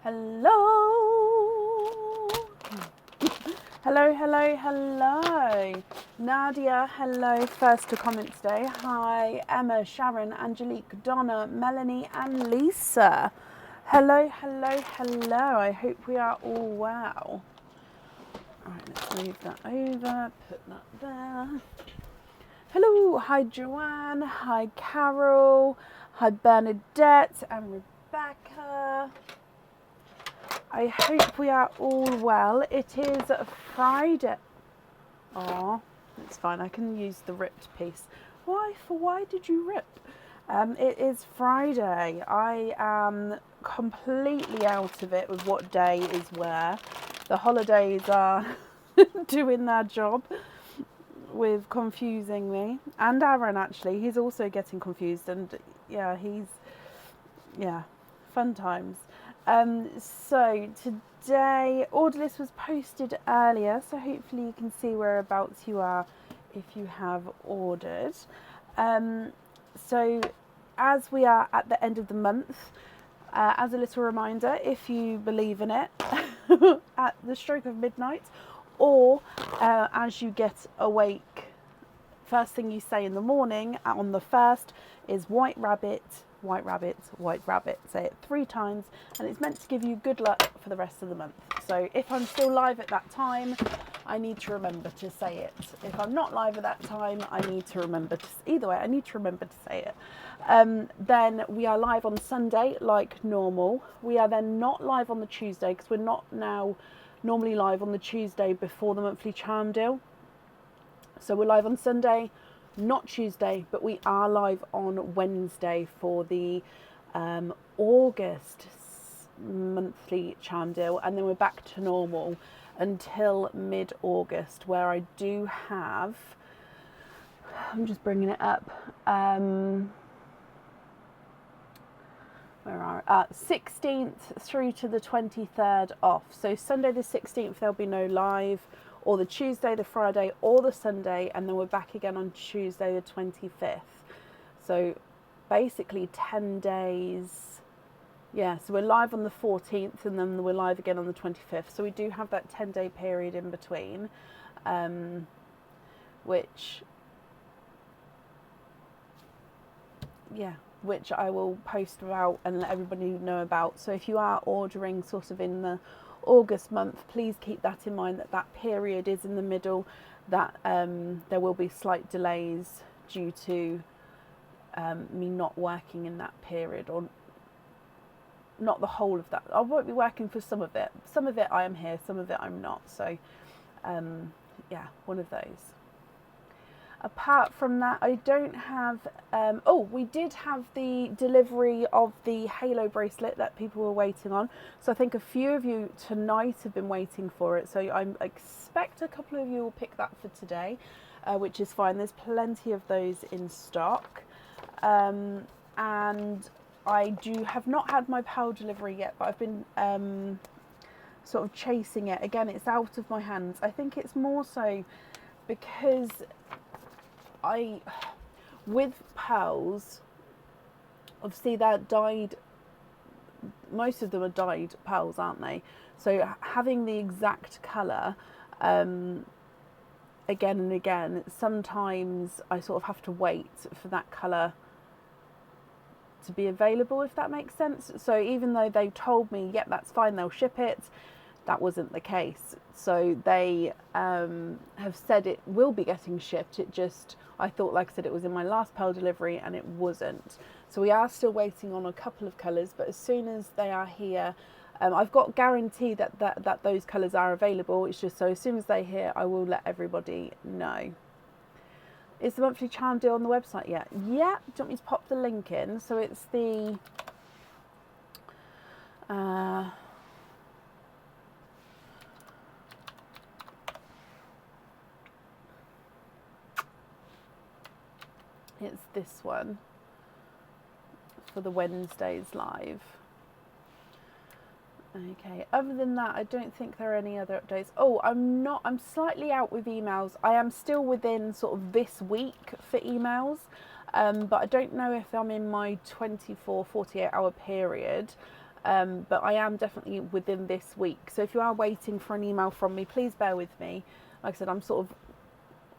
Hello. Hello, hello, hello. Nadia, hello. First to comment today. Hi, Emma, Sharon, Angelique, Donna, Melanie, and Lisa. Hello, hello, hello. I hope we are all well. All right, let's move that over, put that there. Hello, hi Joanne, hi Carol, hi Bernadette and Rebecca. I hope we are all well. It is Friday. Oh, it's fine. I can use the ripped piece. Why did you rip? It is Friday. I am completely out of it with what day is where. The holidays are doing their job with confusing me. And Aaron, actually. He's also getting confused. And yeah, fun times. So today, order list was posted earlier, so hopefully you can see whereabouts you are if you have ordered. So as we are at the end of the month, as a little reminder, if you believe in it, at the stroke of midnight, or as you get awake, first thing you say in the morning on the 1st is white rabbit, white rabbit, white rabbit. Say it 3 times, and it's meant to give you good luck for the rest of the month. So if I'm still live at that time, I need to remember to say it. If I'm not live at that time, I need to remember to, either way, I need to remember to say it. Then we are live on Sunday like normal. We are then not live on the Tuesday because we're not now normally live on the Tuesday before the monthly charm deal. So we're live on Sunday, not Tuesday, but we are live on Wednesday for the August monthly charm deal, and then we're back to normal until mid-August, where I do have, I'm just bringing it up, where are 16th through to the 23rd off. So Sunday the 16th there'll be no live, or the Tuesday, the Friday, or the Sunday, and then we're back again on Tuesday the 25th. So basically 10 days. Yeah, so we're live on the 14th, and then we're live again on the 25th. So we do have that 10-day period in between, which I will post about and let everybody know about. So if you are ordering sort of in the August month, please keep that in mind, that that period is in the middle, that there will be slight delays due to me not working in that period, or not the whole of that. I won't be working for some of it. Some of it I am here, some of it I'm not. So yeah, one of those. Apart from that, I don't have, we did have the delivery of the Halo bracelet that people were waiting on. So I think a few of you tonight have been waiting for it. So I expect a couple of you will pick that for today, which is fine. There's plenty of those in stock. And I have not had my PAL delivery yet, but I've been sort of chasing it. Again, it's out of my hands. I think it's more so because with pearls, obviously they're dyed, most of them are dyed pearls, aren't they? So having the exact colour again and again, sometimes I sort of have to wait for that colour to be available, if that makes sense. So even though they told me, yep, that's fine, they'll ship it, that wasn't the case. So they have said it will be getting shipped. It just, I thought, like I said, it was in my last pearl delivery, and it wasn't. So we are still waiting on a couple of colours, but as soon as they are here, I've got guarantee that those colours are available. It's just, so as soon as they're here, I will let everybody know. Is the monthly charm deal on the website yet? Yeah. Do you want me to pop the link in? So it's the it's this one for the Wednesdays live. Okay, other than that, I don't think there are any other updates. Oh, I'm slightly out with emails. I am still within sort of this week for emails, but I don't know if I'm in my 24, 48 hour period. but I am definitely within this week. So if you are waiting for an email from me, please bear with me. Like I said, I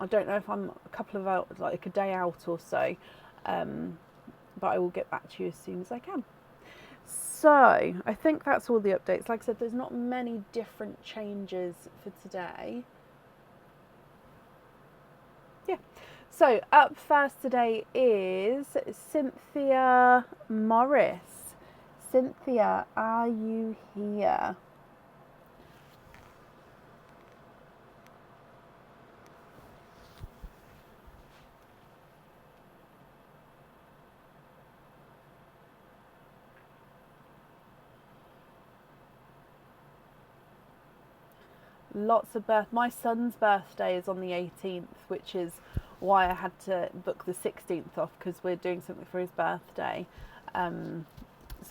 don't know if I'm a couple of hours, like a day out or so, but I will get back to you as soon as I can. So I think that's all the updates. Like I said, there's not many different changes for today. Yeah. So up first today is Cynthia Morris. Cynthia, are you here? Lots of my son's birthday is on the 18th, which is why I had to book the 16th off, because we're doing something for his birthday. So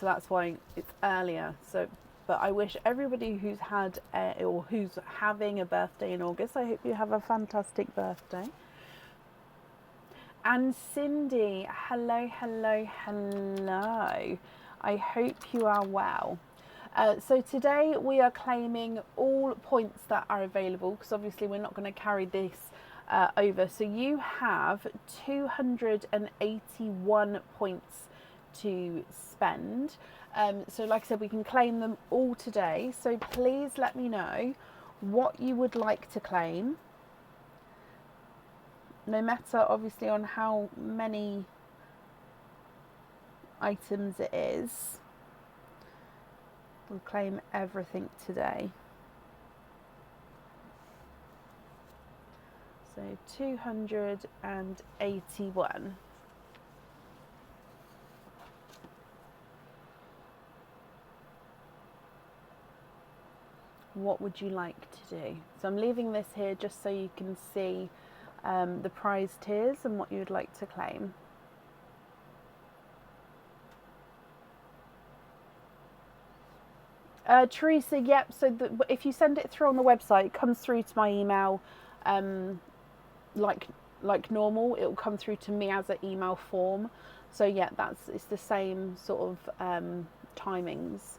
that's why it's earlier. So, but I wish everybody who's had or who's having a birthday in August, I hope you have a fantastic birthday. And Cindy, hello, hello, hello. I hope you are well. So today we are claiming all points that are available, because obviously we're not going to carry this over. So you have 281 points to spend. So like I said, we can claim them all today. So please let me know what you would like to claim. No matter obviously on how many items it is. We'll claim everything today. So 281. What would you like to do? So I'm leaving this here just so you can see the prize tiers and what you would like to claim. Teresa, yep. So if you send it through on the website, it comes through to my email, like normal. It will come through to me as an email form. So yeah, it's the same sort of timings.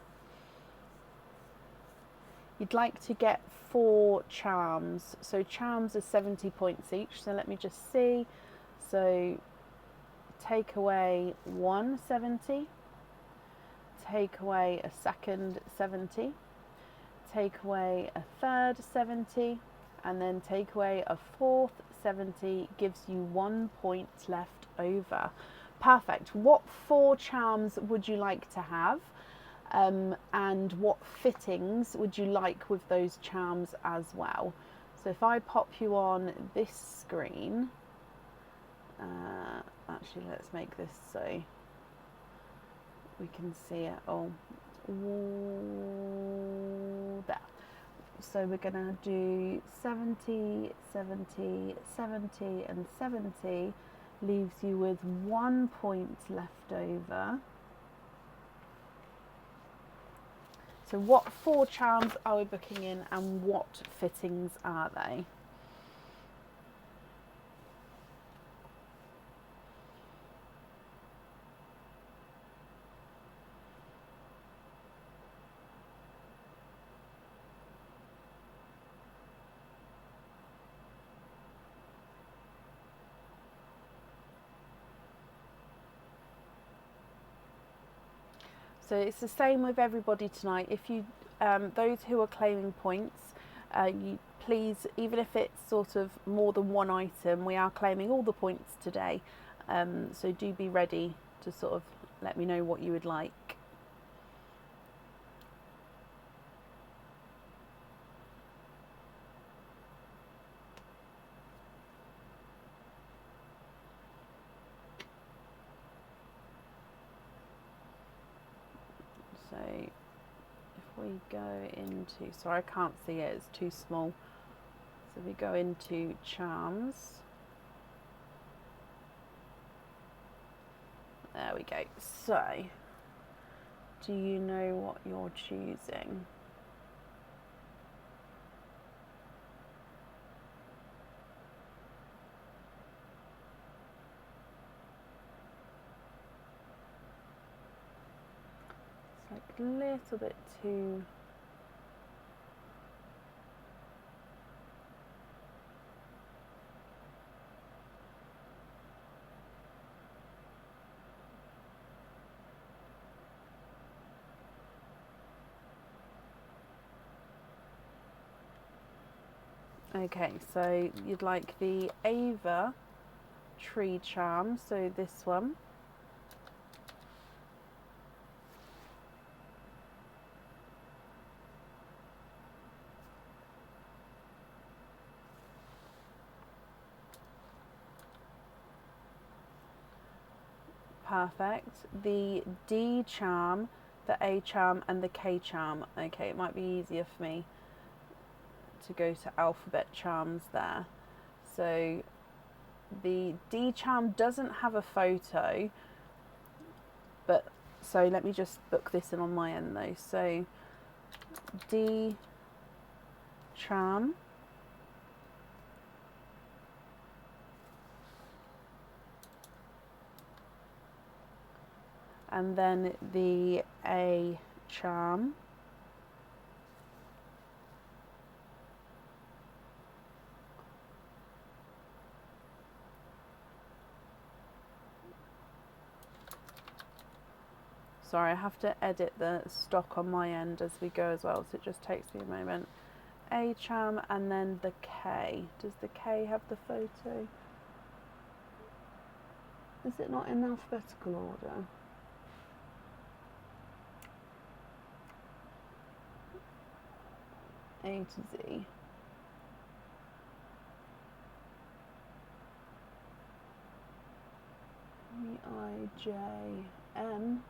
You'd like to get 4 charms. So charms are 70 points each. So let me just see. So take away 1 70. Take away a second 70, take away a third 70, and then take away a fourth 70 gives you 1 point left over. Perfect. What 4 charms would you like to have? And what fittings would you like with those charms as well? So if I pop you on this screen, actually let's make this so we can see it all. There. So we're going to do 70, 70, 70 and 70 leaves you with 1 point left over. So what 4 charms are we booking in and what fittings are they? So it's the same with everybody tonight. If you, those who are claiming points, you please, even if it's sort of more than one item, we are claiming all the points today. So do be ready to sort of let me know what you would like. So if we go into, sorry, I can't see it, it's too small. So we go into charms. There we go. So, do you know what you're choosing? It's like a little bit too... Okay, so you'd like the Ava tree charm, so this one. Perfect. The D charm, the A charm and the K charm. Okay, it might be easier for me to go to alphabet charms there. So the D charm doesn't have a photo, but so let me just book this in on my end though. So D charm, and then the A charm, sorry, I have to edit the stock on my end as we go as well, so it just takes me a moment. A charm and then the K. Does the K have the photo? Is it not in alphabetical order? A to Z. E-I-J-M.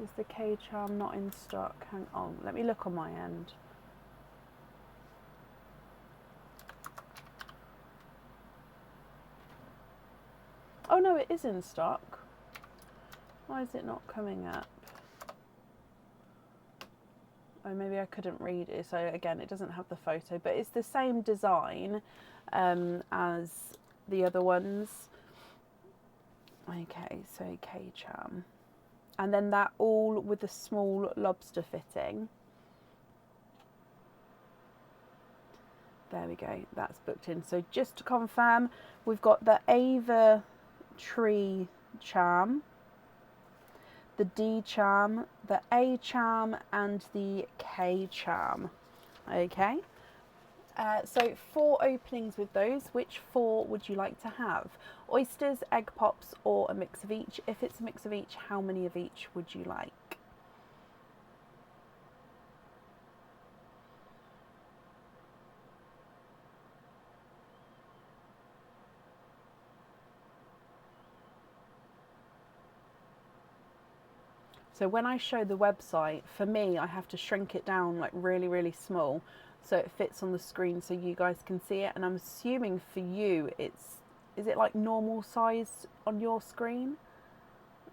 Is the K charm not in stock? Hang on, let me look on my end. Oh no, it is in stock. Why is it not coming up? Oh, maybe I couldn't read it. So again, it doesn't have the photo, but it's the same design as the other ones. Okay, so K charm. And then that all with a small lobster fitting. There we go, that's booked in. So just to confirm, we've got the Ava tree charm, the D charm, the A charm and the K charm. Okay, so 4 openings with those. Which 4 would you like to have? Oysters, egg pops or a mix of each? If it's a mix of each, how many of each would you like? So when I show the website, for me, I have to shrink it down like really, really small so it fits on the screen so you guys can see it. And I'm assuming for you, is it like normal size on your screen?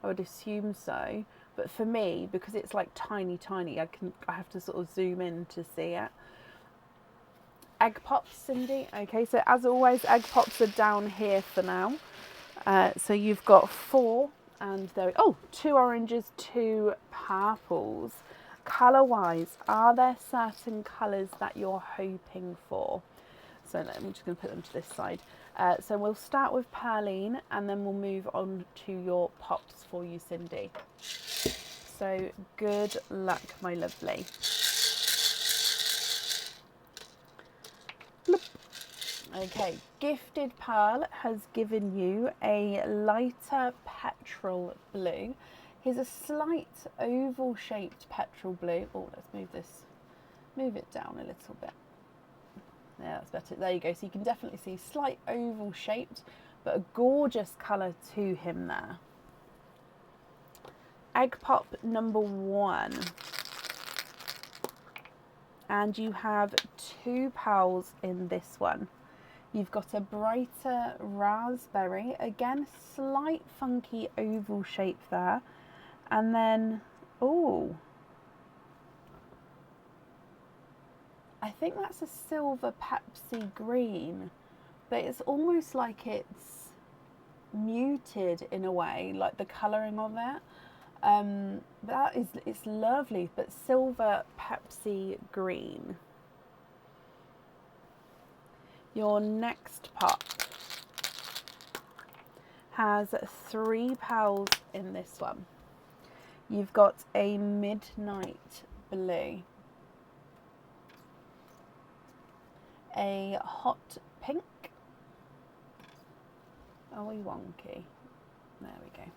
I would assume so. But for me, because it's like tiny, I have to sort of zoom in to see it. Egg pops, Cindy. Okay, so as always, egg pops are down here for now. So you've got 4. And there, 2 oranges, 2 purples. Colour wise, are there certain colours that you're hoping for? So I'm just going to put them to this side. So we'll start with Perline and then we'll move on to your pops for you, Cindy. So good luck, my lovely. Okay, Gifted Pearl has given you a lighter petrol blue. Here's a slight oval shaped petrol blue. Oh, let's move it down a little bit. Yeah, that's better. There you go. So you can definitely see slight oval shaped, but a gorgeous colour to him there. Egg pop number 1. And you have 2 pearls in this one. You've got a brighter raspberry, again, slight funky oval shape there. And then, oh, I think that's a silver Pepsi green, but it's almost like it's muted in a way, like the colouring of it. It's lovely, but silver Pepsi green. Your next pot has 3 pals in this one. You've got a midnight blue, a hot pink, oh we wonky, there we go,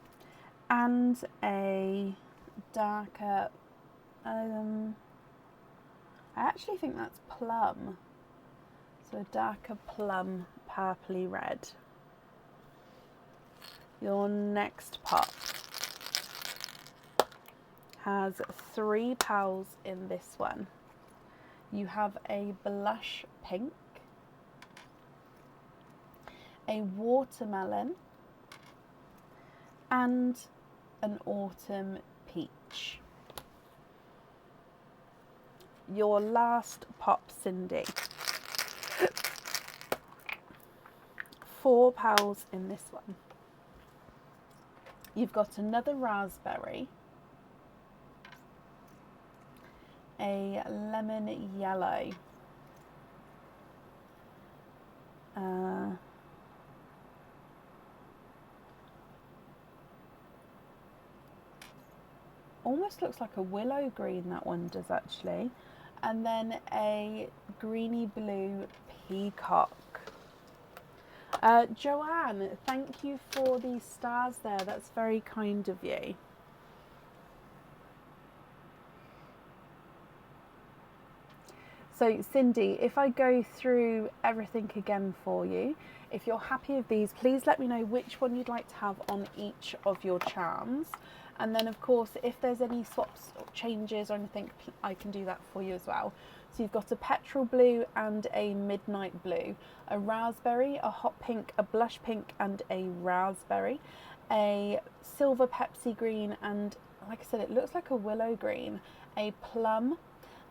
and a darker, I actually think that's plum, so a darker plum purpley red. Your next pot has 3 pals in this one. You have a blush pink, a watermelon, and an autumn peach. Your last pop, Cindy. 4 pals in this one. You've got another raspberry, a lemon yellow, almost looks like a willow green, that one does actually, and then a greeny blue peacock. Joanne, thank you for these stars there, that's very kind of you. So Cindy, if I go through everything again for you, if you're happy with these, please let me know which one you'd like to have on each of your charms. And then of course, if there's any swaps or changes or anything, I can do that for you as well. So you've got a petrol blue and a midnight blue, a raspberry, a hot pink, a blush pink and a raspberry, a silver Pepsi green, and like I said, it looks like a willow green, a plum,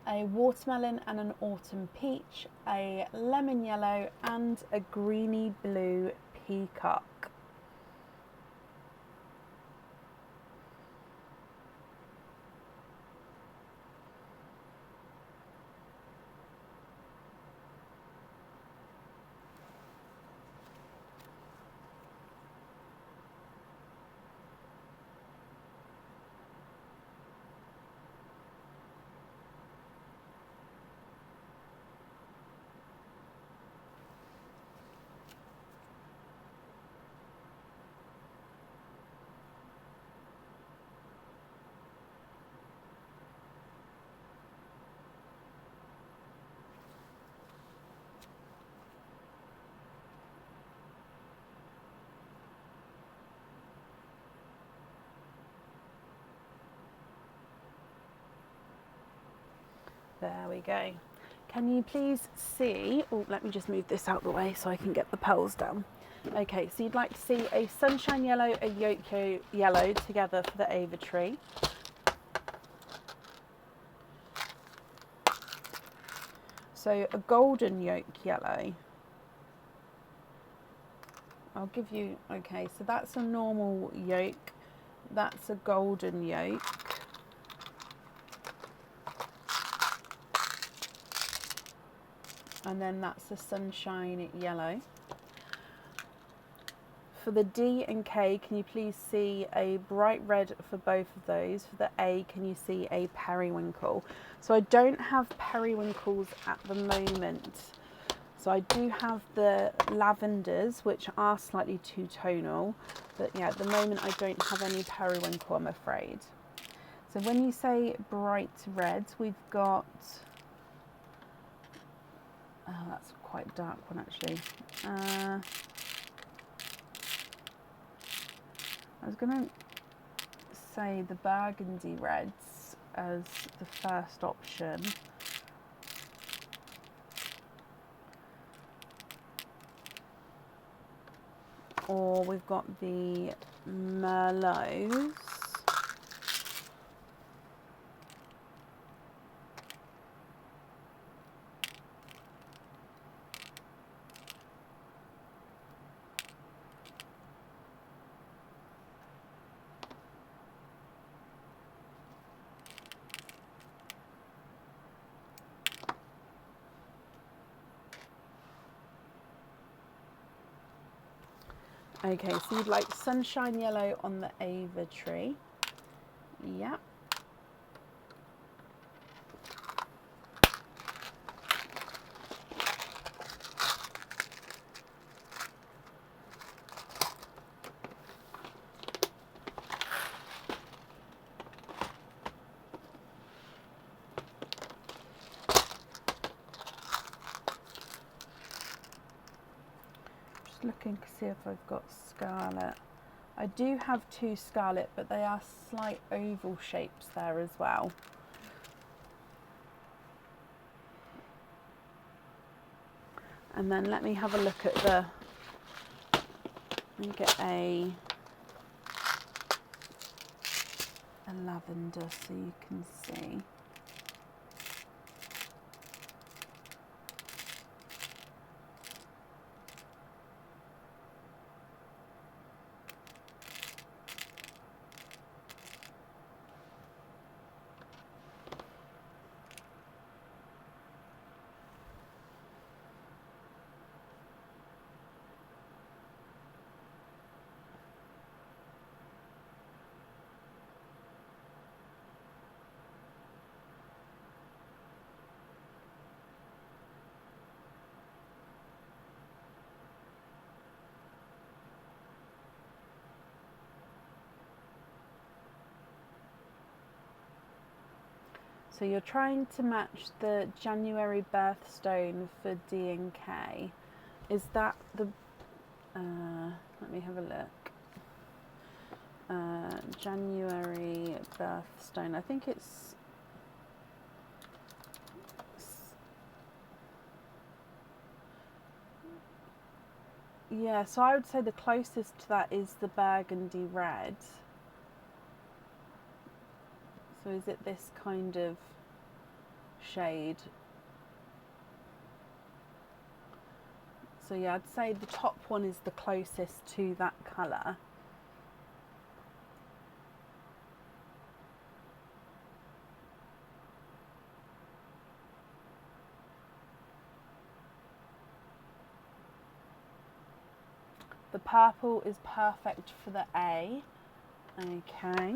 a watermelon and an autumn peach, a lemon yellow and a greeny blue peacock. There we go. Can you please see, oh, let me just move this out of the way so I can get the pearls down. Okay, so you'd like to see a sunshine yellow, a yolk yellow together for the Ava tree. So a golden yolk yellow. I'll give you, okay, so that's a normal yolk. That's a golden yolk. And then that's a sunshine yellow. For the D and K, can you please see a bright red for both of those? For the A, can you see a periwinkle? So I don't have periwinkles at the moment. So I do have the lavenders, which are slightly two-tonal. But yeah, at the moment I don't have any periwinkle, I'm afraid. So when you say bright reds, we've got... Oh, that's quite a dark one actually. I was going to say the burgundy reds as the first option. Or we've got the merlots. Okay, so you'd like sunshine yellow on the Ava tree. Yeah. Just looking to see if I've got scarlet. I do have 2 scarlet, but they are slight oval shapes there as well. And then let me have a look at the, let me get a lavender so you can see. So you're trying to match the January birthstone for D and K. Is that the, let me have a look. January birthstone, I think it's, yeah, so I would say the closest to that is the burgundy red. So is it this kind of shade? So yeah, I'd say the top one is the closest to that colour. The purple is perfect for the A. Okay.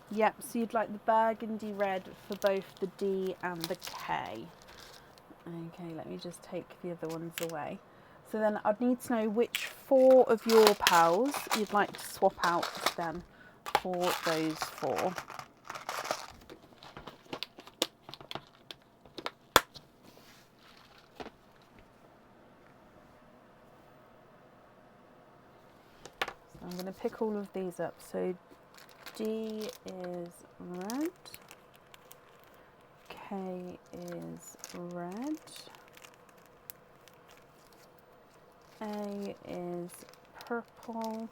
Yep, so you'd like the burgundy red for both the D and the K. Okay, let me just take the other ones away. So then I'd need to know which 4 of your pals you'd like to swap out then for those 4. So I'm going to pick all of these up. So D is red, K is red, A is purple,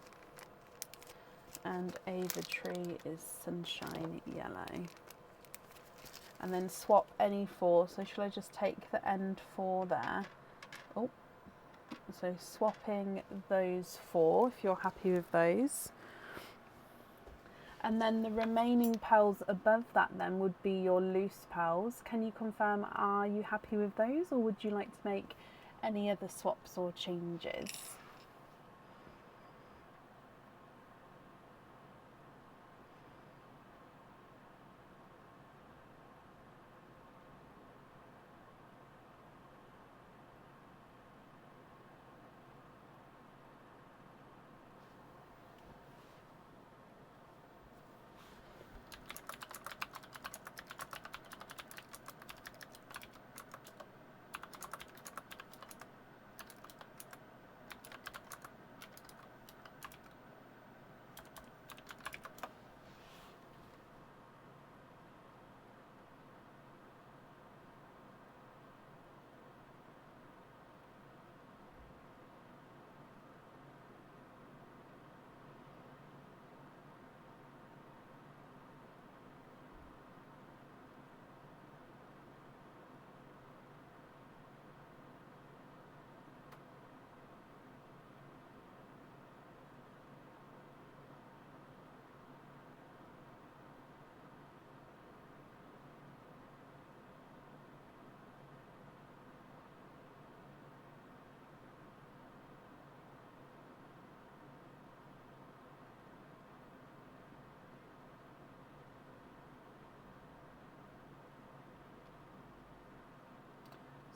and Ava tree is sunshine yellow. And then swap any 4. So shall I just take the end 4 there? Oh, so swapping those 4 if you're happy with those. And then the remaining pals above that then would be your loose pals. Can you confirm, are you happy with those, or would you like to make any other swaps or changes?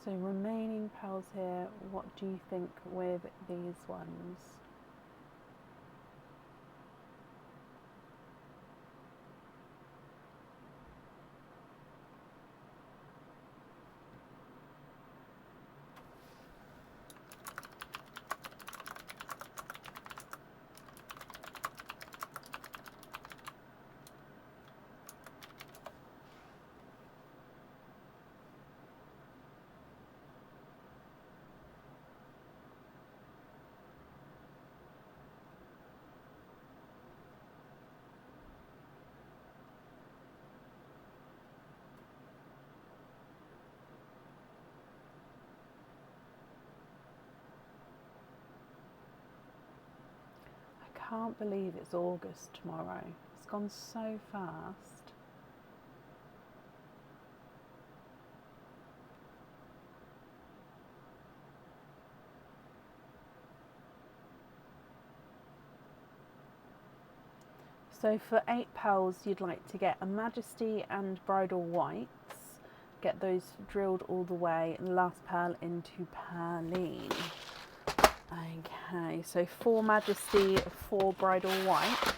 So remaining pearls here, what do you think with these ones? I can't believe it's August tomorrow. It's gone so fast. So for 8 pearls, you'd like to get a Majesty and Bridal Whites. Get those drilled all the way, and the last pearl into Pearline. Okay, so 4 Majesty, 4 Bridal Whites.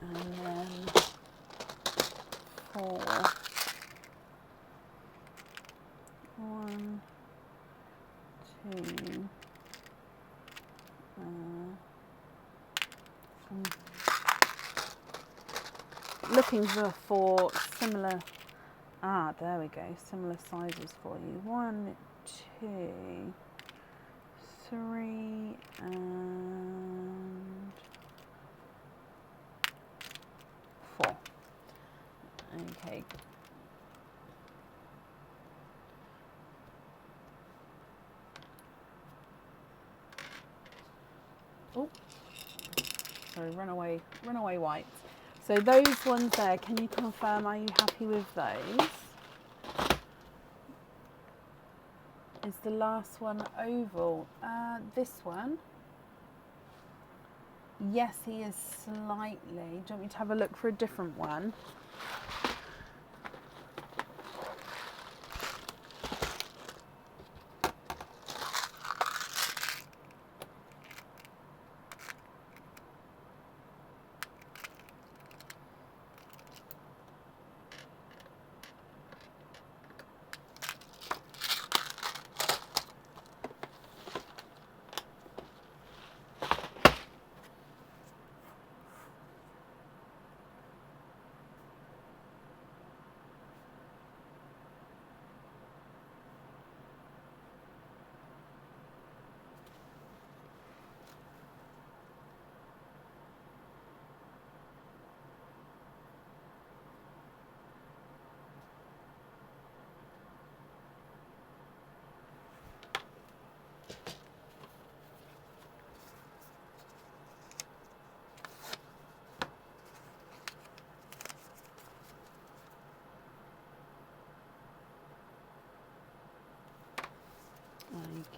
And then 4. 1, 2. Looking for similar. There we go. Similar sizes for you. 1, 2, 3, and 4. Okay. Oh, sorry, runaway white. So those ones there, can you confirm, are you happy with those? Is the last one oval? This one? Yes, he is slightly. Do you want me to have a look for a different one?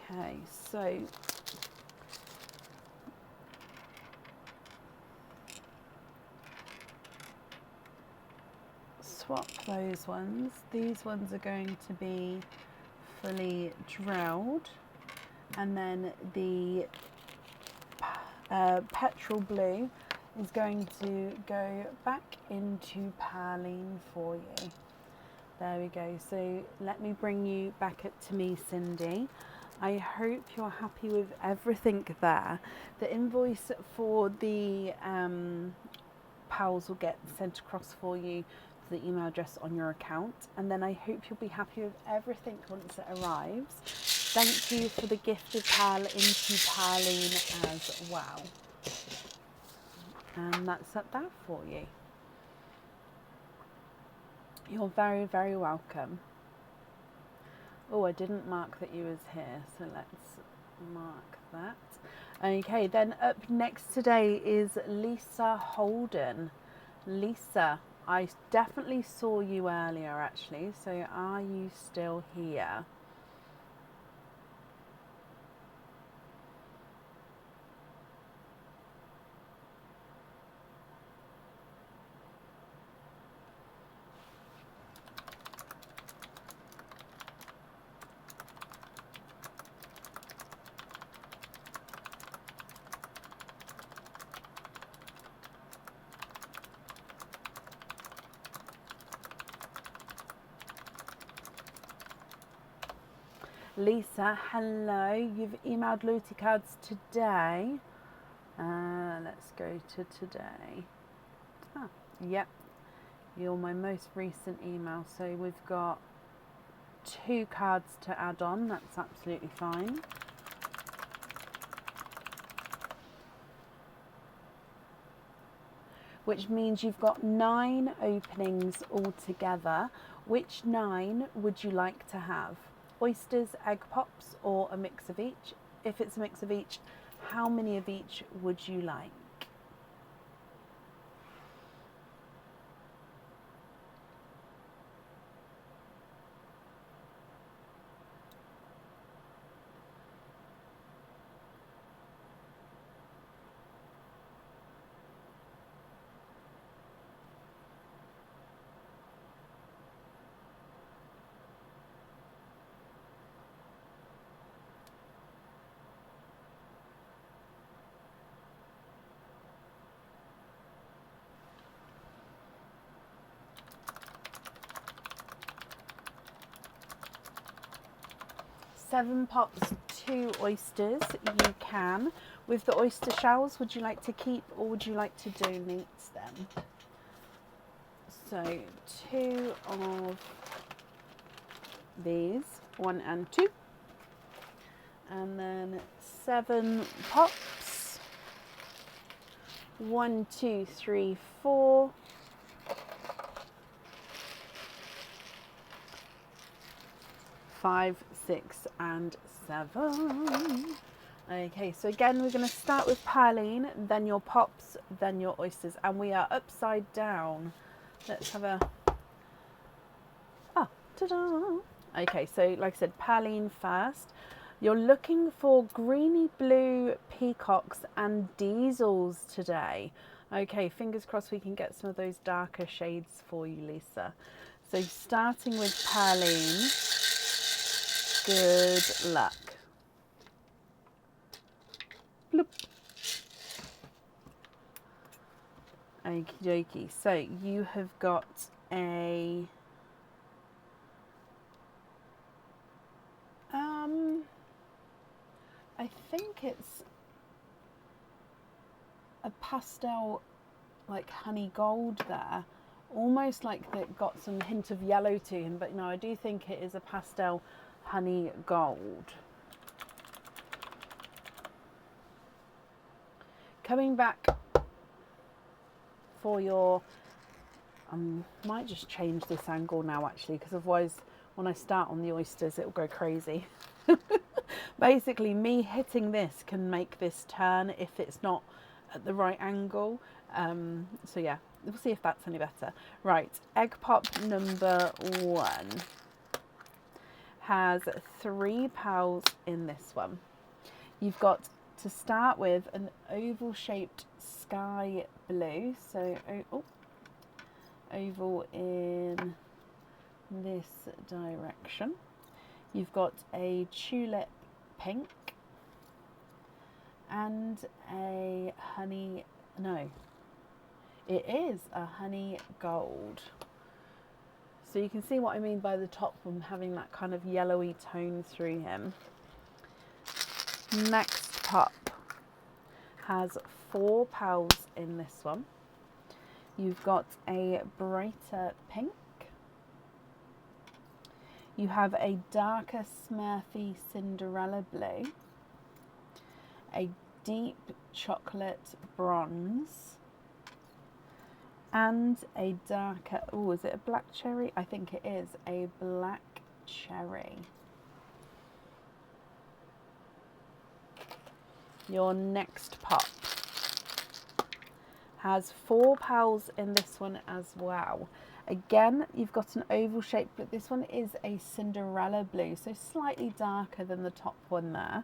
Okay, so swap those ones. These ones are going to be fully drilled, and then the petrol blue is going to go back into Pearline for you. There we go. So let me bring you back up to me, Cindy. I hope you're happy with everything there. The invoice for the PALs will get sent across for you to the email address on your account, and then I hope you'll be happy with everything once it arrives. Thank you for the gifted pearl into Pearline as well. And that's up there for you. You're very, very welcome. Oh, I didn't mark that you was here, so let's mark that. Okay, then up next today is Lisa Holden. Lisa, I definitely saw you earlier actually, so are you still here? Lisa, hello. You've emailed loyalty cards today. Let's go to today. Yep. You're my most recent email. So we've got 2 cards to add on. That's absolutely fine. Which means you've got 9 openings altogether. Which 9 would you like to have? Oysters, egg pops, or a mix of each? If it's a mix of each, how many of each would you like? Seven pops, 2 oysters, you can. With the oyster shells, would you like to keep or would you like to donate them? So 2 of these, 1 and 2. And then 7 pops. 1, 2, 3, 4. 5, 6, and 7. Okay, so again, we're going to start with Perline, then your pops, then your oysters, and we are upside down. Let's have a... Oh, ta-da! Okay, so like I said, Perline first. You're looking for greeny blue peacocks and diesels today. Okay, fingers crossed we can get some of those darker shades for you, Lisa. So starting with Perline. Good luck. Bloop. Okie dokie. So you have got a I think it's a pastel like honey gold there. Almost like that got some hint of yellow to him, but no, I do think it is a pastel honey gold. Coming back for your, might just change this angle now actually, because otherwise when I start on the oysters it'll go crazy. Basically me hitting this can make this turn if it's not at the right angle. So yeah, we'll see if that's any better. Right, egg pop number 1 has 3 pals in this one. You've got to start with an oval shaped sky blue, so oval in this direction. You've got a tulip pink and a honey, no, it is a honey gold. So you can see what I mean by the top one having that kind of yellowy tone through him. Next pop has 4 pals in this one. You've got a brighter pink. You have a darker Smurfy Cinderella blue, a deep chocolate bronze, and a darker, oh, is it a black cherry? I think it is a black cherry. Your next pop has 4 pals in this one as well. Again, you've got an oval shape, but this one is a Cinderella blue, so slightly darker than the top one there.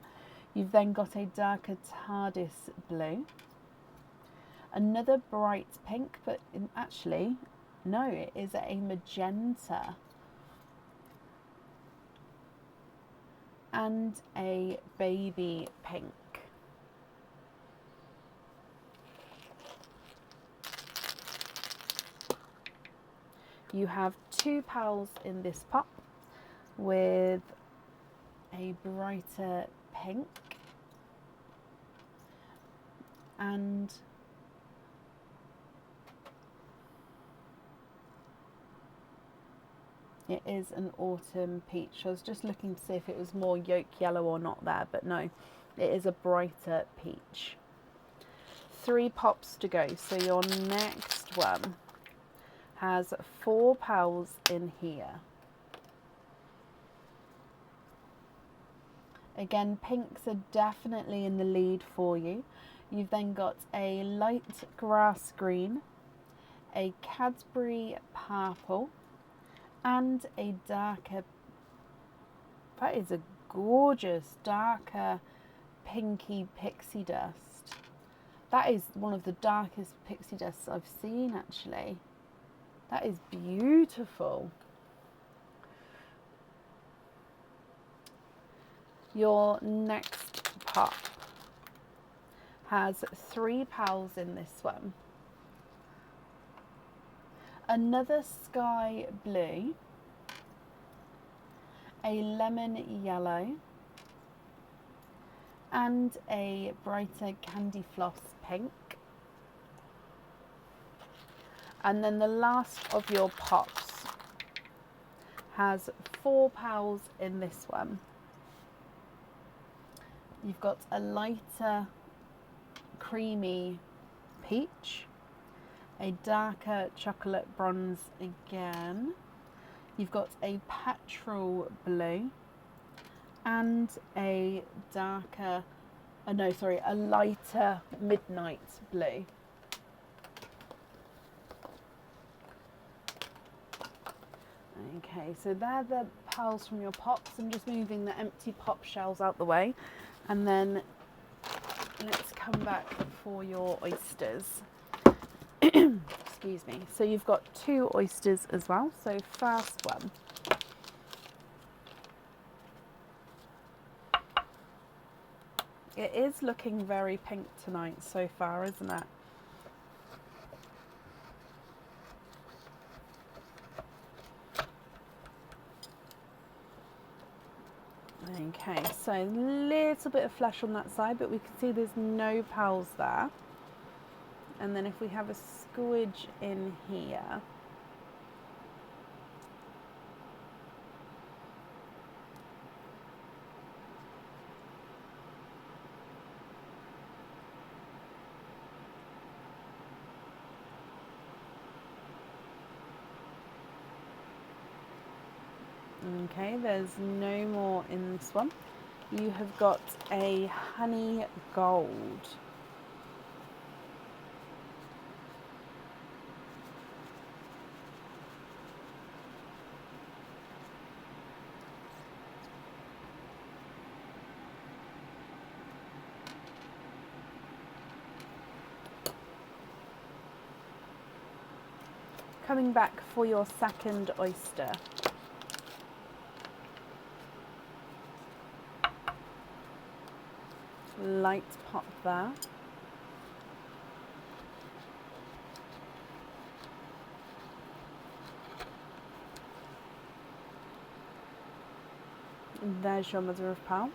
You've then got a darker TARDIS blue, another bright pink, but actually, no, it is a magenta, and a baby pink. You have 2 pals in this pop with a brighter pink and it is an autumn peach. I was just looking to see if it was more yolk yellow or not there, but no, it is a brighter peach. 3 pops to go. So your next one has 4 pals in here. Again, pinks are definitely in the lead for you. You've then got a light grass green, a Cadbury purple, and a darker, that is a gorgeous darker pinky pixie dust. That is one of the darkest pixie dusts I've seen actually. That is beautiful. Your next pop has 3 pals in this one. Another sky blue, a lemon yellow, and a brighter candy floss pink. And then the last of your pops has 4 pals in this one. You've got a lighter creamy peach, a darker chocolate bronze again. You've got a petrol blue and a darker, a lighter midnight blue. Okay, so they're the pals from your pops. I'm just moving the empty pop shells out the way, and then let's come back for your oysters. Excuse me. So you've got 2 oysters as well. So first one. It is looking very pink tonight so far, isn't it? Okay, so a little bit of flesh on that side, but we can see there's no pals there. And then if we have a squidge in here, okay, there's no more in this one. You have got a honey gold. Coming back for your second oyster. Light pop there. And there's your mother of pearl.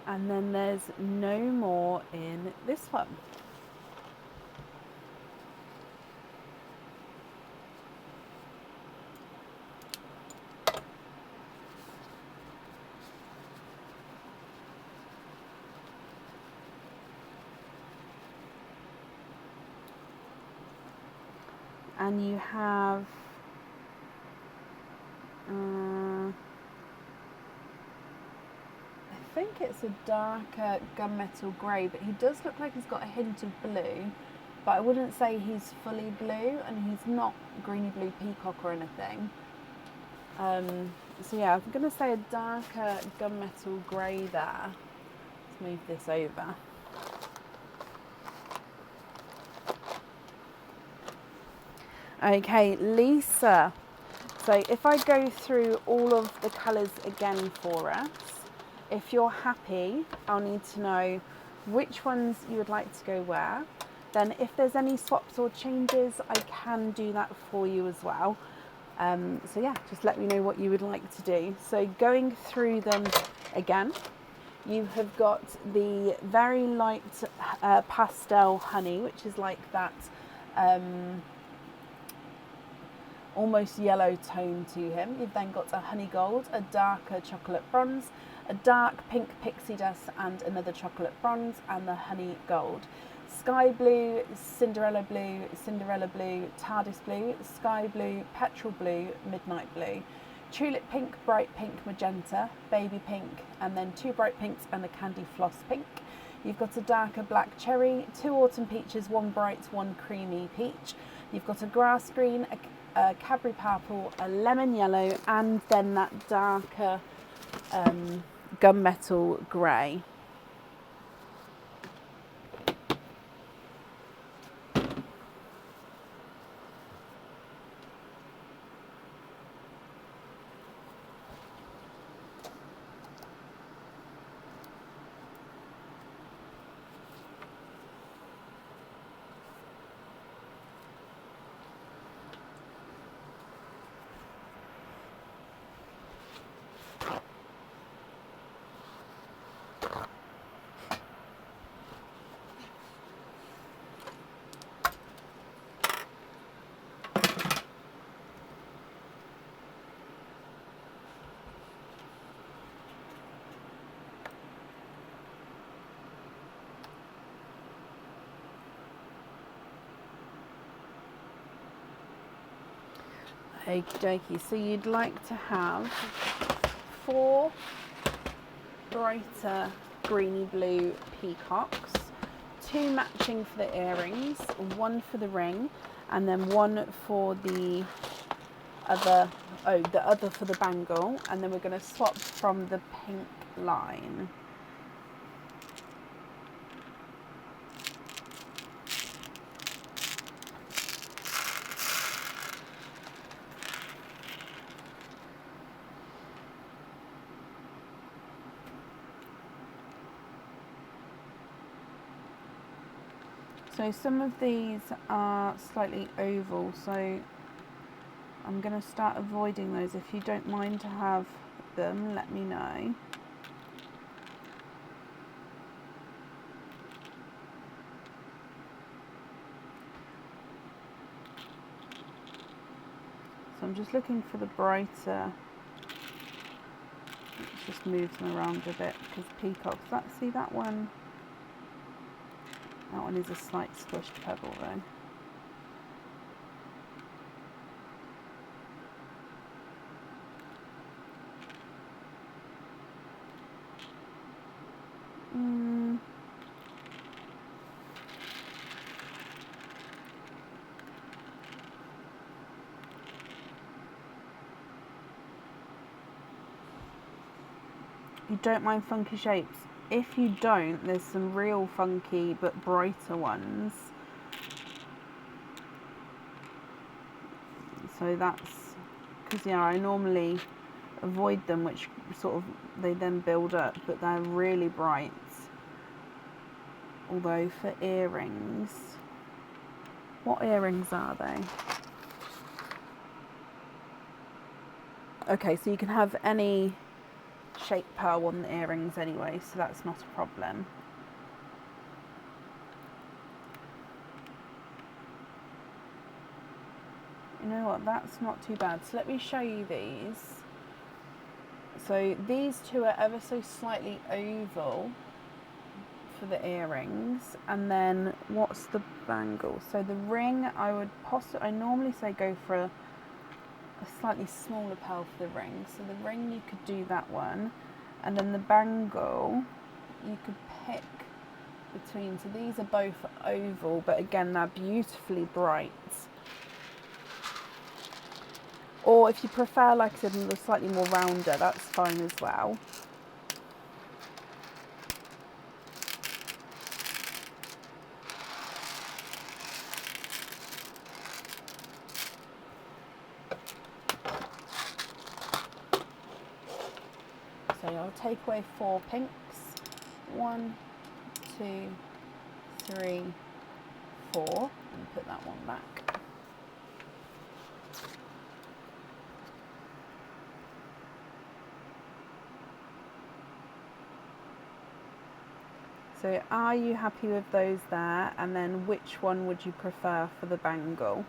And then there's no more in this one. And you have I think it's a darker gunmetal grey, but he does look like he's got a hint of blue, but I wouldn't say he's fully blue, and he's not greeny blue peacock or anything. So yeah, I'm going to say a darker gunmetal grey there. Let's move this over. Okay, Lisa. So if I go through all of the colours again for us, if you're happy, I'll need to know which ones you would like to go where. Then if there's any swaps or changes, I can do that for you as well. So yeah, just let me know what you would like to do. So going through them again, you have got the very light pastel honey, which is like that almost yellow tone to him. You've then got a honey gold, a darker chocolate bronze, a dark pink pixie dust, and another chocolate bronze, and the honey gold. Sky blue, Cinderella blue, TARDIS blue, sky blue, petrol blue, midnight blue, tulip pink, bright pink, magenta, baby pink, and then two bright pinks and a candy floss pink. You've got a darker black cherry, two autumn peaches, one bright, one creamy peach. You've got a grass green, a Cadbury purple, a lemon yellow, and then that darker gunmetal grey. Okie dokie, so you'd like to have 4 brighter greeny blue peacocks, 2 matching for the earrings, 1 for the ring, and then 1 for the other, the other for the bangle, and then we're going to swap from the pink line. So some of these are slightly oval, so I'm going to start avoiding those. If you don't mind to have them, let me know. So I'm just looking for the brighter. Let's just move them around a bit, because peacocks, see that one? That one is a slight squished pebble though. You don't mind funky shapes? If you don't, there's some real funky but brighter ones. So that's because, yeah, I normally avoid them, which sort of, they then build up, but they're really bright. Although for earrings, what earrings are they? Okay, so you can have any shaped pearl on the earrings anyway, so that's not a problem. You know what, that's not too bad. So let me show you these. So these two are ever so slightly oval for the earrings, and then what's the bangle? So the ring, I normally say go for a slightly smaller pearl for the ring. So the ring, you could do that one, and then the bangle you could pick between. So these are both oval, but again they're beautifully bright. Or if you prefer, like I said, slightly more rounder, that's fine as well. So I'll take away 4 pinks. 1, 2, 3, 4, and put that one back. So are you happy with those there? And then which one would you prefer for the bangle?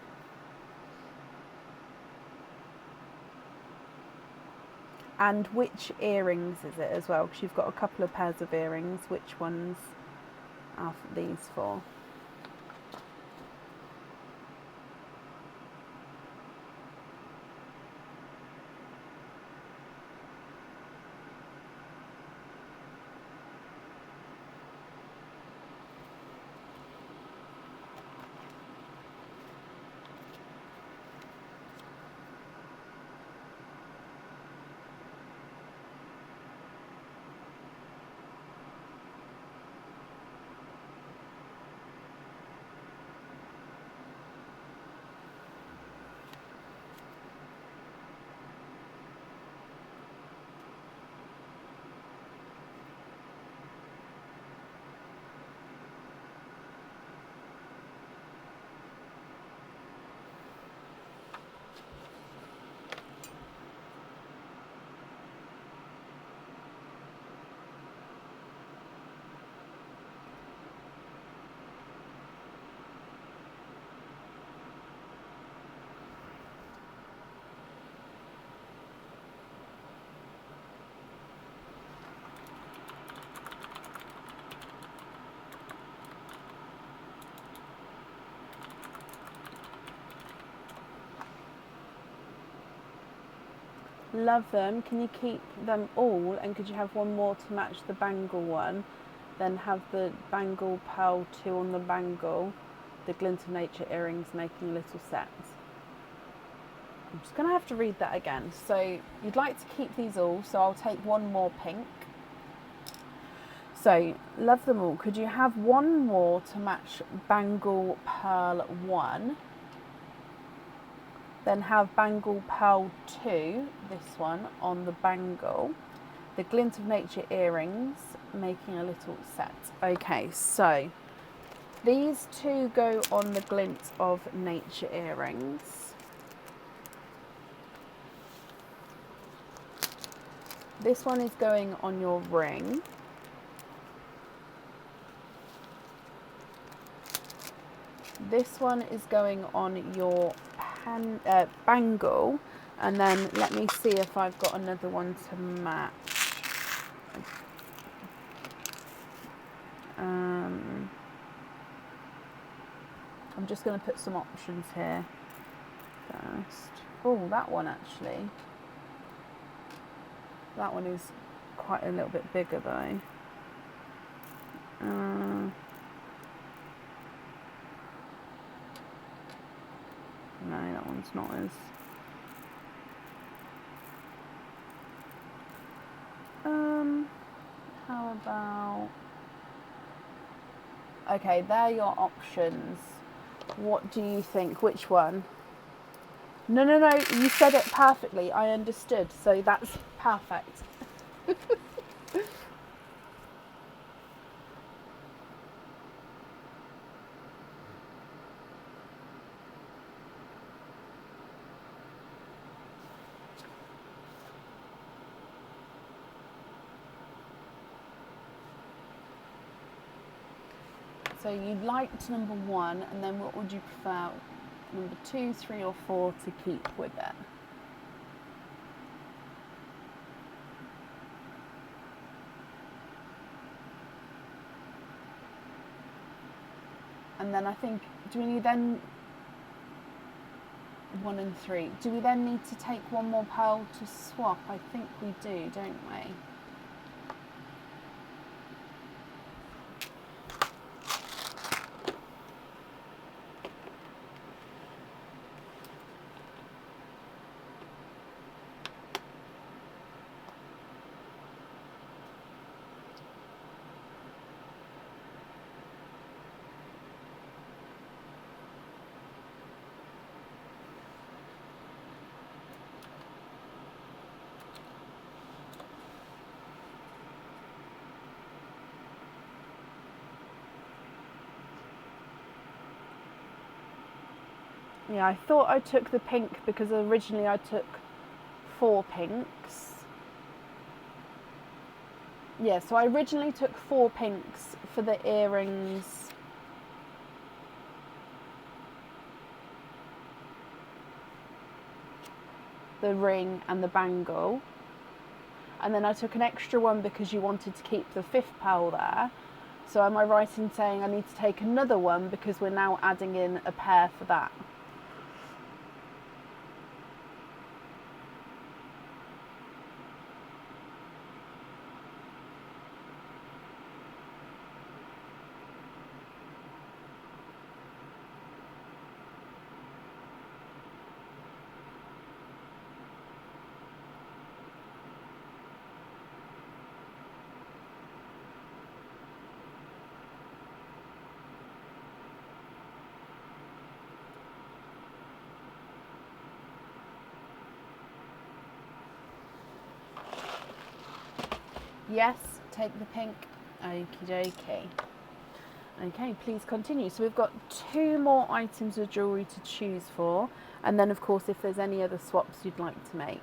And which earrings is it as well? Because you've got a couple of pairs of earrings. Which ones are these for? Love them. Can you keep them all, and could you have one more to match the bangle one? Then have the bangle pearl 2 on the bangle, the glint of nature earrings making a little set. I'm just going to have to read that again. So you'd like to keep these all, so I'll take one more pink. So love them all. Could you have one more to match bangle pearl 1? Then have bangle pearl 2, this one, on the bangle. The glint of nature earrings, making a little set. Okay, so these two go on the glint of nature earrings. This one is going on your ring. This one is going on your bangle, and then let me see if I've got another one to match. I'm just going to put some options here first. Oh, that one actually. That one is quite a little bit bigger though. No, that one's not as... how about... Okay, they're your options. What do you think? Which one? No, you said it perfectly. I understood, so that's perfect. So you liked number 1, and then what would you prefer, number 2, 3 or 4 to keep with it? And then I think, do we then, 1 and 3, do we then need to take one more pearl to swap? I think we do, don't we? Yeah, I thought I took the pink because originally I took 4 pinks. Yeah, so I originally took 4 pinks for the earrings. The ring and the bangle. And then I took an extra one because you wanted to keep the 5th pearl there. So am I right in saying I need to take another one because we're now adding in a pair for that? Yes, take the pink. Okie dokie. Okay, please continue. So we've got 2 more items of jewellery to choose for, and then of course if there's any other swaps you'd like to make.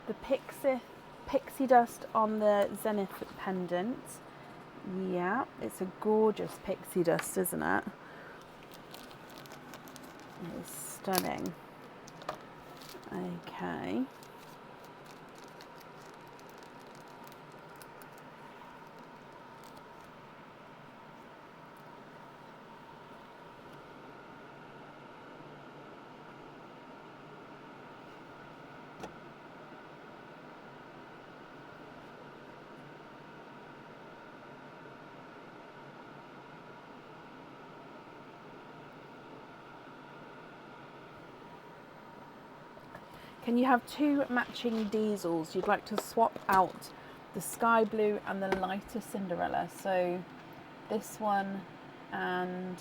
The pixie dust on the Zenith pendant. Yeah, it's a gorgeous pixie dust, isn't it? It is stunning. Okay. Can you have 2 matching diesels? You'd like to swap out the sky blue and the lighter Cinderella. So this one and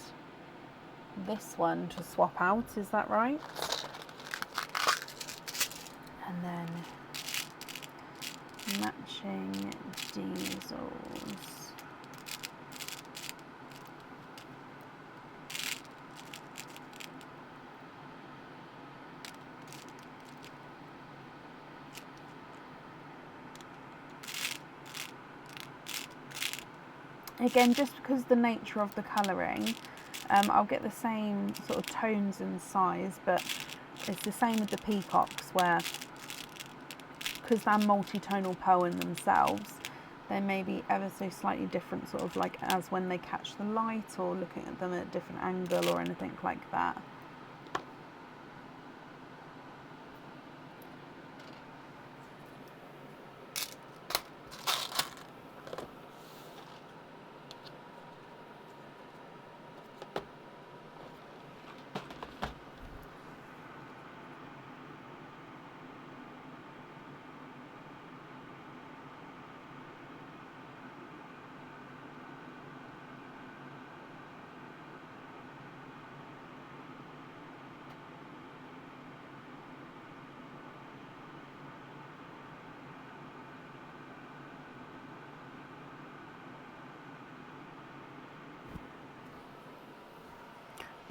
this one to swap out, is that right? And then matching diesels. Again, just because the nature of the colouring, I'll get the same sort of tones and size, but it's the same with the peacocks, where because they're multi-tonal pearl in themselves, they may be ever so slightly different, sort of like as when they catch the light or looking at them at a different angle or anything like that.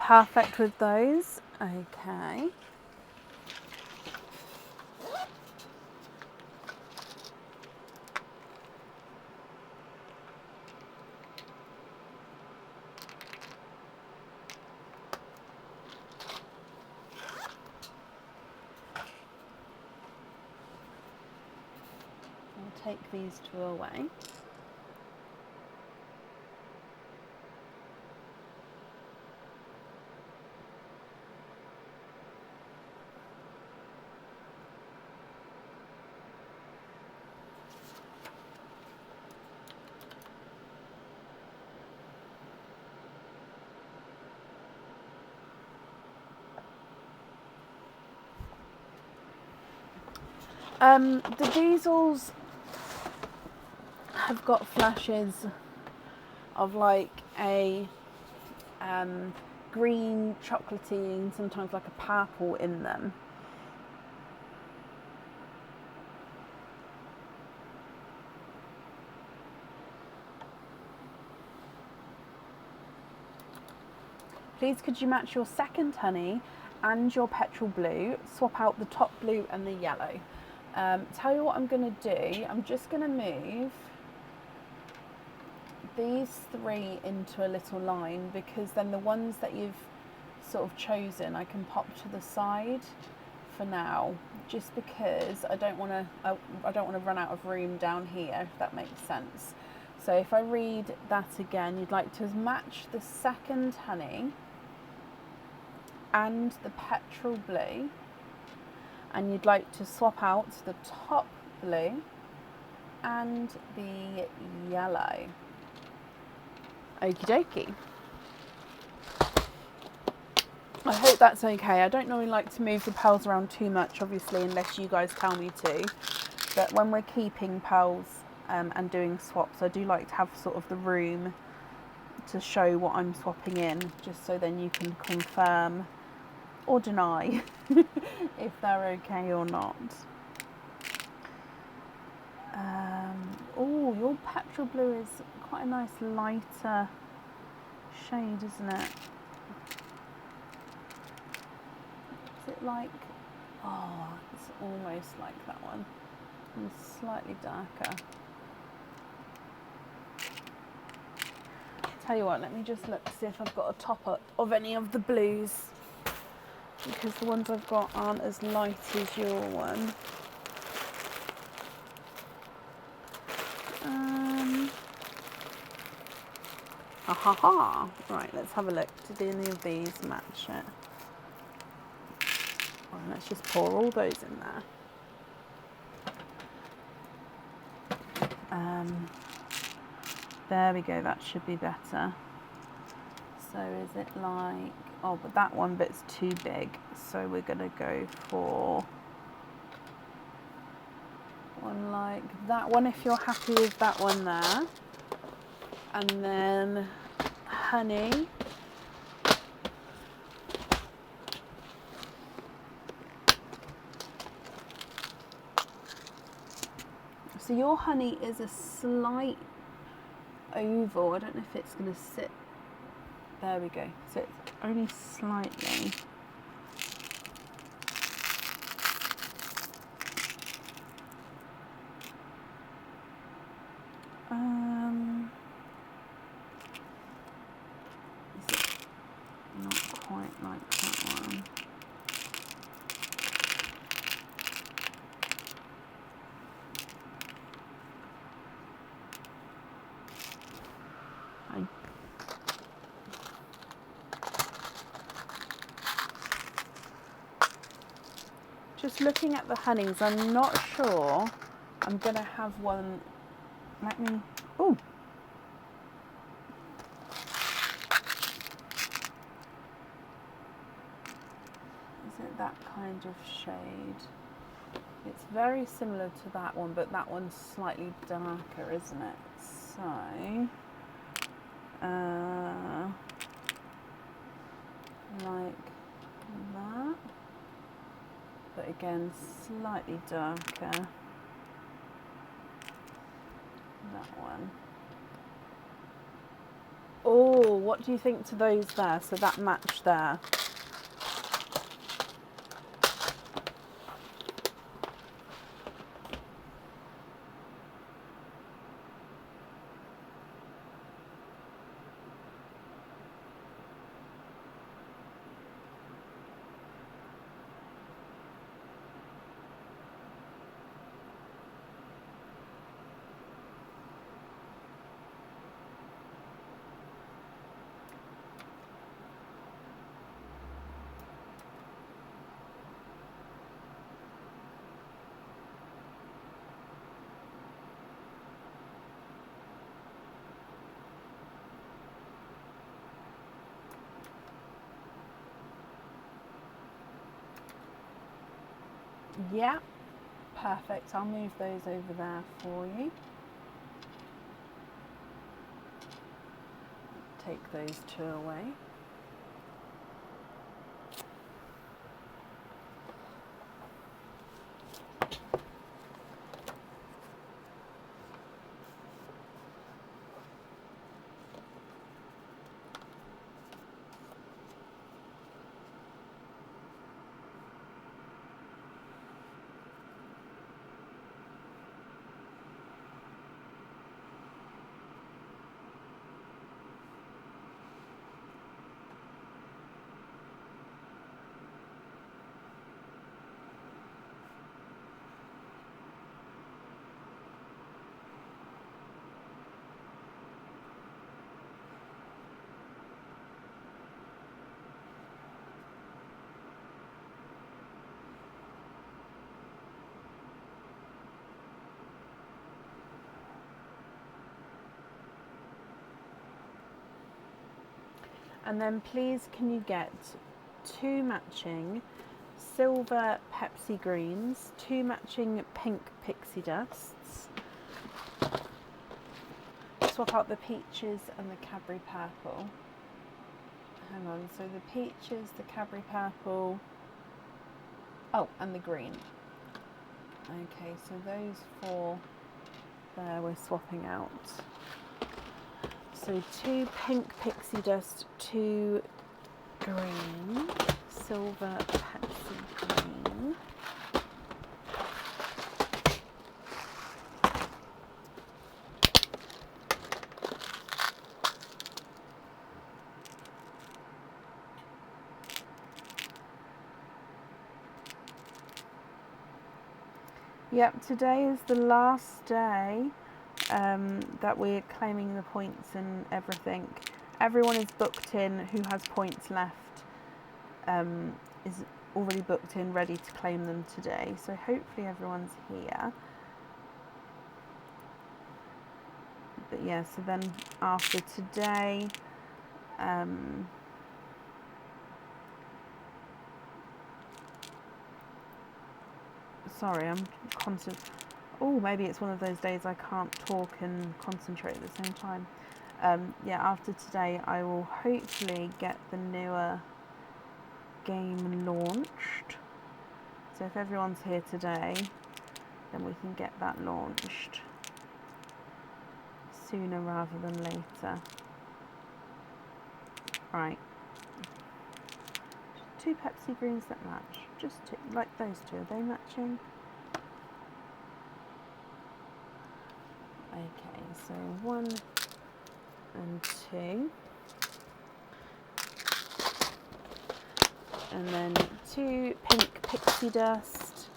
Perfect with those. Okay. I'll take these two away. The diesels have got flashes of like a green, chocolatey, and sometimes like a purple in them. Please could you match your second honey and your petrol blue, swap out the top blue and the yellow. Tell you what I'm going to do, I'm just going to move these three into a little line, because then the ones that you've sort of chosen I can pop to the side for now, just because I don't want to run out of room down here, if that makes sense. So if I read that again, you'd like to match the second honey and the petrol blue, and you'd like to swap out the top blue and the yellow. Okie dokie. I hope that's okay. I don't normally like to move the pearls around too much, obviously, unless you guys tell me to. But when we're keeping pearls and doing swaps, I do like to have sort of the room to show what I'm swapping in, just so then you can confirm or deny if they're okay or not. Oh, your petrol blue is quite a nice lighter shade, isn't it? Is it like, oh, it's almost like that one. It's slightly darker. Tell you what, let me just look to see if I've got a top up of any of the blues, because the ones I've got aren't as light as your one. Right, let's have a look. Did any of these match it? Right, let's just pour all those in there. There we go, that should be better. So is it like, oh, but that one bit's too big, so we're gonna go for one like that one, if you're happy with that one there. And then honey. So your honey is a slight oval. I don't know if it's going to sit. There we go. So it's only slightly. Just looking at the honeys, I'm not sure I'm going to have one. Let me, oh. Is it that kind of shade? It's very similar to that one, but that one's slightly darker, isn't it? So, like that. But again, slightly darker. That one. Oh, what do you think to those there? So that match there. Yeah, perfect. I'll move those over there for you. Take those two away. And then please can you get 2 matching silver Pepsi greens, 2 matching pink pixie dusts. Swap out the peaches and the Cadbury purple. Hang on, so the peaches, the Cadbury purple, oh, and the green. Okay, so those 4 there we're swapping out. So 2 pink pixie dust, 2 green, silver Pepsi green. Yep, today is the last day that we're claiming the points and everything. Everyone is booked in who has points left, is already booked in, ready to claim them today. So hopefully everyone's here. But yeah, so then after today, sorry, I'm constant. Oh, maybe it's one of those days I can't talk and concentrate at the same time. Yeah, after today, I will hopefully get the newer game launched. So if everyone's here today, then we can get that launched sooner rather than later. Right. 2 Pepsi greens that match. Just 2, like those 2. Are they matching? Okay, so 1 and 2. And then 2 pink pixie dust.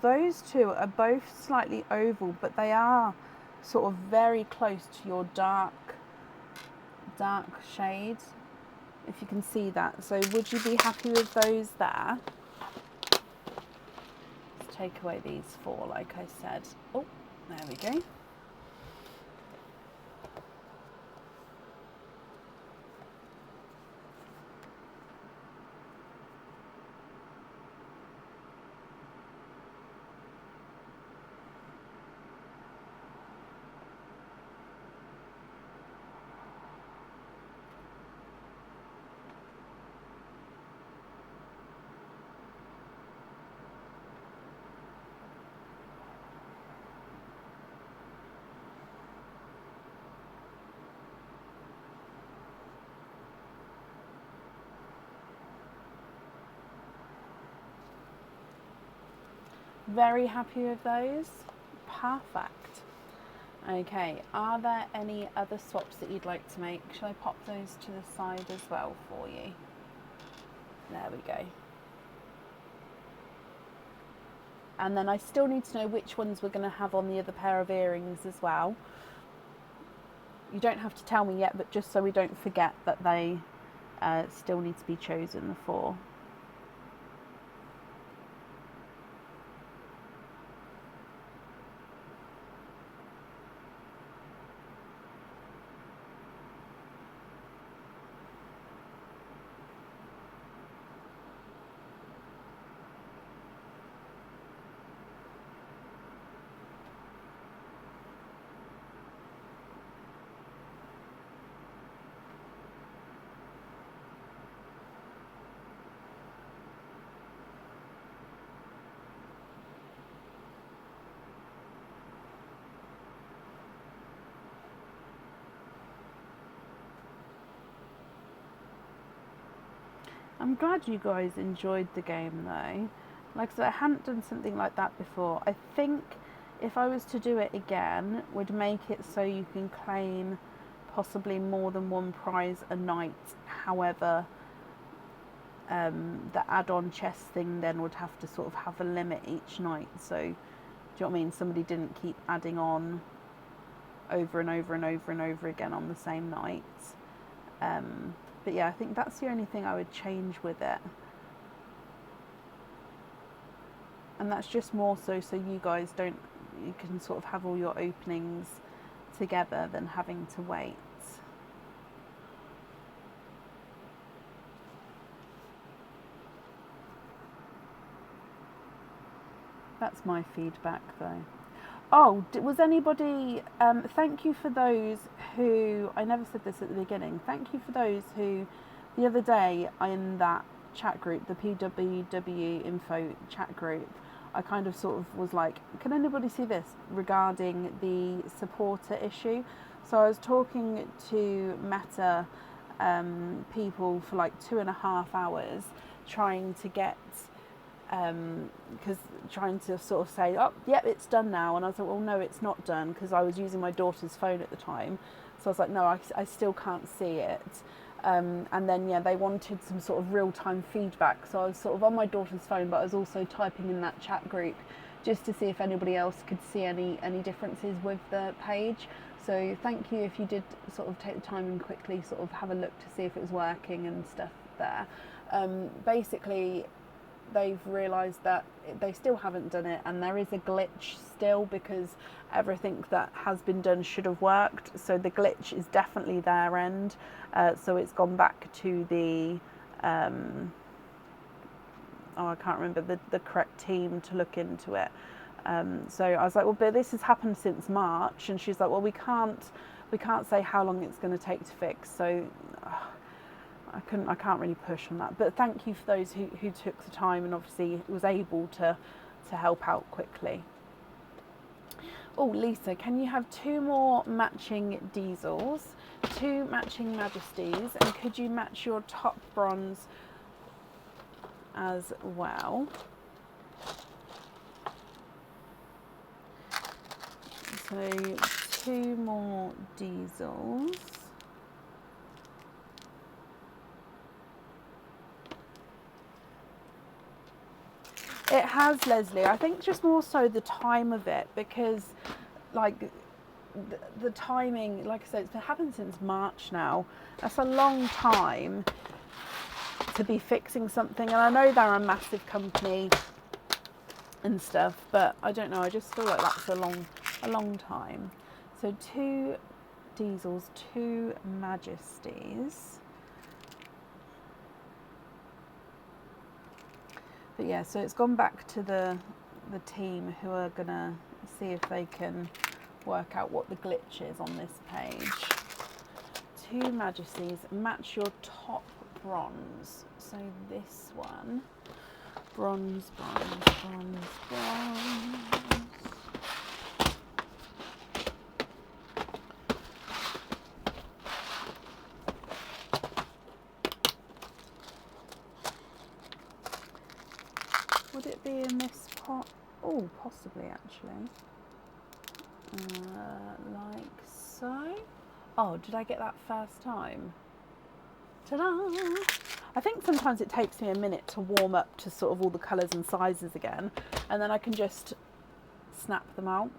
those two are both slightly oval, but they are sort of very close to your dark shade, if you can see that. So would you be happy with those there? Let's take away these four, like I said. Oh, there we go. Very happy with those? Perfect. Okay, are there any other swaps that you'd like to make? Shall I pop those to the side as well for you? There we go. And then I still need to know which ones we're going to have on the other pair of earrings as well. You don't have to tell me yet, but just so we don't forget that they still need to be chosen for. I'm glad you guys enjoyed the game though. Like I said, I hadn't done something like that before. I think if I was to do it again, would make it so you can claim possibly more than one prize a night. However, the add-on chest thing then would have to sort of have a limit each night. So, do you know what I mean? Somebody didn't keep adding on over and over and over and over again on the same night. But yeah, I think that's the only thing I would change with it. And that's just more so you guys don't, you can sort of have all your openings together than having to wait. That's my feedback though. Oh, was anybody, thank you for those who, I never said this at the beginning, thank you for those who, the other day in that chat group, the PWW info chat group, I kind of sort of was like, can anybody see this regarding the supporter issue? So I was talking to Meta people for like 2.5 hours trying to get because trying to sort of say, oh, yep, it's done now. And I was like, well, no, it's not done, because I was using my daughter's phone at the time. So I was like, no, I still can't see it. And then, yeah, they wanted some sort of real-time feedback. So I was sort of on my daughter's phone, but I was also typing in that chat group just to see if anybody else could see any differences with the page. So thank you if you did sort of take the time and quickly sort of have a look to see if it was working and stuff there. Basically, they've realised that they still haven't done it, and there is a glitch still, because everything that has been done should have worked. So the glitch is definitely their end. So it's gone back to the I can't remember the correct team to look into it. So I was like, well, but this has happened since March, and she's like, well, we can't say how long it's going to take to fix. So I can't really push on that. But thank you for those who took the time and obviously was able to help out quickly. Oh, Lisa, can you have 2 more matching diesels, 2 matching majesties, and could you match your top bronze as well? So 2 more diesels. It has, Leslie. I think just more so the time of it, because like the timing, like I said, it's happened since March now. That's a long time to be fixing something, and I know they're a massive company and stuff, but I don't know, I just feel like that's a long time. So 2 diesels, 2 majesties. But yeah, so it's gone back to the team who are gonna see if they can work out what the glitch is on this page. 2 majesties, match your top bronze. So this one, bronze, bronze, bronze, bronze. Would it be in this pot? Oh, possibly actually. Like so. Oh, did I get that first time? Ta-da! I think sometimes it takes me a minute to warm up to sort of all the colours and sizes again, and then I can just snap them out.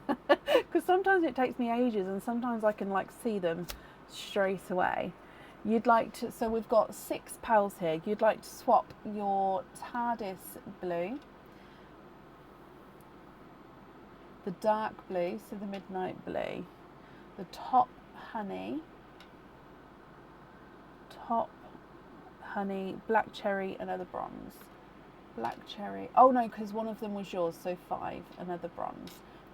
Because sometimes it takes me ages, and sometimes I can like see them straight away. You'd like to, so we've got 6 pals here. You'd like to swap your TARDIS blue, the dark blue, so the midnight blue, the top honey, black cherry, another bronze. Black cherry, oh no, because one of them was yours, so 5, another bronze.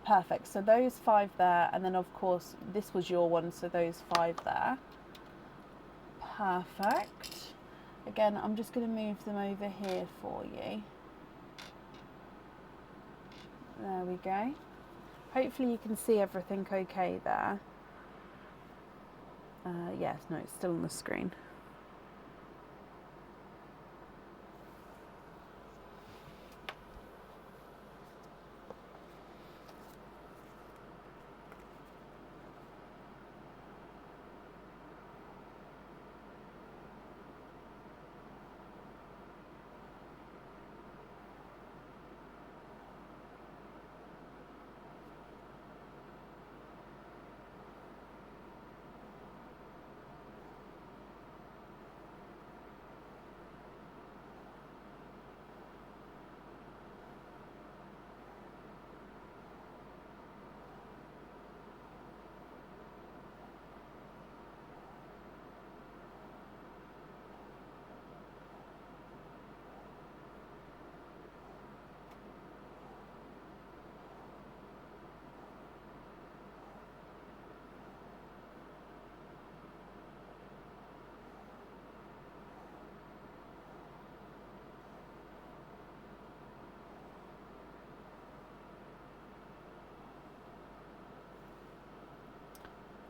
Perfect, so those 5 there, and then of course this was your one, so those 5 there. Perfect. Again, I'm just going to move them over here for you. There we go. Hopefully you can see everything okay there. Yes, no, it's still on the screen.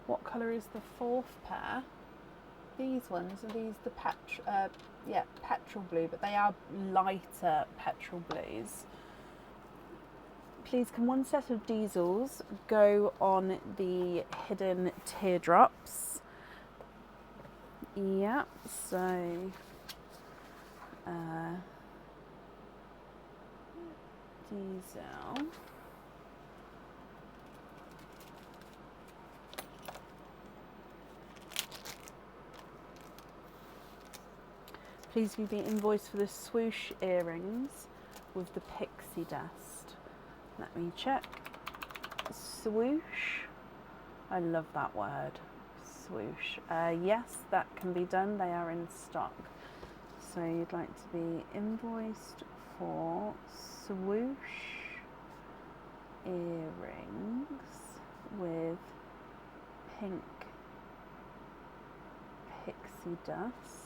What colour is the 4th pair? These ones, are these the petrol blue, but they are lighter petrol blues. Please can one set of diesels go on the hidden teardrops? Yeah, so diesel. Please give me invoice for the swoosh earrings with the pixie dust. Let me check. Swoosh. I love that word. Swoosh. Yes, that can be done. They are in stock. So you'd like to be invoiced for swoosh earrings with pink pixie dust.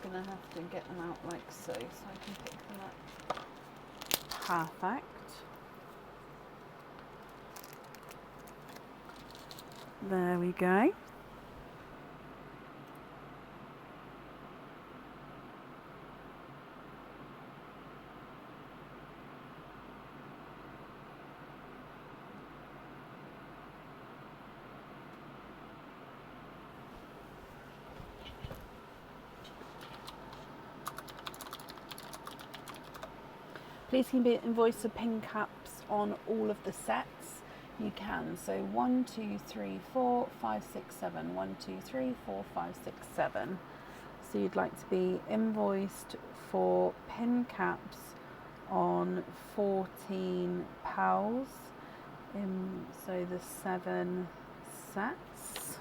Gonna have to get them out like so I can pick them up. Perfect. There we go. Please can be invoiced for pin caps on all of the sets. You can. So 1, 2, 3, 4, 5, 6, 7. 1, 2, 3, 4, 5, 6, 7. So you'd like to be invoiced for pin caps on 14 pals. So the 7 sets.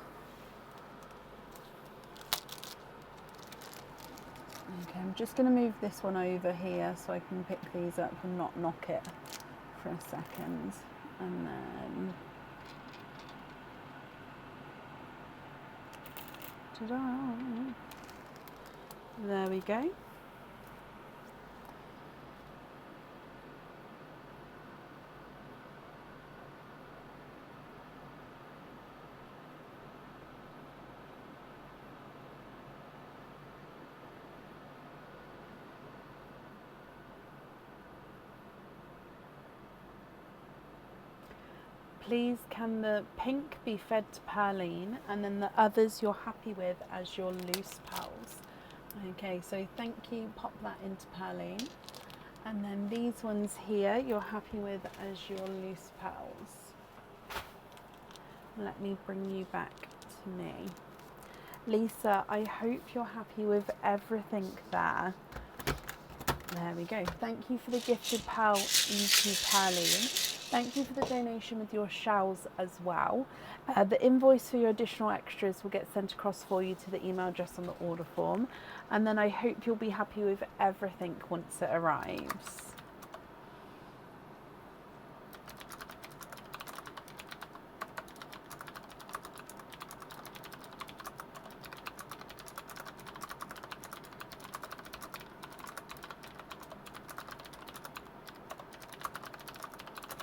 Okay, I'm just going to move this one over here so I can pick these up and not knock it for a second. And then, ta-da! There we go. Please can the pink be fed to Perline and then the others you're happy with as your loose pals. Okay, so thank you, pop that into Perline. And then these ones here you're happy with as your loose pals. Let me bring you back to me. Lisa, I hope you're happy with everything there. There we go. Thank you for the gifted pal into Perline. Thank you for the donation with your shells as well. The invoice for your additional extras will get sent across for you to the email address on the order form. And then I hope you'll be happy with everything once it arrives.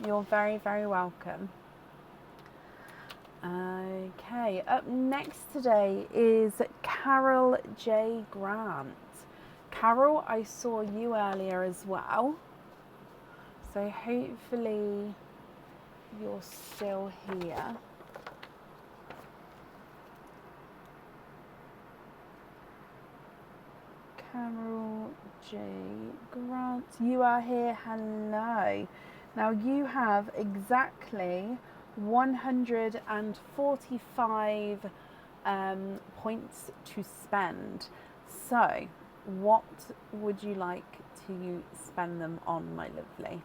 You're very, very welcome. Okay, up next today is Carol J. Grant. Carol, I saw you earlier as well. So hopefully you're still here. Carol J. Grant, you are here. Hello. Now you have exactly 145 points to spend. So what would you like to spend them on, my lovely?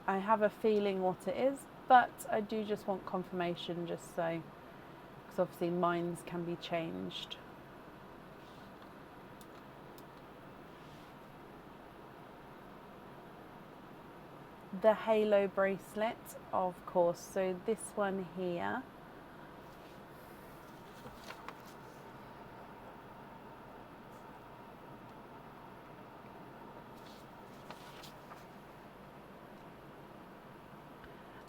I have a feeling what it is, but I do just want confirmation just so, because obviously minds can be changed. The halo bracelet, of course, so this one here.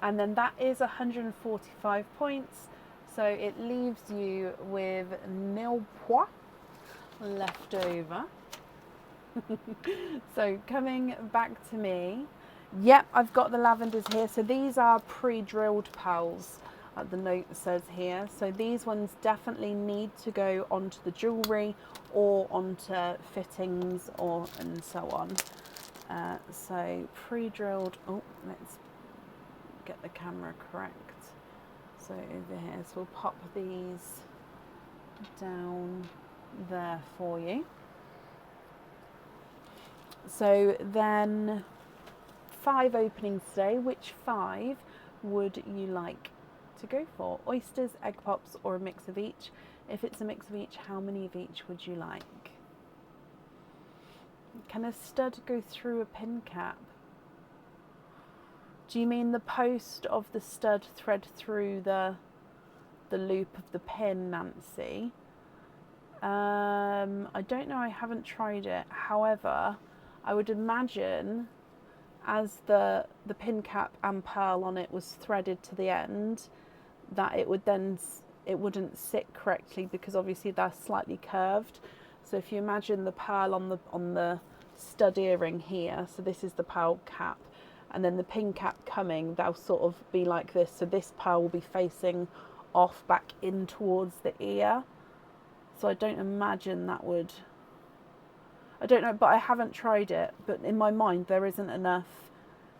And then that is 145 points, so it leaves you with nil points left over. So coming back to me, yep, I've got the lavenders here. So these are pre-drilled pearls, the note says here. So these ones definitely need to go onto the jewellery or onto fittings and so on. So pre-drilled, oh, let's get the camera correct. So over here, so we'll pop these down there for you. So then 5 openings today. Which 5 would you like to go for? Oysters, egg pops, or a mix of each? If it's a mix of each, how many of each would you like? Can a stud go through a pin cap? Do you mean the post of the stud thread through the loop of the pin, Nancy? I don't know, I haven't tried it. However, I would imagine as the pin cap and pearl on it was threaded to the end, that it wouldn't sit correctly because obviously they're slightly curved. So if you imagine the pearl on the stud earring here. So this is the pearl cap, and then the pin cap coming, they'll sort of be like this. So this pearl will be facing off back in towards the ear. So I don't imagine that would, I don't know, but I haven't tried it. But in my mind, there isn't enough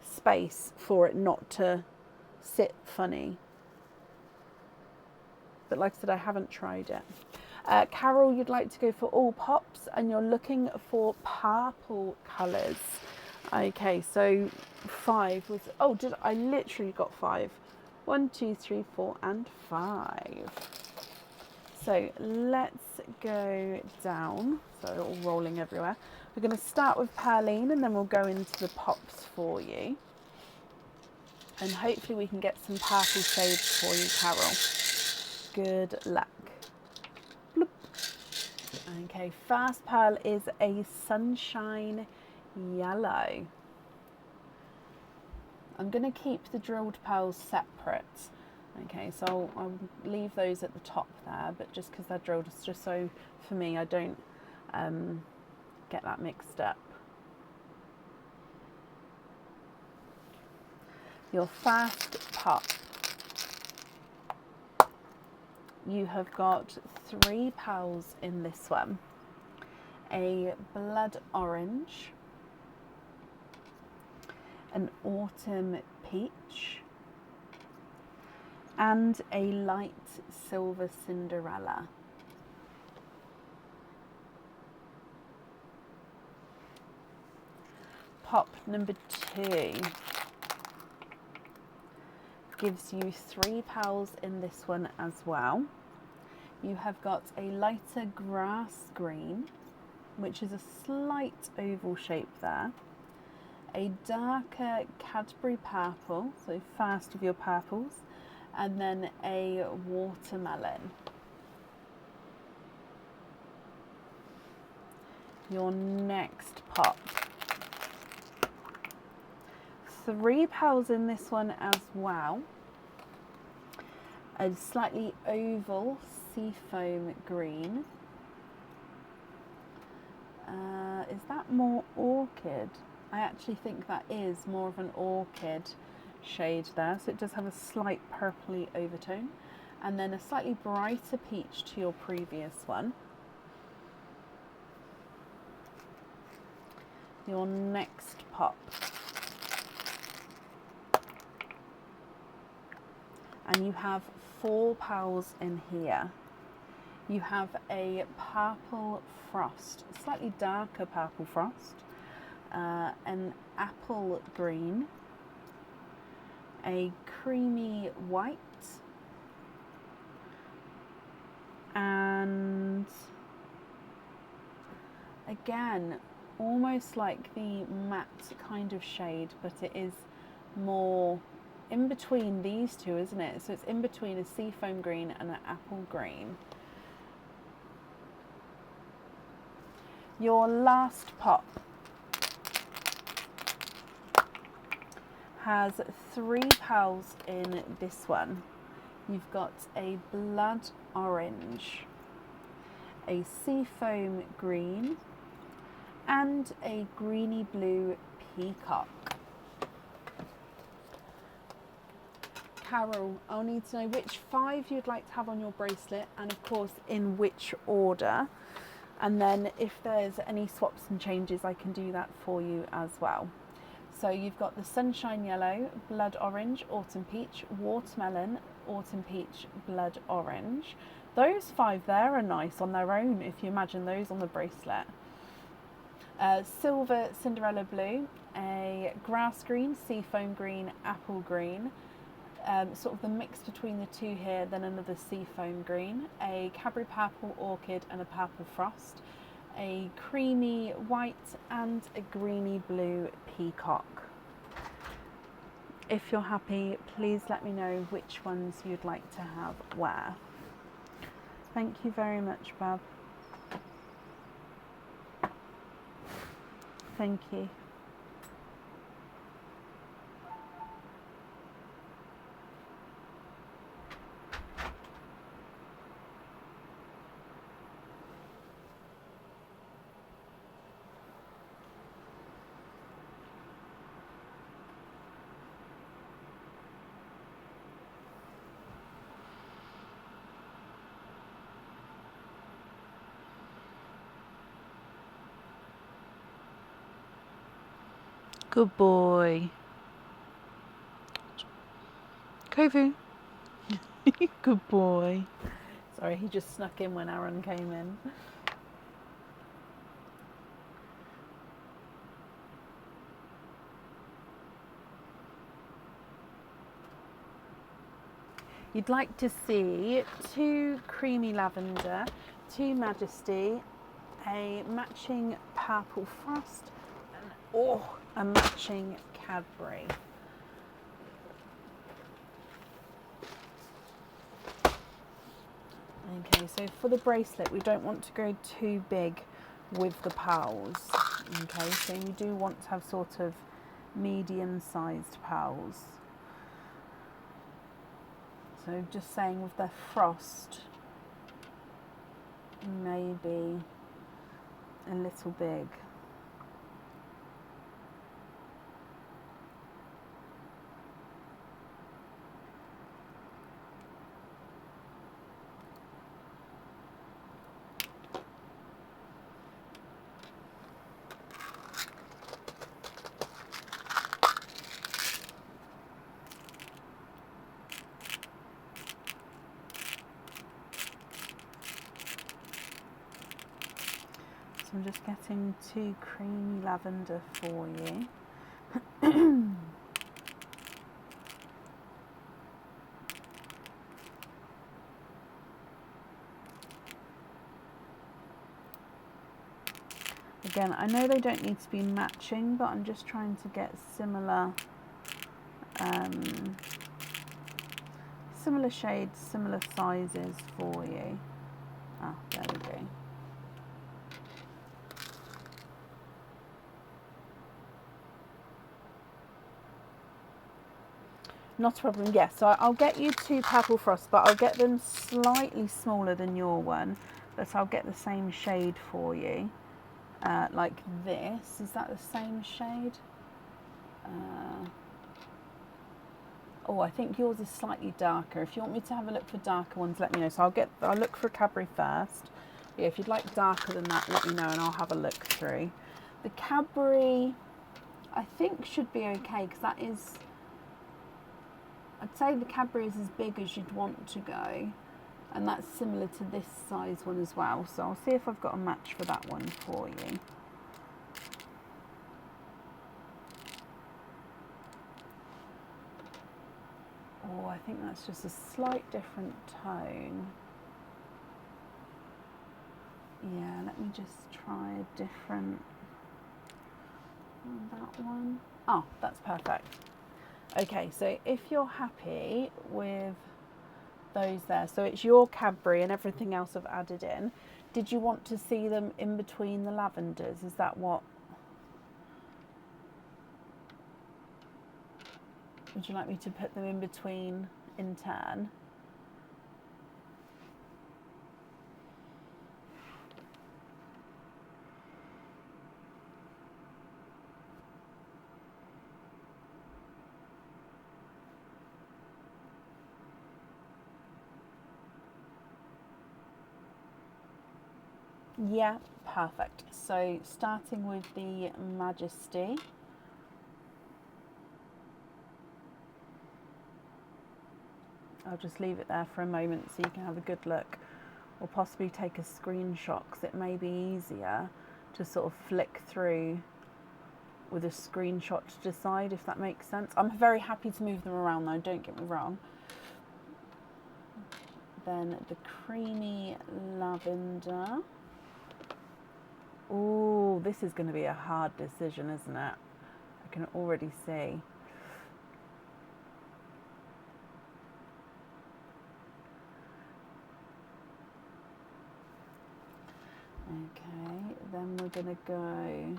space for it not to sit funny. But like I said, I haven't tried it. Carol, you'd like to go for all pops and you're looking for purple colours. Okay, so 5 was, oh, I literally got 5. 1, 2, 3, 4 and 5. So let's go down. So they're all rolling everywhere. We're going to start with Perline and then we'll go into the pops for you. And hopefully we can get some purple shades for you, Carol. Good luck. Bloop. Okay, first pearl is a sunshine yellow. I'm going to keep the drilled pearls separate. Okay, so I'll leave those at the top there, but just because they're drilled, it's just so for me I don't get that mixed up. Your first pop, you have got 3 pearls in this one. A blood orange, an autumn peach, and a light silver Cinderella. Pop number 2 gives you 3 pearls in this one as well. You have got a lighter grass green, which is a slight oval shape there. A darker Cadbury purple, so first of your purples, and then a watermelon. Your next pop. 3 pearls in this one as well. A slightly oval seafoam green. Is that more orchid? I actually think that is more of an orchid shade there. So it does have a slight purpley overtone. And then a slightly brighter peach to your previous one. Your next pop. And you have 4 pearls in here. You have a purple frost, slightly darker purple frost, an apple green, a creamy white, and again, almost like the matte kind of shade, but it is more in between these two, isn't it? So it's in between a seafoam green and an apple green. Your last pop has 3 pearls in this one. You've got a blood orange, a seafoam green, and a greeny blue peacock. Carol, I'll need to know which 5 you'd like to have on your bracelet and of course in which order. And then if there's any swaps and changes, I can do that for you as well. So you've got the sunshine yellow, blood orange, autumn peach, watermelon, autumn peach, blood orange. Those 5 there are nice on their own if you imagine those on the bracelet. Silver Cinderella blue, a grass green, seafoam green, apple green, sort of the mix between the two here, then another seafoam green, a Cadbury purple orchid and a purple frost, a creamy white and a greeny blue peacock. If you're happy, please let me know which ones you'd like to have where. Thank you very much, Bab. Thank you. Good boy. Kovu. Good boy. Sorry, he just snuck in when Aaron came in. You'd like to see 2 creamy lavender, 2 majesty, a matching purple frost, and a matching Cadbury. Okay, so for the bracelet, we don't want to go too big with the pearls. Okay, so you do want to have sort of medium-sized pearls. So just saying with their frost, maybe a little big. So I'm just getting 2 creamy lavender for you. Again, I know they don't need to be matching, but I'm just trying to get similar similar shades, similar sizes for you. Ah, there we go. Not a problem, yes. So I'll get you 2 purple frosts, but I'll get them slightly smaller than your one. But I'll get the same shade for you. Like this. Is that the same shade? Oh, I think yours is slightly darker. If you want me to have a look for darker ones, let me know. So I'll look for a Cadbury first. Yeah, if you'd like darker than that, let me know and I'll have a look through. The Cadbury, I think should be okay because that is, I'd say the Cadbury is as big as you'd want to go, and that's similar to this size one as well. So I'll see if I've got a match for that one for you. Oh, I think that's just a slight different tone. Yeah, let me just try a different, that one. Oh, that's perfect. Okay, so if you're happy with those there, so it's your Cadbury and everything else I've added in. Did you want to see them in between the lavenders? Is that what? Would you like me to put them in between in turn? Yeah, perfect. So starting with the Majesty. I'll just leave it there for a moment so you can have a good look, or possibly take a screenshot because it may be easier to sort of flick through with a screenshot to decide if that makes sense. I'm very happy to move them around though, don't get me wrong. Then the creamy lavender. Ooh, this is going to be a hard decision, isn't it? I can already see. Okay, then we're going to go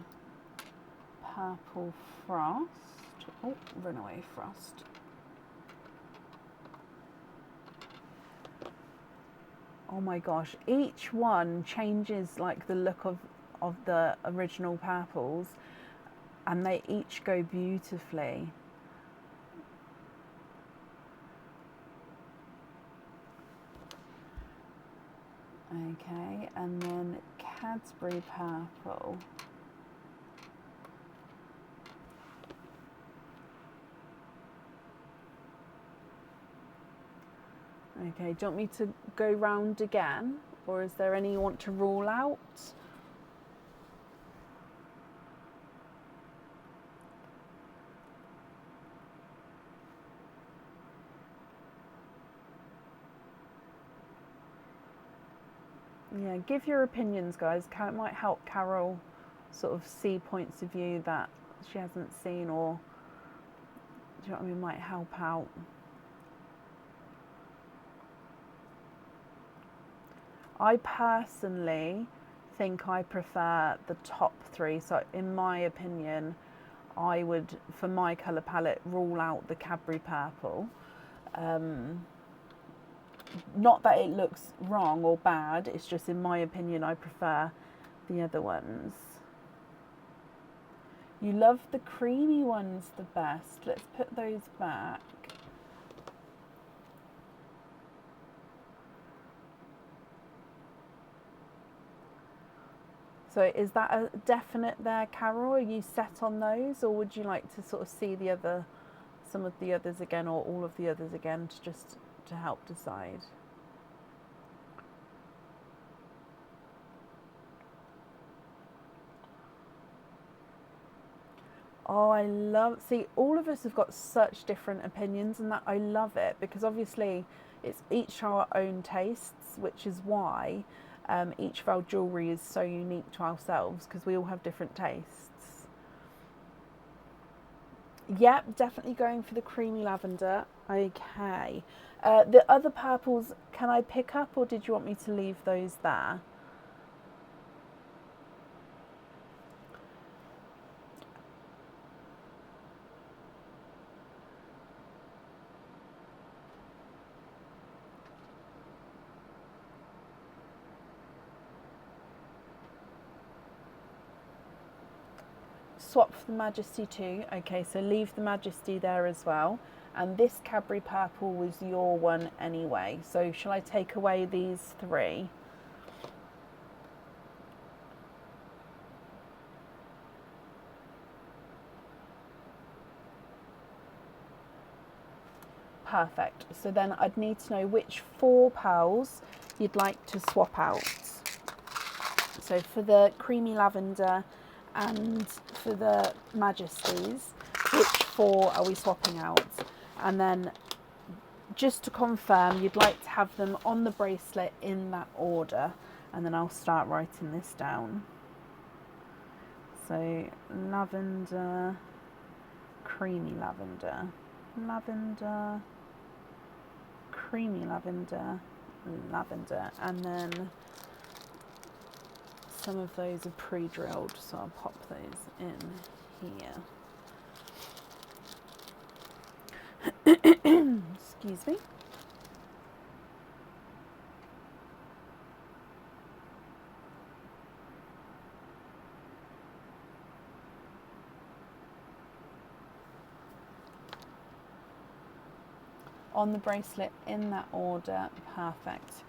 Purple Frost. Oh, Runaway Frost. Oh my gosh, each one changes like the look of the original purples, and they each go beautifully. Okay, and then Cadbury Purple. Okay, do you want me to go round again, or is there any you want to rule out? Yeah, give your opinions, guys. It might help Carol sort of see points of view that she hasn't seen, or do you know what I mean, might help out. I personally think I prefer the top three. So in my opinion, I would, for my colour palette, rule out the Cadbury purple. Not that it looks wrong or bad, it's just in my opinion I prefer the other ones. You love the creamy ones the best. Let's put those back. So is that a definite there, Carol? Are you set on those, or would you like to sort of see some of the others again, or all of the others again, to help decide? Oh, see, all of us have got such different opinions, and that I love it, because obviously it's each our own tastes, which is why each of our jewellery is so unique to ourselves, because we all have different tastes. Yep, definitely going for the creamy lavender. Okay. The other purples, can I pick up, or did you want me to leave those there? Swap for the Majesty too. Okay, so leave the Majesty there as well. And this Cadbury purple was your one anyway. So shall I take away these three? Perfect. So then I'd need to know which 4 pearls you'd like to swap out. So for the creamy lavender and for the Majesties, which 4 are we swapping out? And then just to confirm, you'd like to have them on the bracelet in that order, and then I'll start writing this down. So lavender, creamy lavender, lavender, creamy lavender, lavender, and then some of those are pre-drilled, so I'll pop those in here. Excuse me. On the bracelet in that order, perfect.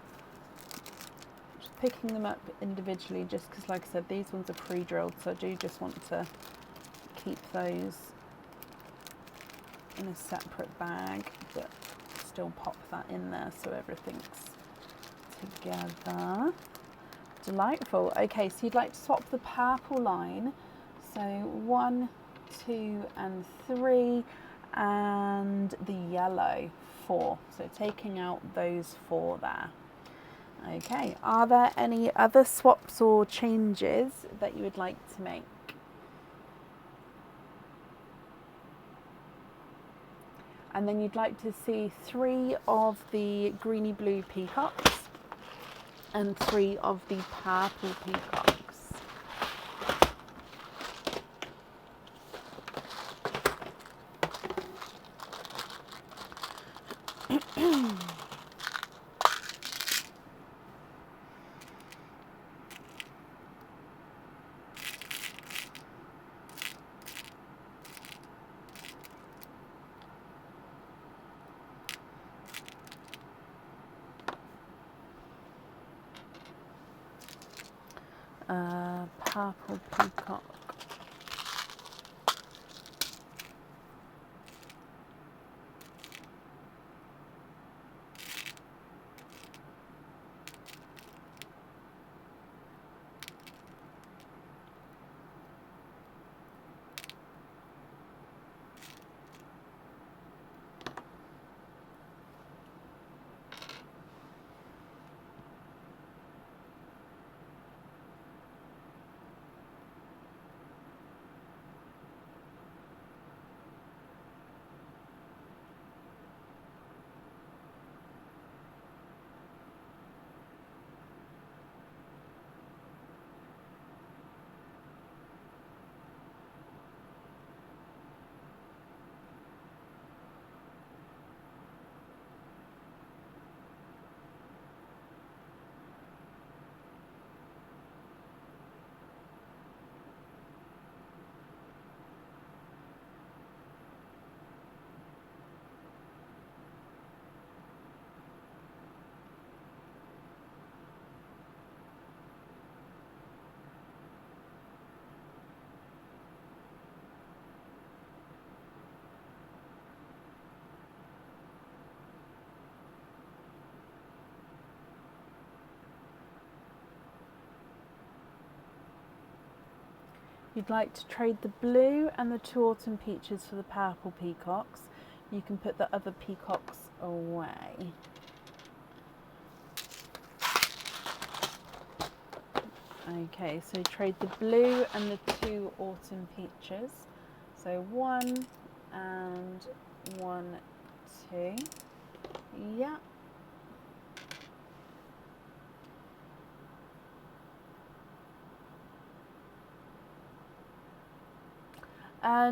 Just picking them up individually, just because, like I said, these ones are pre-drilled, so I do just want to keep those in a separate bag, but still pop that in there so everything's together. Delightful. Okay, so you'd like to swap the purple line, so 1, 2 and 3, and the yellow 4, so taking out those 4 there. Okay, are there any other swaps or changes that you would like to make? And then you'd like to see 3 of the greeny blue peacocks and 3 of the purple peacocks. Purple peacock. You'd like to trade the blue and the 2 autumn peaches for the purple peacocks. You can put the other peacocks away. Okay, so trade the blue and the 2 autumn peaches. So 1 and 1, 2. Yeah.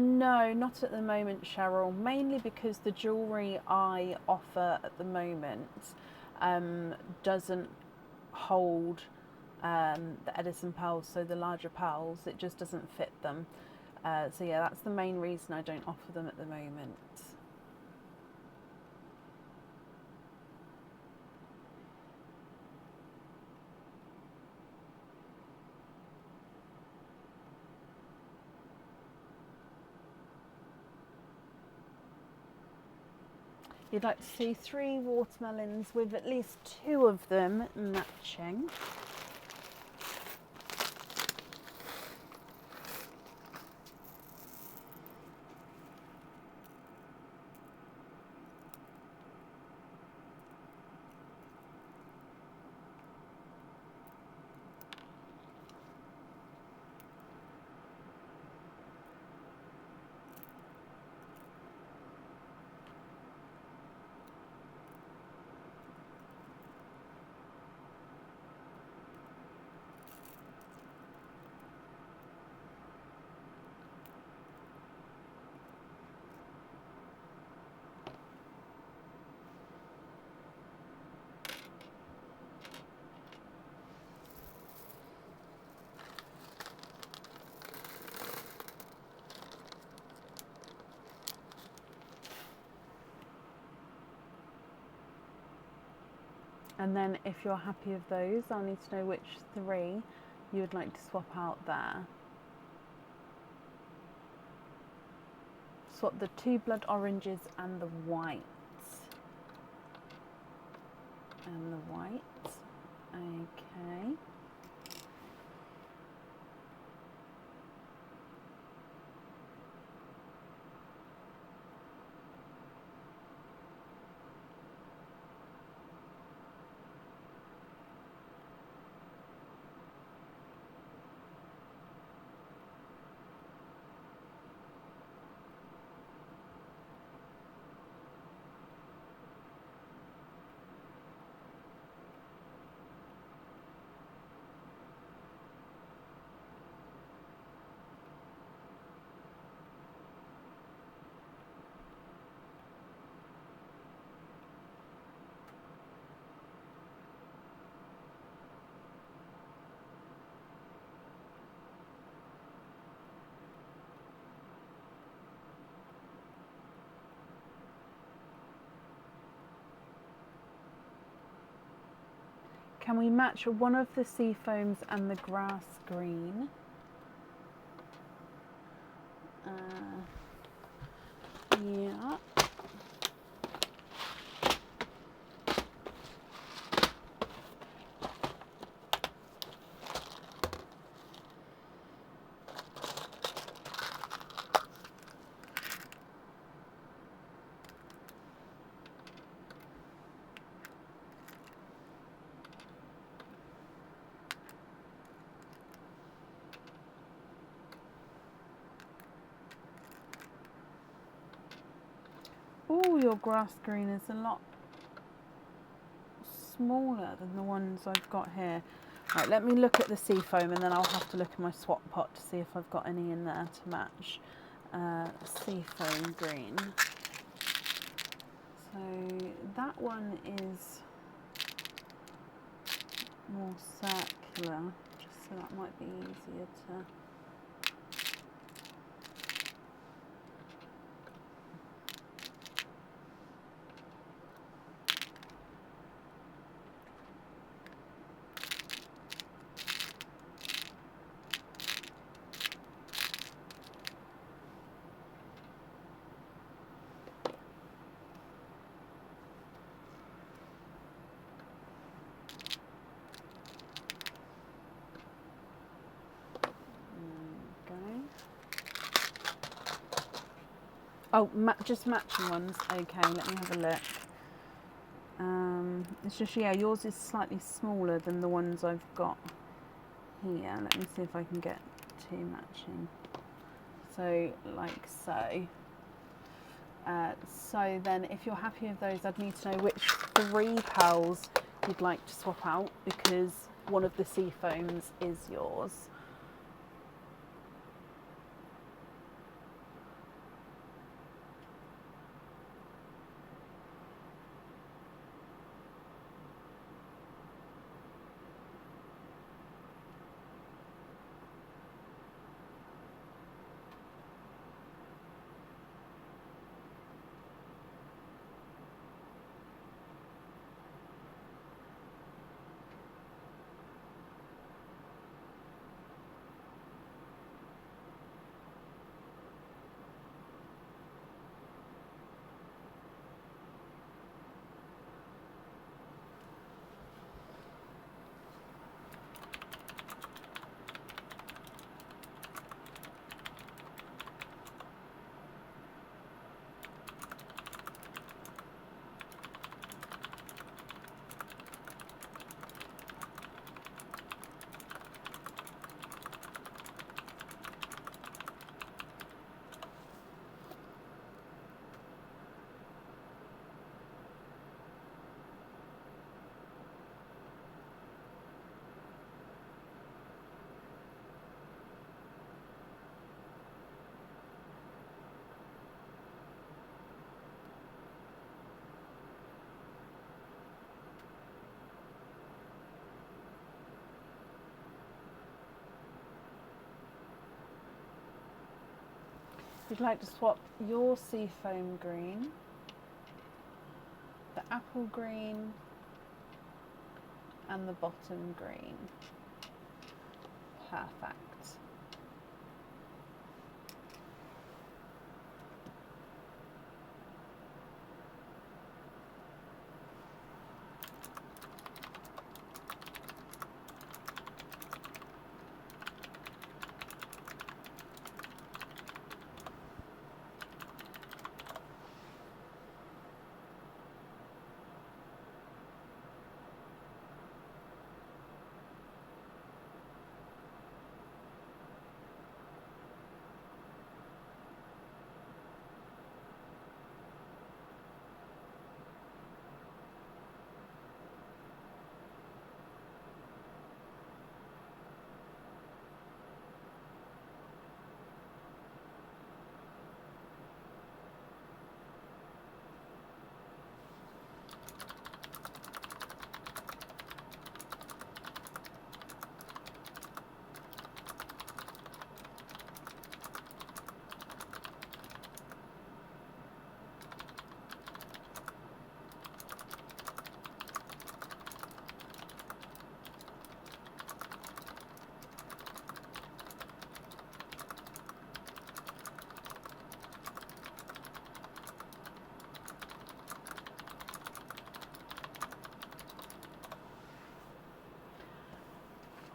No, not at the moment, Cheryl, mainly because the jewellery I offer at the moment doesn't hold the Edison pearls, so the larger pearls, it just doesn't fit them. So yeah, that's the main reason I don't offer them at the moment. You'd like to see 3 watermelons with at least 2 of them matching. And then if you're happy with those, I'll need to know which 3 you would like to swap out there. Swap the 2 blood oranges and the white. And the white. Okay. Can we match one of the sea foams and the grass green? Yeah. Oh, your grass green is a lot smaller than the ones I've got here. Right, let me look at the sea foam and then I'll have to look in my swap pot to see if I've got any in there to match sea foam green. So that one is more circular, just so that might be easier to... Oh, just matching ones. Okay, let me have a look. It's just, yeah, yours is slightly smaller than the ones I've got here. Let me see if I can get two matching. So, like so. So then, if you're happy with those, I'd need to know which 3 pearls you'd like to swap out, because one of the sea foams is yours. You'd like to swap your seafoam green, the apple green, and the bottom green. Perfect.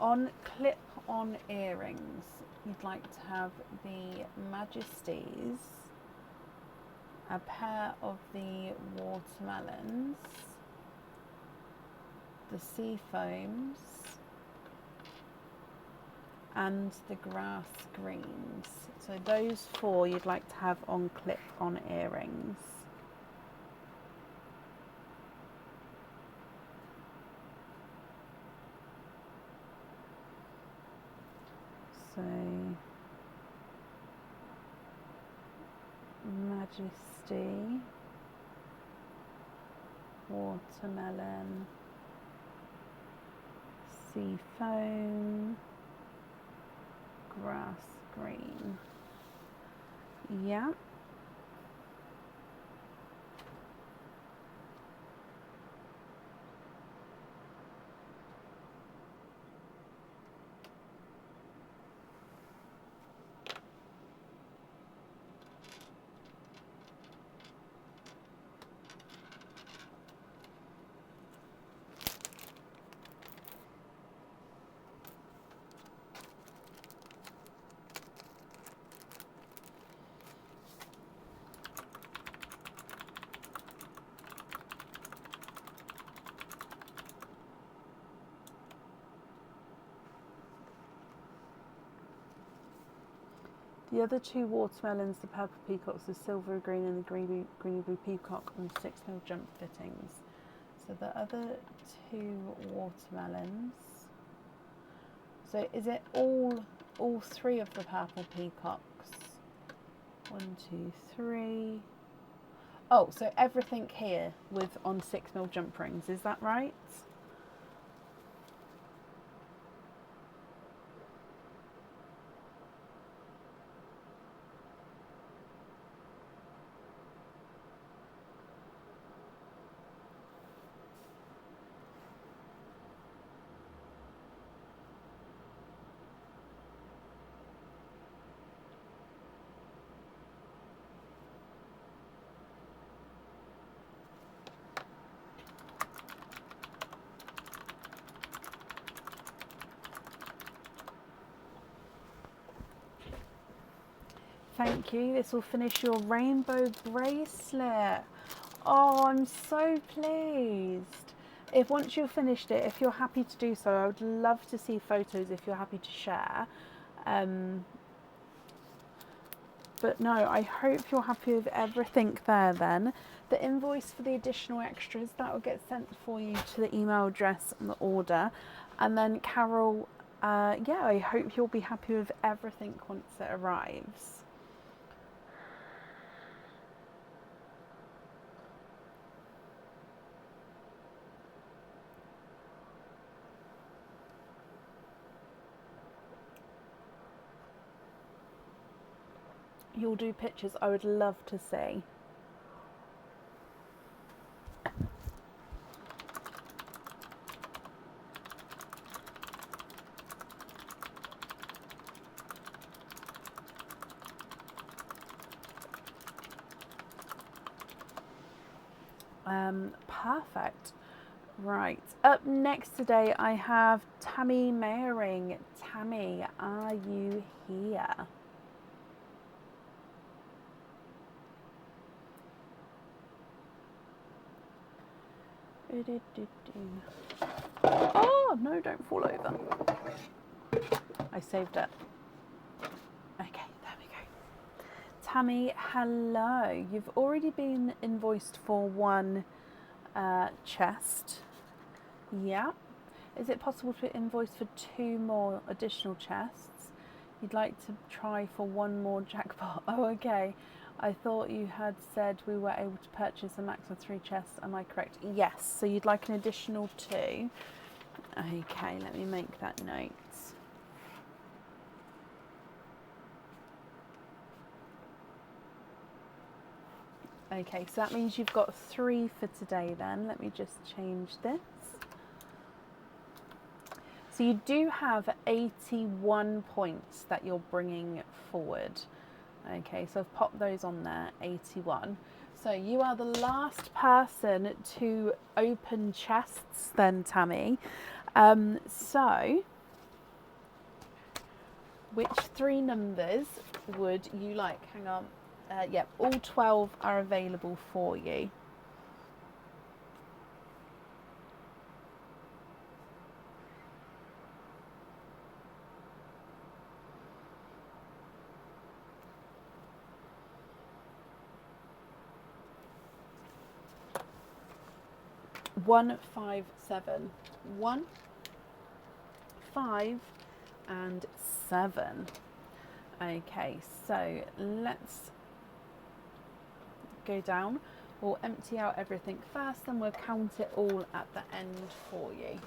On clip-on earrings, you'd like to have the Majesties, a pair of the watermelons, the sea foams, and the grass greens. So those 4 you'd like to have on clip-on earrings. So Majesty, watermelon, sea foam, grass green. Yeah. The other two watermelons, the purple peacocks, the silver green and the greeny blue peacock, and 6mm jump fittings. So the other two watermelons. So is it all three of the purple peacocks? 1, 2, 3. Oh, so everything here with on 6mm jump rings, is that right? Thank you. This will finish your rainbow bracelet. Oh, I'm so pleased. If once you've finished it, if you're happy to do so, I would love to see photos if you're happy to share. But no, I hope you're happy with everything there then. The invoice for the additional extras, that will get sent for you to the email address on the order. And then Carol, yeah, I hope you'll be happy with everything once it arrives. You'll do pictures, I would love to see. Perfect. Right, up next today I have Tammy Mayering. Tammy, are you here? Oh, no, don't fall over. I saved it. Okay, there we go. Tammy, hello. You've already been invoiced for one chest. Yeah. Is it possible to invoice for 2 more additional chests? You'd like to try for 1 more jackpot. Oh, okay. I thought you had said we were able to purchase a max of 3 chests. Am I correct? Yes. So you'd like an additional 2. Okay, let me make that note. Okay, so that means you've got 3 for today then. Let me just change this. So you do have 81 points that you're bringing forward. Okay, so I've popped those on there, 81. So you are the last person to open chests then, Tammy. So which 3 numbers would you like? Hang on. Yep, all 12 are available for you. One, 5, 7. 1, 5, and 7. Okay, so let's go down. We'll empty out everything first and we'll count it all at the end for you.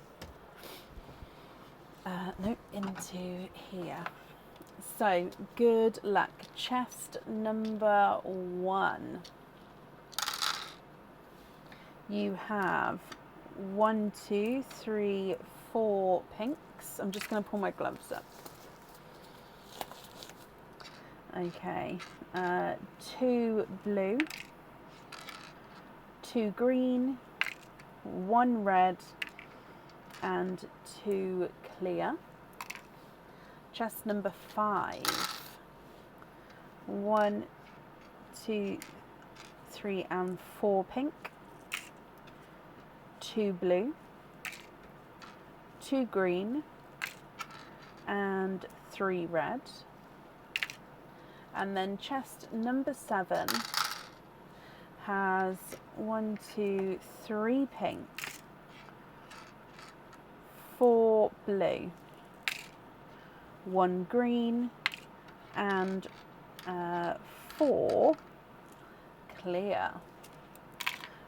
No, into here. So good luck. Chest number 1. You have 1, 2, 3, 4 pinks. I'm just going to pull my gloves up. Okay, 2 blue, 2 green, 1 red, and 2 clear. Chest number 5. 1, 2, 3, and 4 pink, 2 blue, 2 green, and 3 red. And then chest number 7 has 1, 2, 3 pink, 4 blue, 1 green, and 4 clear.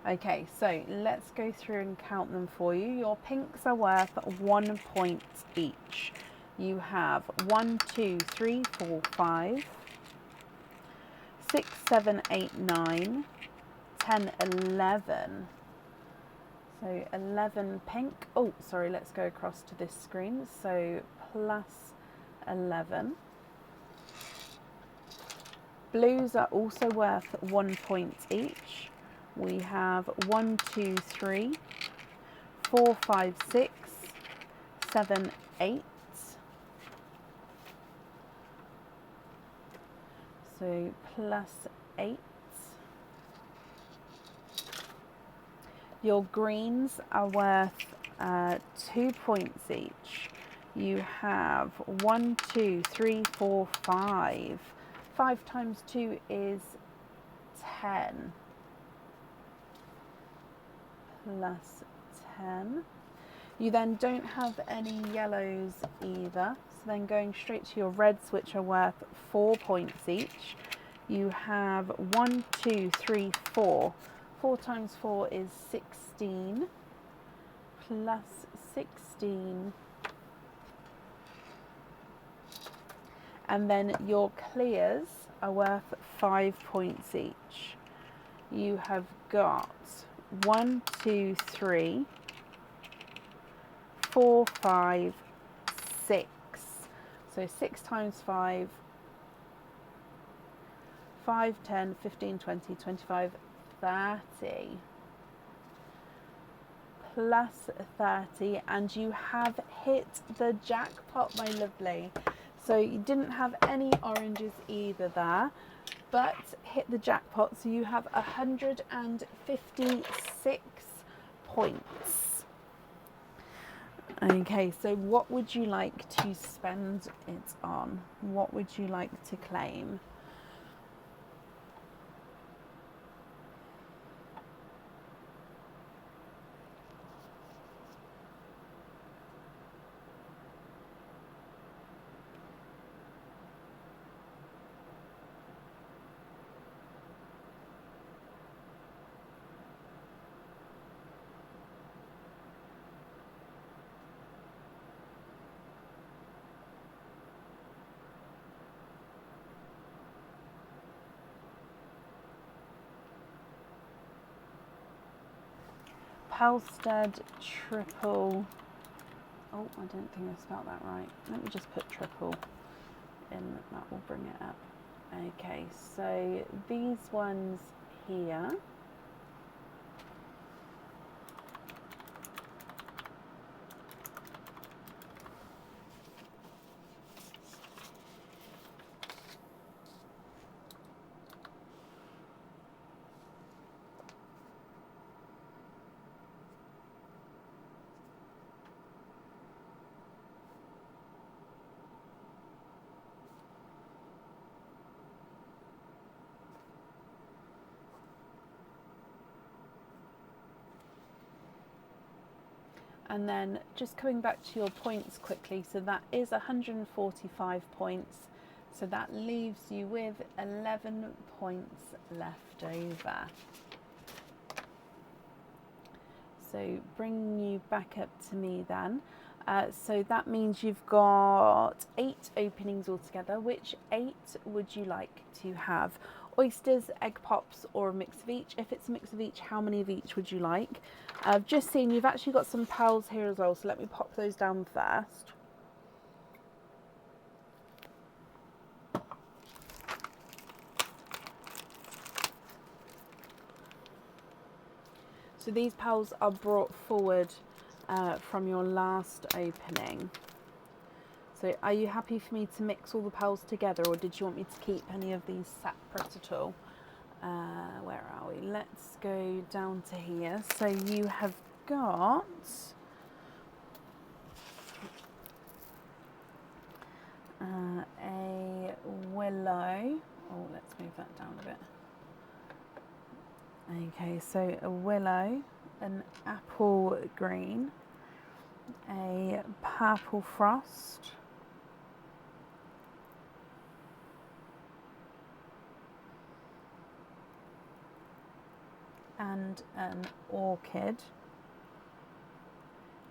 Okay, so let's go through and count them for you. Your pinks are worth 1 point each. You have 1, 2, 3, 4, 5, 6, 7, 8, 9, 10, 11. So 11 pink. Oh, sorry, let's go across to this screen. So plus 11. Blues are also worth 1 point each. We have 1, 2, 3, 4, 5, 6, 7, 8. So plus 8. Your greens are worth 2 points each. You have 1, 2, 3, 4, 5. 5 times 2 is 10. Plus 10. You then don't have any yellows either. So then going straight to your reds, which are worth 4 points each. You have 1, 2, 3, 4. 4 times 4 is 16. Plus 16. And then your clears are worth 5 points each. You have got 1, 2, 3, 4, 5, 6. So 6 times 5, 5, 10, 15, 20, 25, 30. Plus 30, and you have hit the jackpot, my lovely. So you didn't have any oranges either there, but hit the jackpot. So you have 156 points. Okay, so what would you like to spend it on? What would you like to claim? Halstead triple. Oh, I don't think I spelled that right. Let me just put triple in, that will bring it up. Okay, so these ones here. And then just coming back to your points quickly, so that is 145 points. So that leaves you with 11 points left over. So bringing you back up to me then. So that means you've got 8 openings altogether. Which 8 would you like to have? Oysters, egg pops, or a mix of each? If it's a mix of each, how many of each would you like? I've just seen you've actually got some pearls here as well, so let me pop those down first. So these pearls are brought forward from your last opening. So are you happy for me to mix all the pearls together, or did you want me to keep any of these separate at all? Where are we? Let's go down to here. So you have got a willow, Oh, let's move that down a bit. Okay, so a willow, an apple green, a purple frost, and an orchid,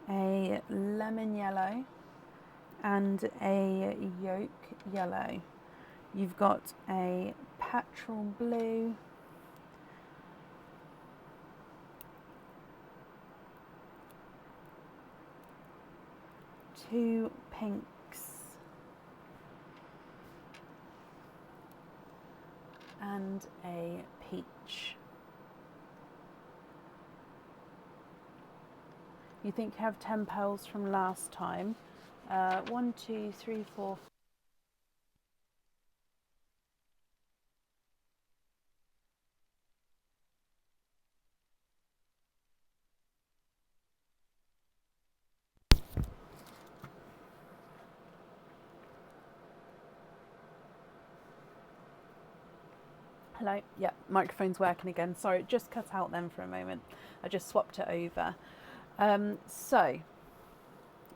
a lemon yellow, and a yolk yellow. You've got a petrol blue, two pinks, and a peach. You think you have 10 pearls from last time. 1, 2, 3, 4. Hello. Yeah, microphone's working again. Sorry, it just cut out then for a moment. I just swapped it over. So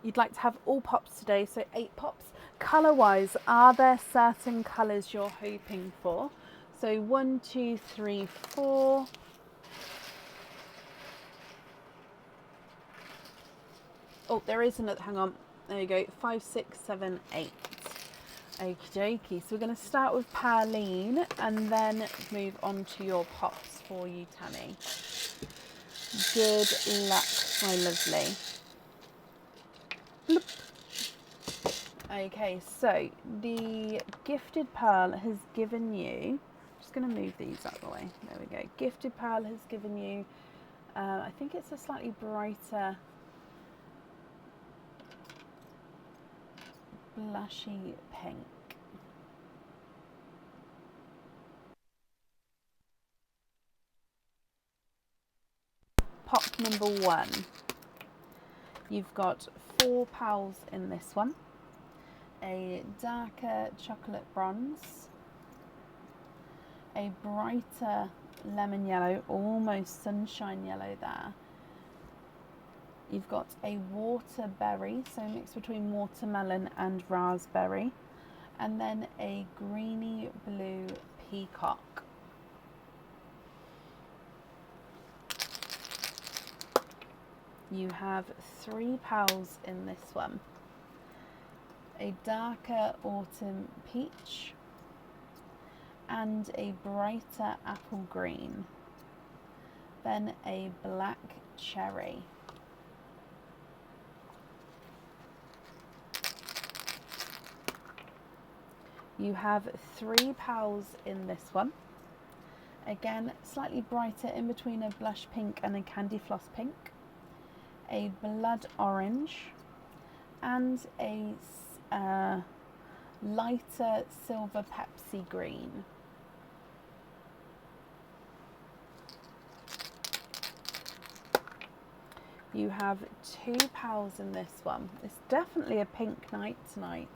you'd like to have all pops today, so 8 pops. Colour wise, are there certain colours you're hoping for? So 1, 2, 3, 4. Oh, there is another, hang on. There you go. 5, 6, 7, 8. Okie dokie. So we're going to start with Perline and then move on to your pops for you, Tammy. Good luck, my lovely. Bloop. Okay, so the Gifted Pearl has given you, just going to move these out of the way. There we go. Gifted Pearl has given you, I think it's a slightly brighter blushy pink. Pop number 1. You've got 4 pals in this one. A darker chocolate bronze, a brighter lemon yellow, almost sunshine yellow there. You've got a waterberry, so mix between watermelon and raspberry, and then a greeny blue peacock. You have 3 pals in this one. A darker autumn peach and a brighter apple green, then a black cherry. You have 3 pals in this one. Again, slightly brighter in between a blush pink and a candy floss pink, a blood orange, and a lighter silver Pepsi green. You have 2 pals in this one. It's definitely a pink night tonight.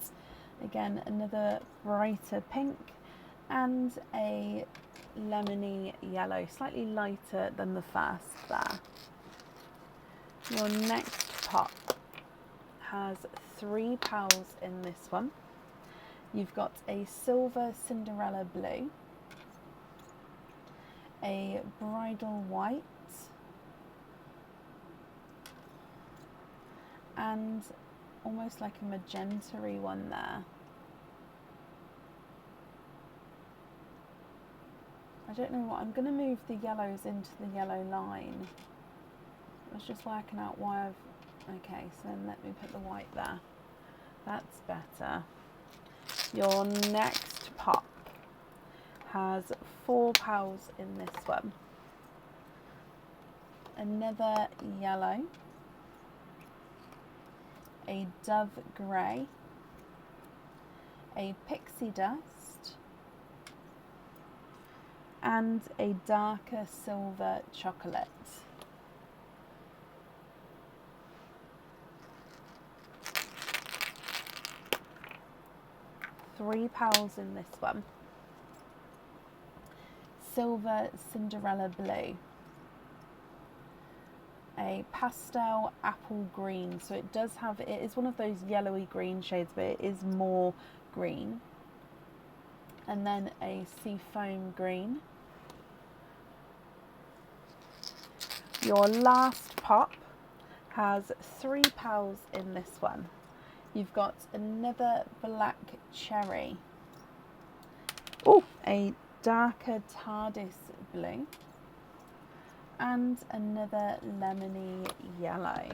Again, another brighter pink and a lemony yellow, slightly lighter than the first there. Your next pop has 3 pals in this one. You've got a silver Cinderella blue, a bridal white, and almost like a magenta-y one there. I don't know what, I'm going to move the yellows into the yellow line. I was just working out why okay, so then let me put the white there. That's better. Your next pop has 4 pals in this one. Another yellow, a dove grey, a pixie dust, and a darker silver chocolate. Three pals in this one. silver Cinderella blue, a pastel apple green, so it does have, it is one of those yellowy green shades, but it is more green, and then a seafoam green. Your last pop has 3 pals in this one. You've got another black cherry, oh, a darker TARDIS blue, and another lemony yellow.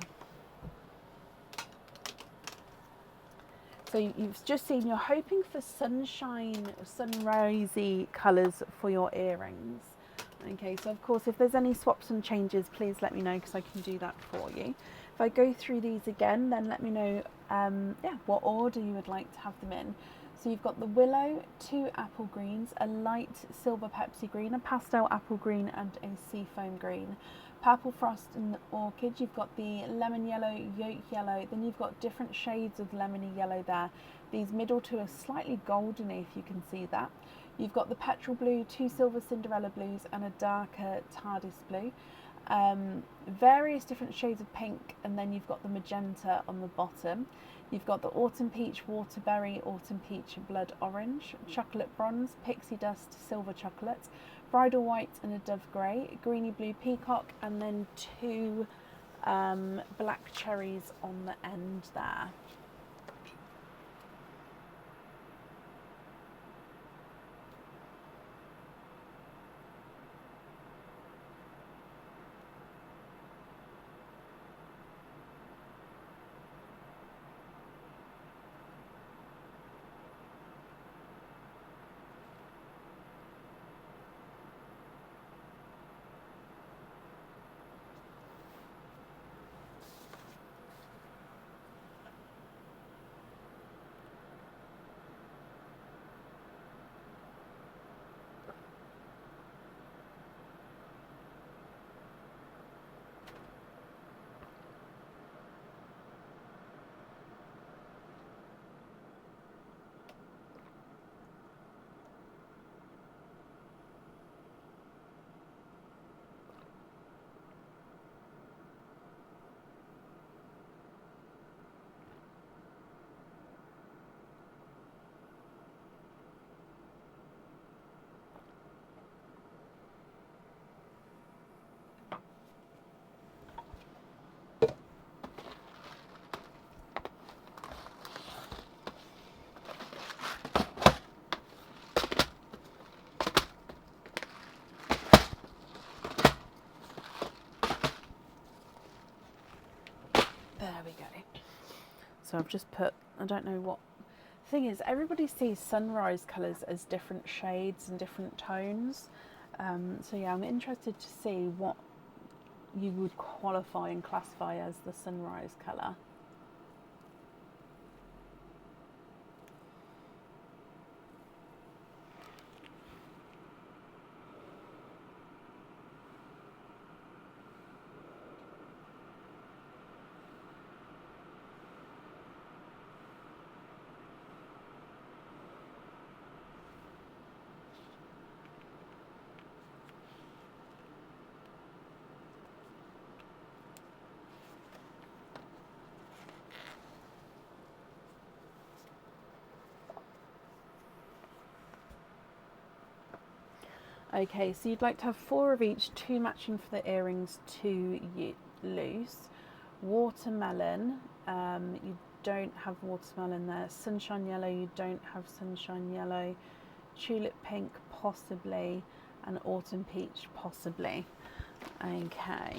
So you've just seen, you're hoping for sunshine, sunrisey colours for your earrings. Okay, so of course if there's any swaps and changes, please let me know, because I can do that for you. If I go through these again, then let me know what order you would like to have them in. So you've got the willow, 2 apple greens, a light silver Pepsi green, a pastel apple green, and a seafoam green. Purple frost and orchid, you've got the lemon yellow, yolk yellow, then you've got different shades of lemony yellow there. These middle two are slightly goldeny, if you can see that. You've got the petrol blue, 2 silver Cinderella blues, and a darker TARDIS blue. Various different shades of pink, and then you've got the magenta on the bottom. You've got the autumn peach, waterberry, autumn peach, blood orange, chocolate bronze, pixie dust, silver chocolate, bridal white, and a dove grey, greeny blue peacock, and then 2 black cherries on the end there. There we go. So I've just put, I don't know what, the thing is, everybody sees sunrise colours as different shades and different tones. So yeah, I'm interested to see what you would qualify and classify as the sunrise colour. Okay, so you'd like to have 4 of each, 2 matching for the earrings, 2 loose. Watermelon, you don't have watermelon there. Sunshine yellow, you don't have sunshine yellow. Tulip pink, possibly, and autumn peach, possibly. Okay.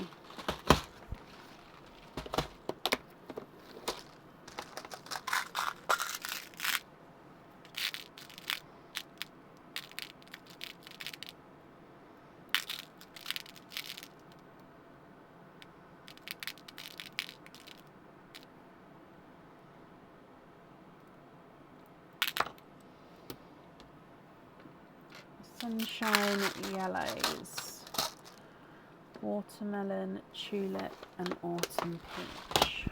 Sunshine yellows, watermelon, tulip, and autumn peach.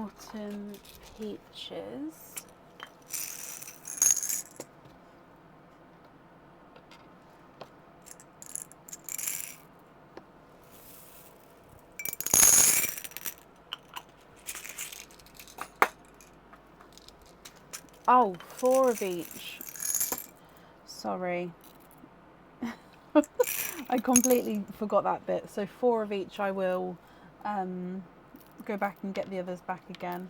autumn peaches. Oh, 4 of each. Sorry. I completely forgot that bit. So 4 of each. I will go back and get the others back again.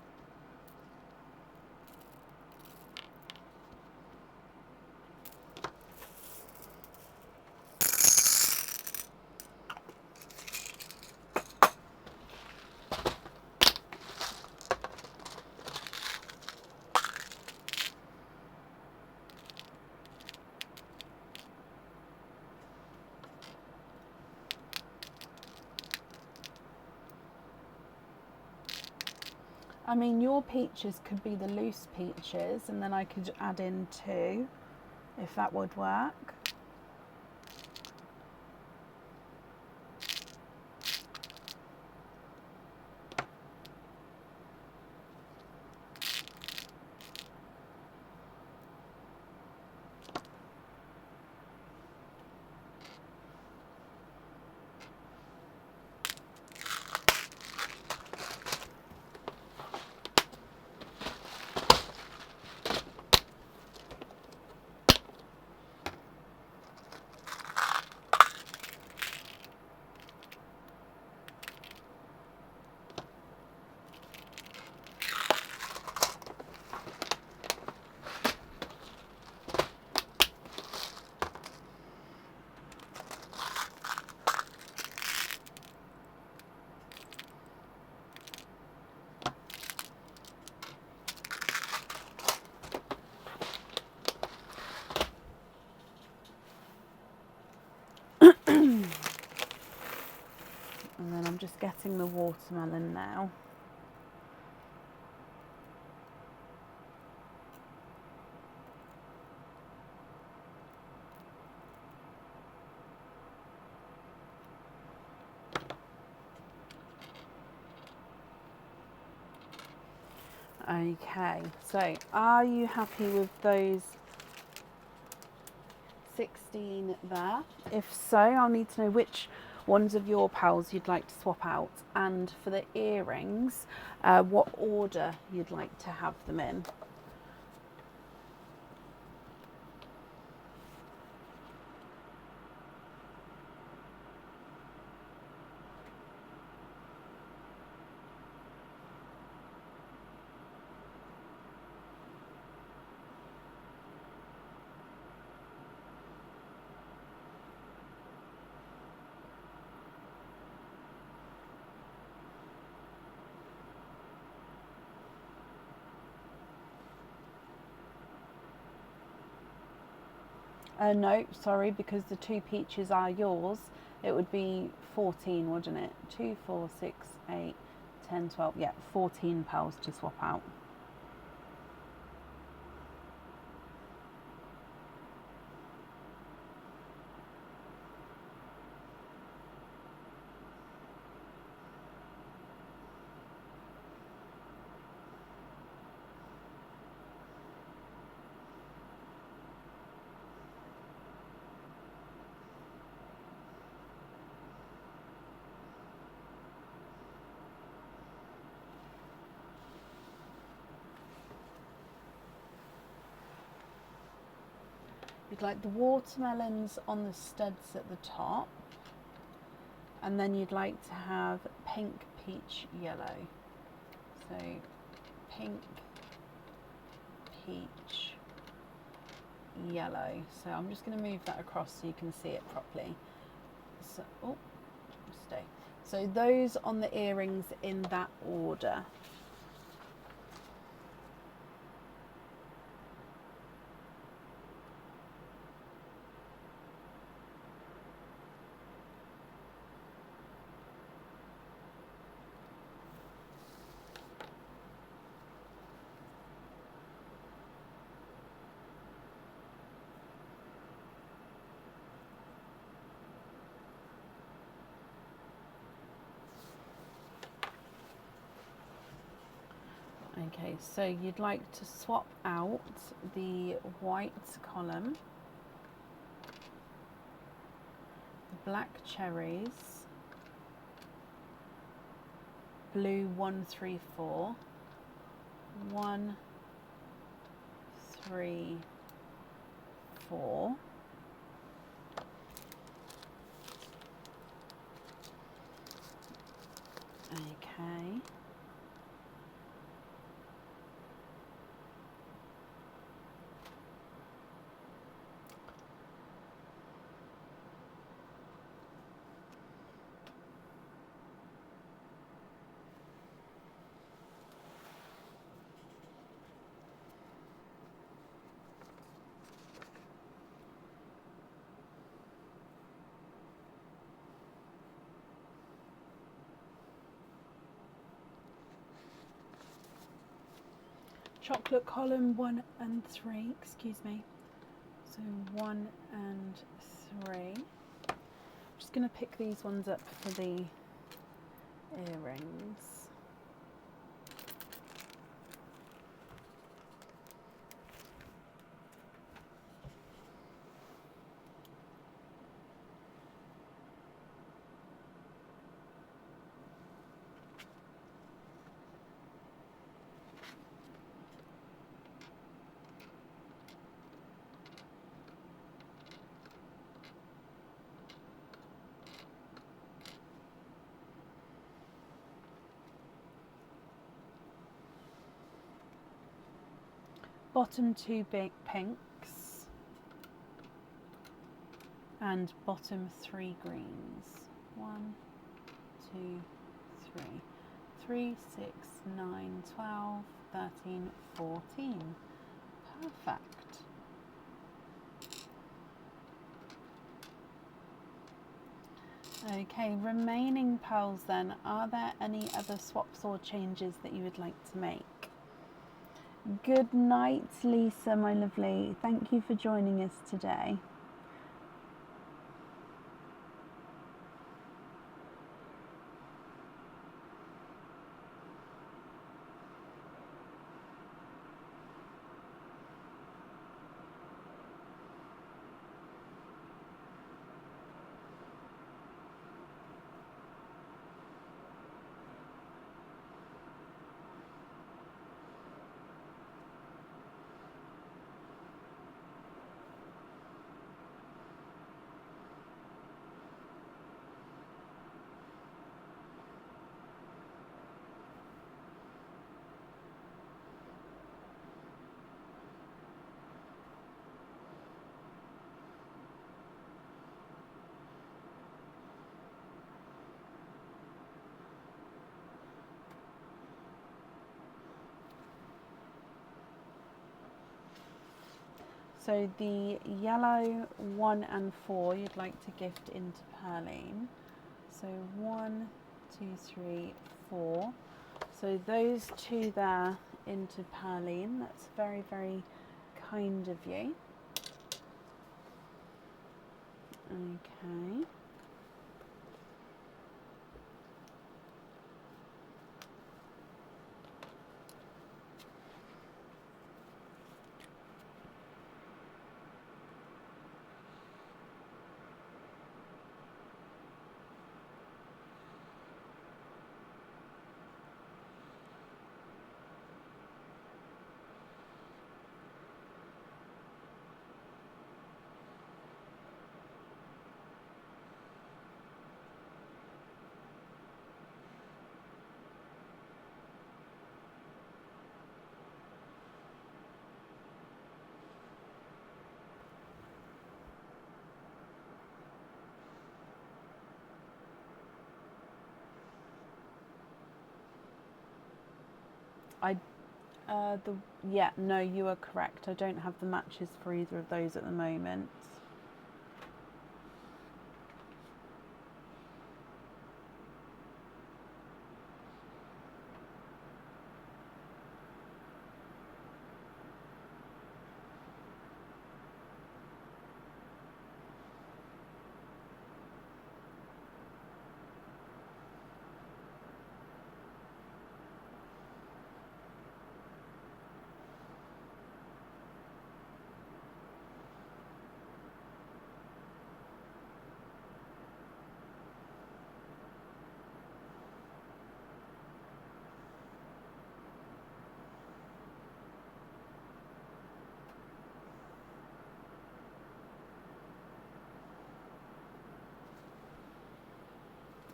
I mean, your peaches could be the loose peaches, and then I could add in 2, if that would work. And then I'm just getting the watermelon now. Okay, so are you happy with those 16 there? If so, I'll need to know which ones of your pals you'd like to swap out, and for the earrings, what order you'd like to have them in. No, sorry, because the 2 peaches are yours. It would be 14, wouldn't it? 2, 4, 6, 8, 10, 12. Yeah, 14 pals to swap out. You'd like the watermelons on the studs at the top, and then you'd like to have pink, peach, yellow. So pink, peach, yellow. So I'm just going to move that across so you can see it properly. So, oh, stay. So those on the earrings in that order. Okay, so you'd like to swap out the white column, black cherries, blue 134, 1, 3, 4. Okay. Chocolate column 1 and 3, excuse me. So 1 and 3. I'm just going to pick these ones up for the earrings. Bottom 2 big pinks and bottom 3 greens. 1, 2, 3. 3, 6, 9, 12, 13, 14. Perfect. Okay, remaining pearls then. Are there any other swaps or changes that you would like to make? Good night, Lisa, my lovely. Thank you for joining us today. So the yellow 1 and 4 you'd like to gift into Pearline. So 1, 2, 3, 4. So those two there into Pearline. That's very, very kind of you. Okay. No, you are correct. I don't have the matches for either of those at the moment.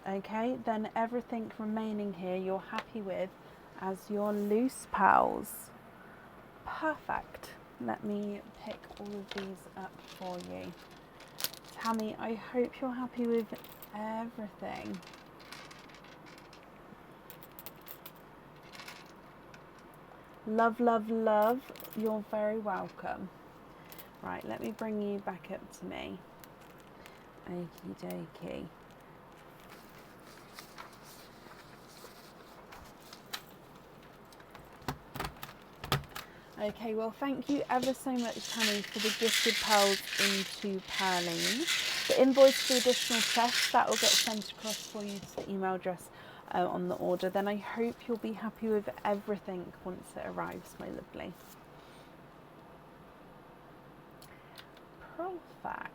Okay, then everything remaining here you're happy with as your loose pals. Perfect. Let me pick all of these up for you. Tammy, I hope you're happy with everything. Love, love, love. You're very welcome. Right, let me bring you back up to me. Okie dokie. Okay, well, thank you ever so much, Tammy, for the gifted pearls into Pearline. The invoice for the additional tests, that will get sent across for you to the email address on the order. Then I hope you'll be happy with everything once it arrives, my lovely. Perfect.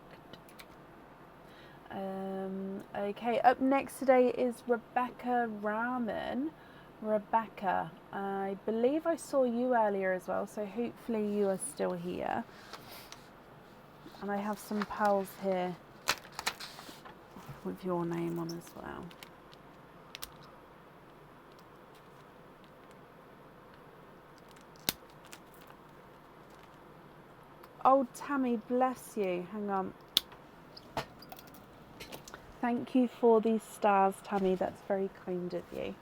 Okay, up next today is Rebecca Rahman. Rebecca, I believe I saw you earlier as well, so hopefully you are still here. And I have some pearls here with your name on as well. Oh, Tammy, bless you. Hang on. Thank you for these stars, Tammy. That's very kind of you.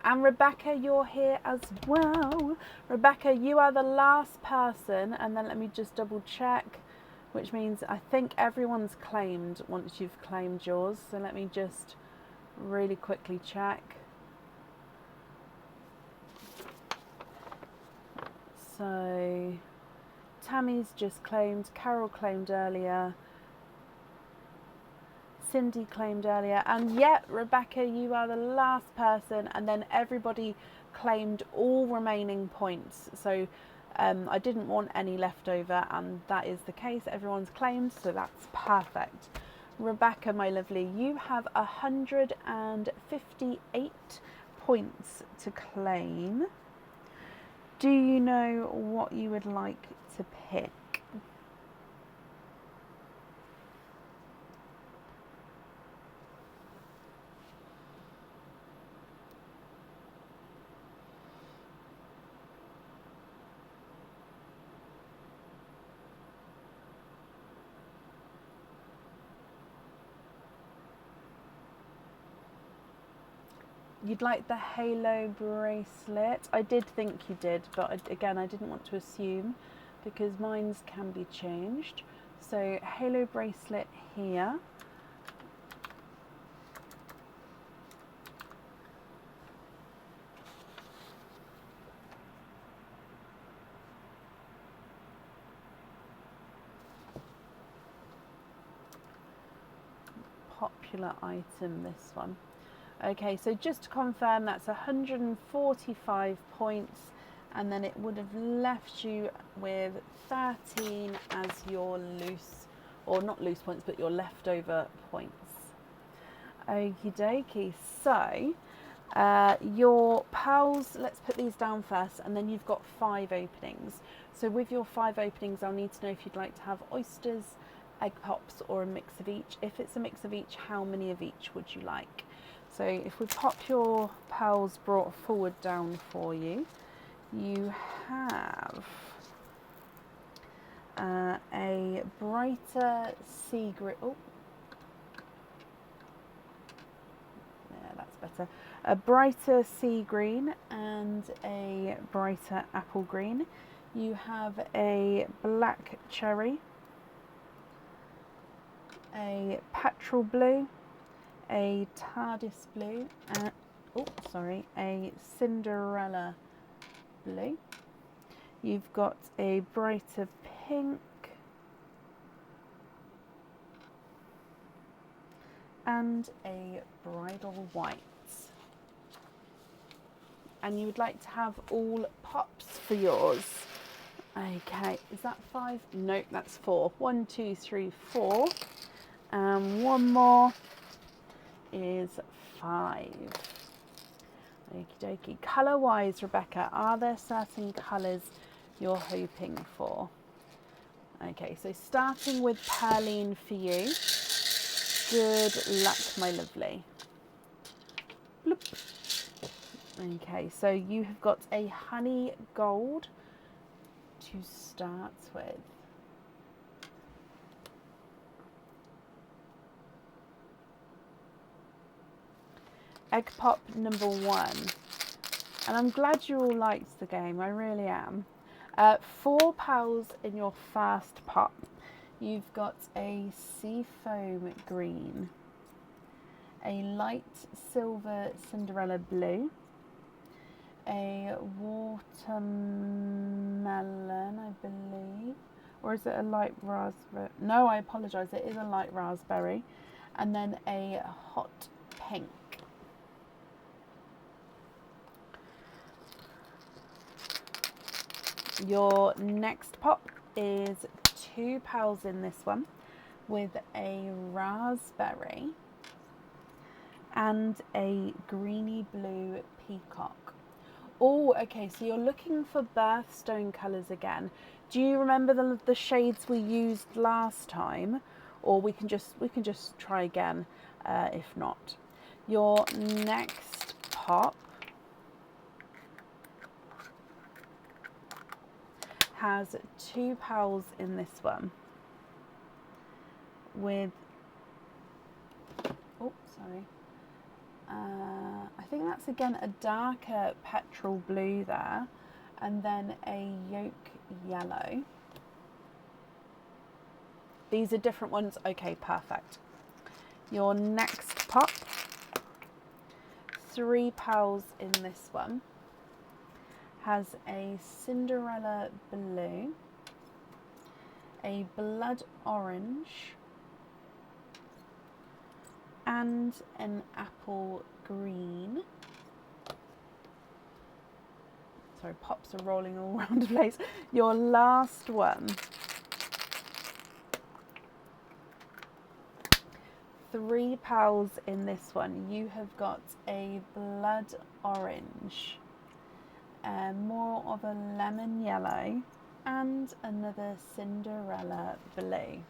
And Rebecca, you're here as well. Rebecca, you are the last person. And then let me just double check, which means I think everyone's claimed once you've claimed yours. So let me just really quickly check. So Tammy's just claimed, Carol claimed earlier, Cindy claimed earlier, and yet Rebecca, you are the last person, and then everybody claimed all remaining points. So I didn't want any left over, and that is the case. Everyone's claimed, so that's perfect. Rebecca, my lovely, you have 158 points to claim. Do you know what you would like to pick? You'd like the halo bracelet. I did think you did, but again, I didn't want to assume because mines can be changed. So halo bracelet here. Popular item, this one. Okay, so just to confirm, that's 145 points, and then it would have left you with 13 as your loose, or not loose points, but your leftover points. Okie dokie. So your pearls, let's put these down first, and then you've got 5 openings. So with your 5 openings, I'll need to know if you'd like to have oysters, egg pops, or a mix of each. If it's a mix of each, how many of each would you like? So if we pop your pearls brought forward down for you, you have a brighter sea green. Oh, yeah, that's better. A brighter sea green and a brighter apple green. You have a black cherry, a petrol blue, a TARDIS blue, a Cinderella blue. You've got a brighter pink, and a bridal white. And you would like to have all pops for yours. Okay, is that 5? Nope, that's 4. 1, 2, 3, 4. And one more is 5. Okie dokie. Colour wise, Rebecca, are there certain colours you're hoping for? Okay, so starting with Pearline for you. Good luck, my lovely. Okay, so you have got a honey gold to start with. Egg pop number 1. And I'm glad you all liked the game, I really am. 4 pals in your first pop. You've got a seafoam green, a light silver Cinderella blue, a watermelon, I believe, or is it a light raspberry? No, I apologise, it is a light raspberry, and then a hot pink. Your next pop is 2 pals in this one with a raspberry and a greeny blue peacock. Oh, okay, so you're looking for birthstone colours again. Do you remember the shades we used last time? Or we can just try again if not. Your next pop has 2 pals in this one with, oh, sorry. I think that's again a darker petrol blue there, and then a yolk yellow. These are different ones. Okay, perfect. Your next pop, 3 pals in this one, has a Cinderella blue, a blood orange, and an apple green. Sorry, pops are rolling all around the place. Your last one, 3 pals in this one. You have got a blood orange, more of a lemon yellow, and another Cinderella blue.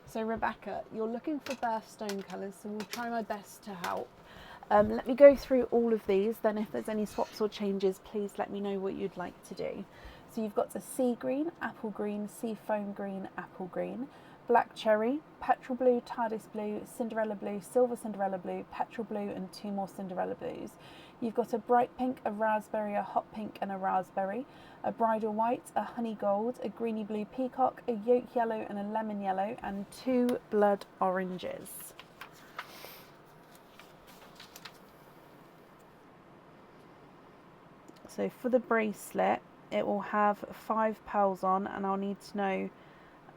So Rebecca, you're looking for birthstone colours, so we'll try my best to help. Let me go through all of these, then if there's any swaps or changes, please let me know what you'd like to do. So you've got a sea green, apple green, sea foam green, apple green, black cherry, petrol blue, TARDIS blue, Cinderella blue, silver Cinderella blue, petrol blue, and 2 more Cinderella blues. You've got a bright pink, a raspberry, a hot pink, and a raspberry, a bridal white, a honey gold, a greeny blue peacock, a yolk yellow, and a lemon yellow, and 2 blood oranges. So for the bracelet, it will have 5 pals on, and I'll need to know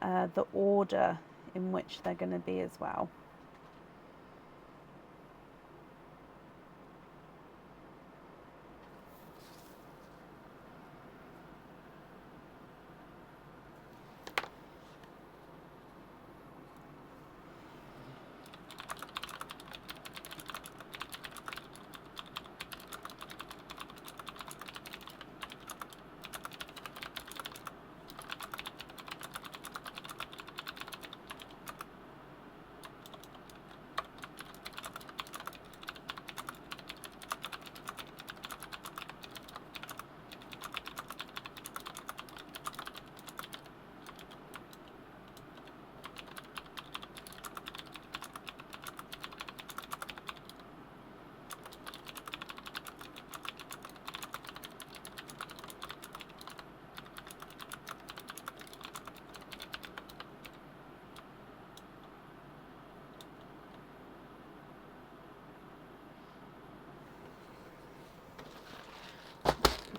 the order in which they're going to be as well.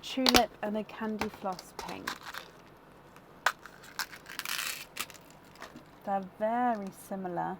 Tulip and a candy floss pink. They're very similar.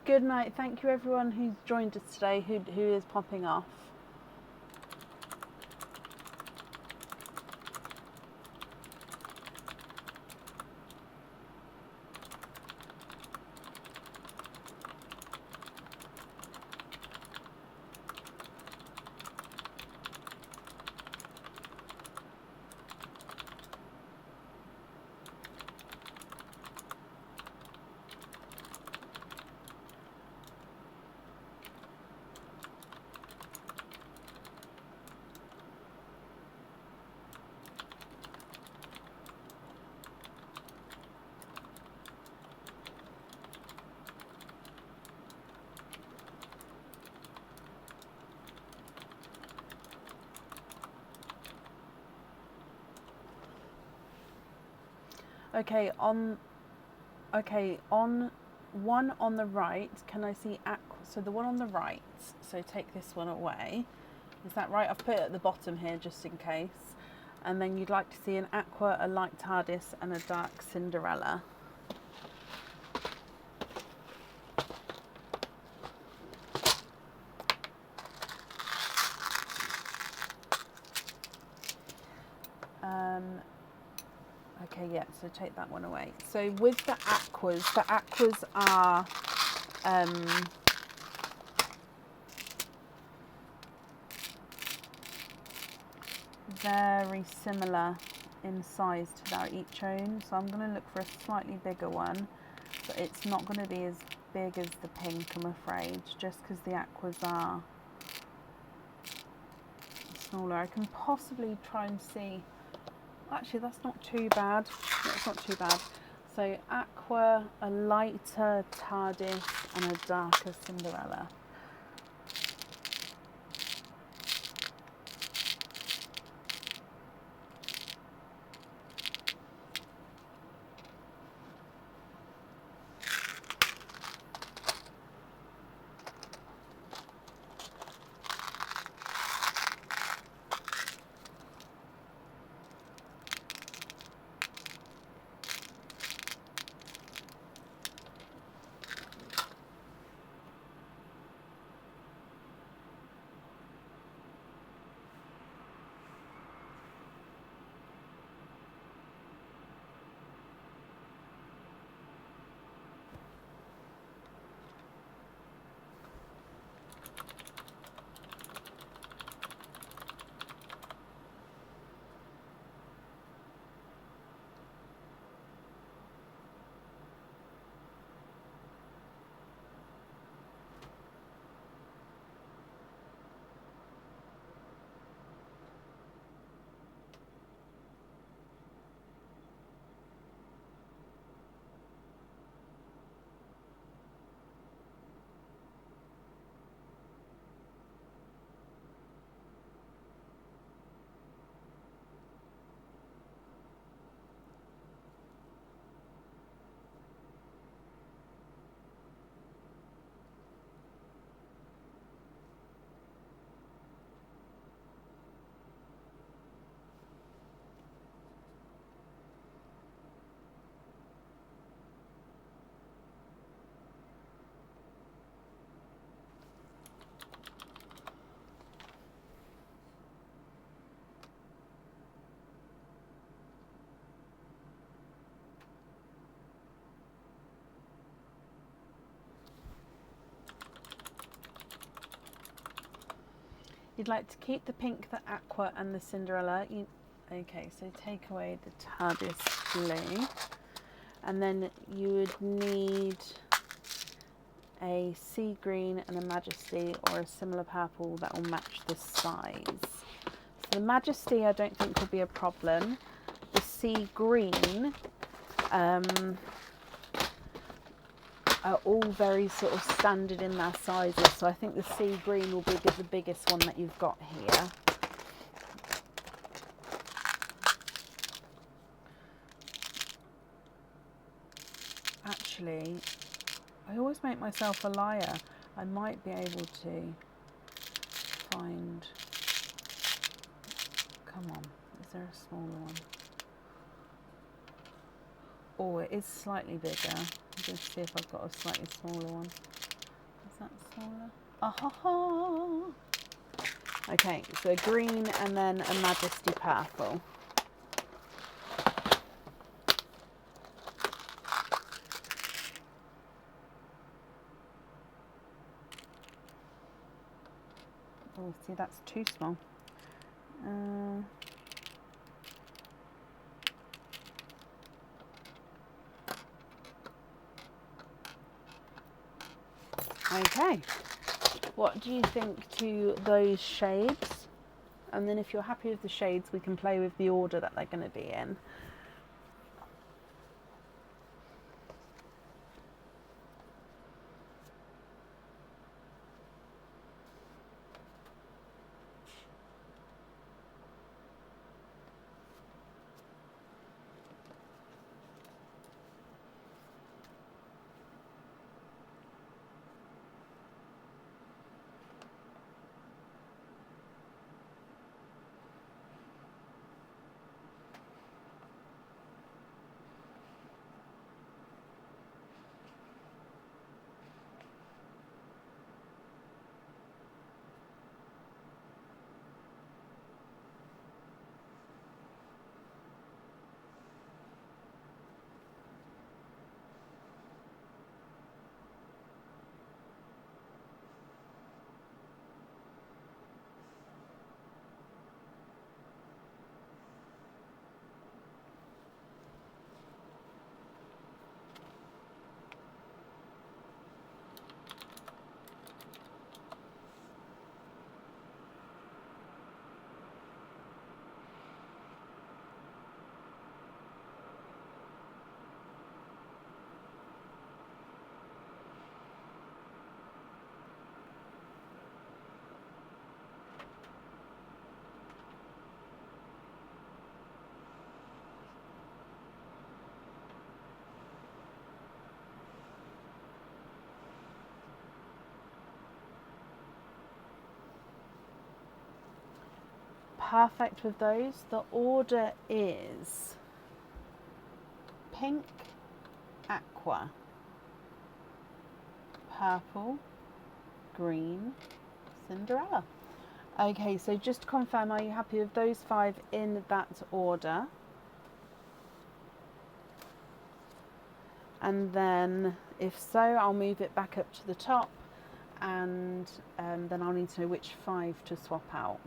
Good night. Thank you everyone who's joined us today, who is popping off. Okay, on one on the right, can I see aqua? So the one on the right, so take this one away. Is that right? I've put it at the bottom here just in case. And then you'd like to see an aqua, a light TARDIS and a dark Cinderella. Okay, yeah, so take that one away. So with the aquas are very similar in size to their each own. So I'm going to look for a slightly bigger one, but it's not going to be as big as the pink, I'm afraid, just because the aquas are smaller. I can possibly try and see. Actually, that's not too bad. That's not too bad. So aqua, a lighter TARDIS and a darker Cinderella. You'd like to keep the pink, the aqua and the Cinderella. Okay, so take away the TARDIS blue. And then you would need a sea green and a Majesty or a similar purple that will match the size. So the Majesty I don't think will be a problem. The sea green are all very sort of standard in their sizes, so I think the sea green will be the biggest one that you've got here. Actually, I always make myself a liar. I might be able to find... Come on, is there a smaller one? Oh, it is slightly bigger. Let's see if I've got a slightly smaller one. that smaller? Ah, okay, so a green and then a Majesty purple. Oh, see, that's too small. Okay, what do you think to those shades? And then if you're happy with the shades, we can play with the order that they're going to be in. Perfect with those. The order is pink, aqua, purple, green, Cinderella. Okay, so just to confirm, are you happy with those 5 in that order? And then if so, I'll move it back up to the top, and then I'll need to know which 5 to swap out.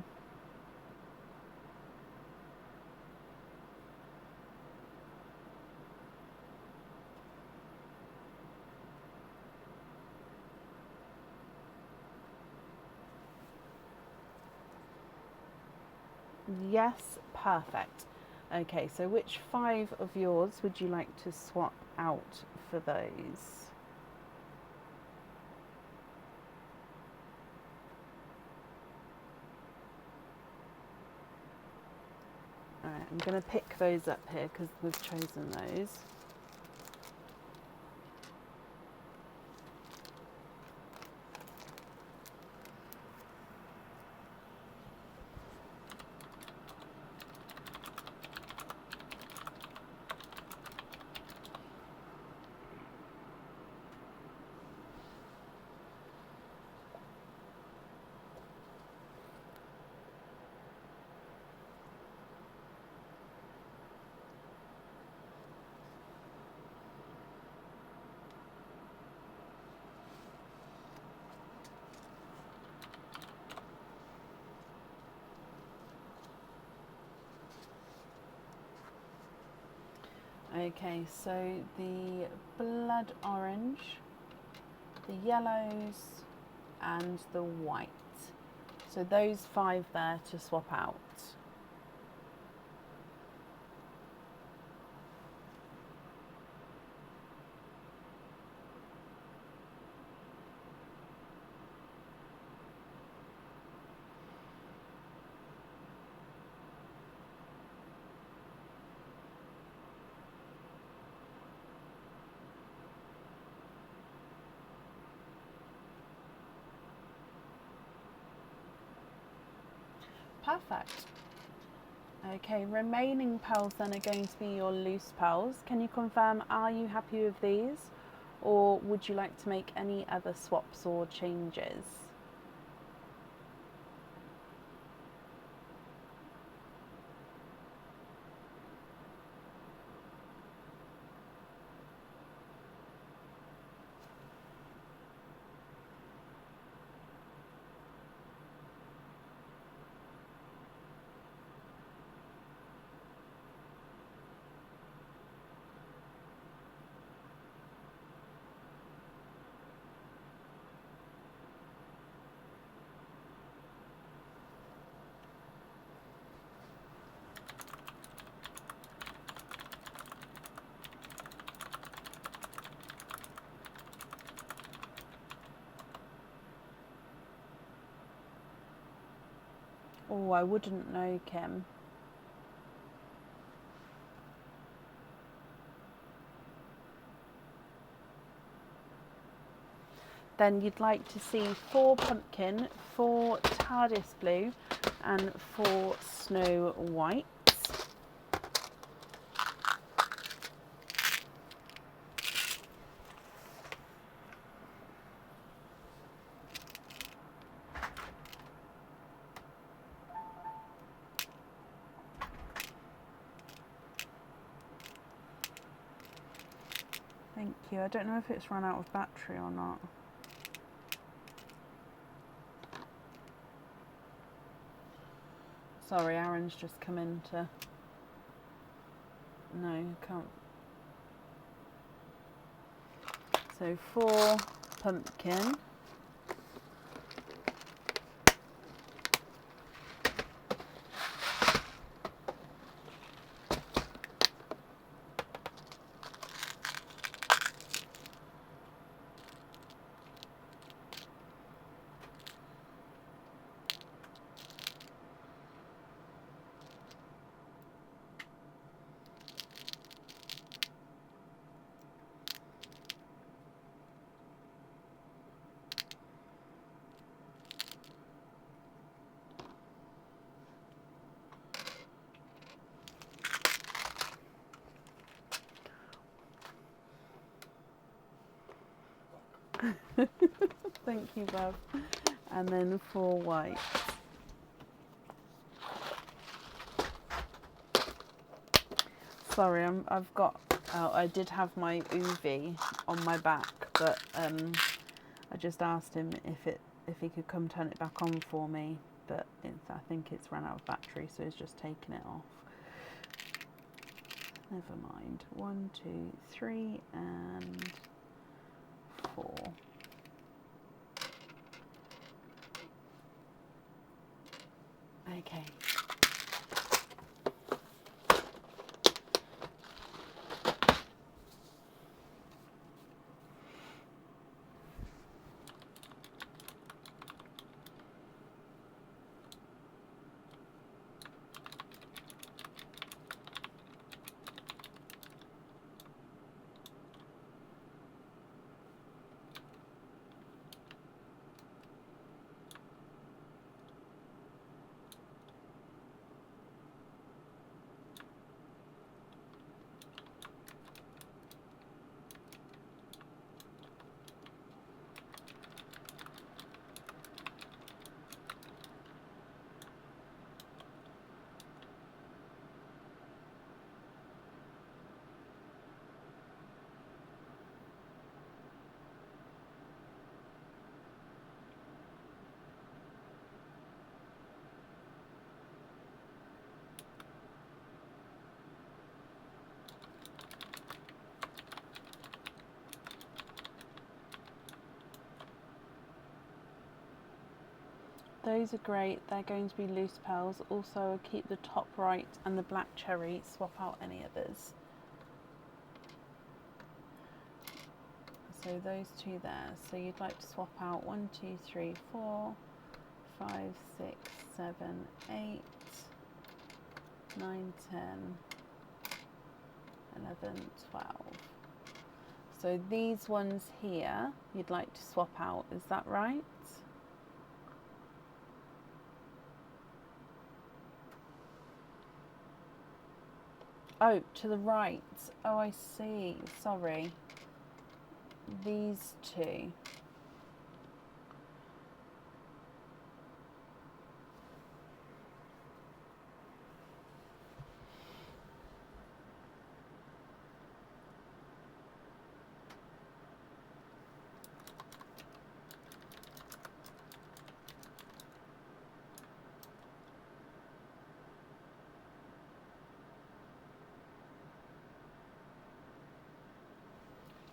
Yes, perfect. Okay, so which 5 of yours would you like to swap out for those? Alright, I'm going to pick those up here because we've chosen those. Okay, so the blood orange, the yellows, and the white. So those 5 there to swap out. Perfect. Okay, remaining pearls then are going to be your loose pearls. Can you confirm, are you happy with these? or would you like to make any other swaps or changes? Oh, I wouldn't know, Kim. Then you'd like to see 4 pumpkin, 4 TARDIS blue, and 4 snow white. Thank you. I don't know if it's run out of battery or not. Sorry, Aaron's just come in to... No, can't. So 4 pumpkin. Thank you, Bob. And then 4 white. Sorry, I've got... Oh, I did have my UV on my back, but I just asked him if he could come turn it back on for me, but I think it's run out of battery, so he's just taken it off. Never mind. 1, 2, 3, and 4. Okay. Those are great. They're going to be loose pearls. Also, keep the top right and the black cherry. Swap out any others. So those 2 there. So you'd like to swap out 1, 2, 3, 4, 5, 6, 7, 8, 9, 10, 11, 12. So these ones here, you'd like to swap out. Is that right? Oh, to the right. Oh, I see. Sorry. these two.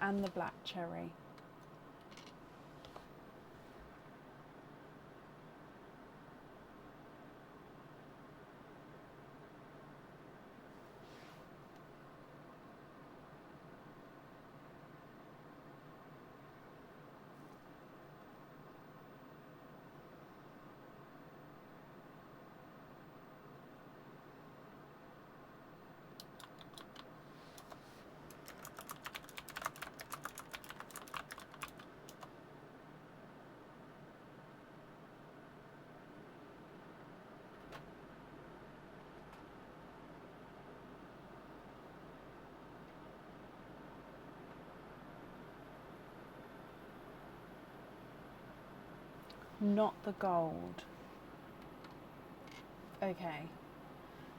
And the black cherry. Not the gold. Okay,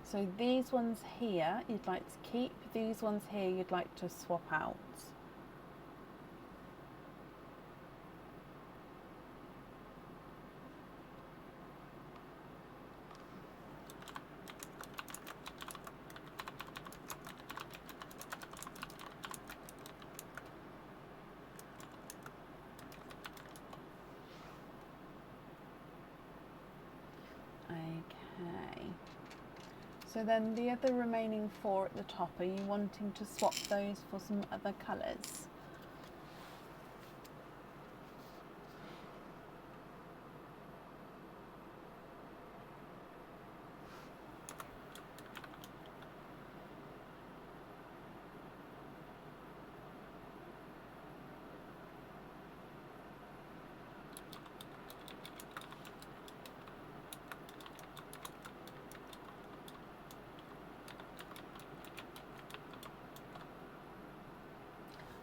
so these ones here you'd like to keep, these ones here you'd like to swap out. Okay, so then the other remaining 4 at the top, are you wanting to swap those for some other colours?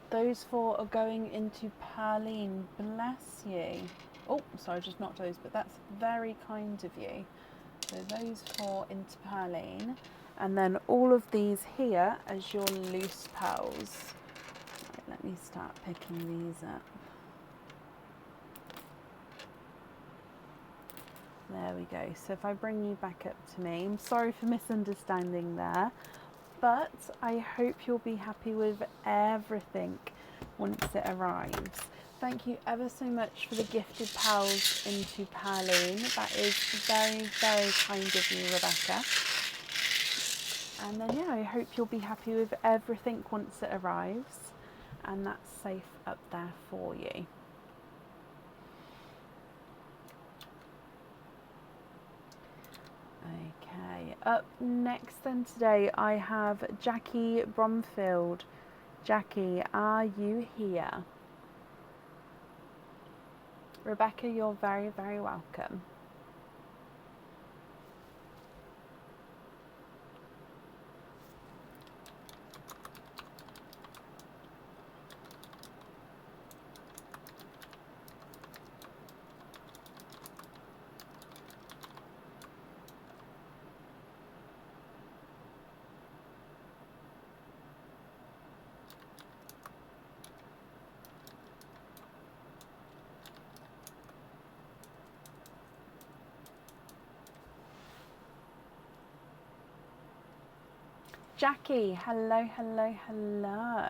Those 4 are going into Perline, bless you. Oh, sorry, just knocked those, but that's very kind of you. So those 4 into Perline, and then all of these here as your loose pearls. Right, let me start picking these up. There we go. So if I bring you back up to me, I'm sorry for misunderstanding there, but I hope you'll be happy with everything once it arrives. Thank you ever so much for the gifted pearls into Perline. That is very, very kind of you, Rebecca. And then, yeah, I hope you'll be happy with everything once it arrives, and that's safe up there for you. Okay, up next then today I have Jackie Bromfield. Jackie, are you here? Rebecca, you're very, very welcome. Jackie, hello, hello, hello.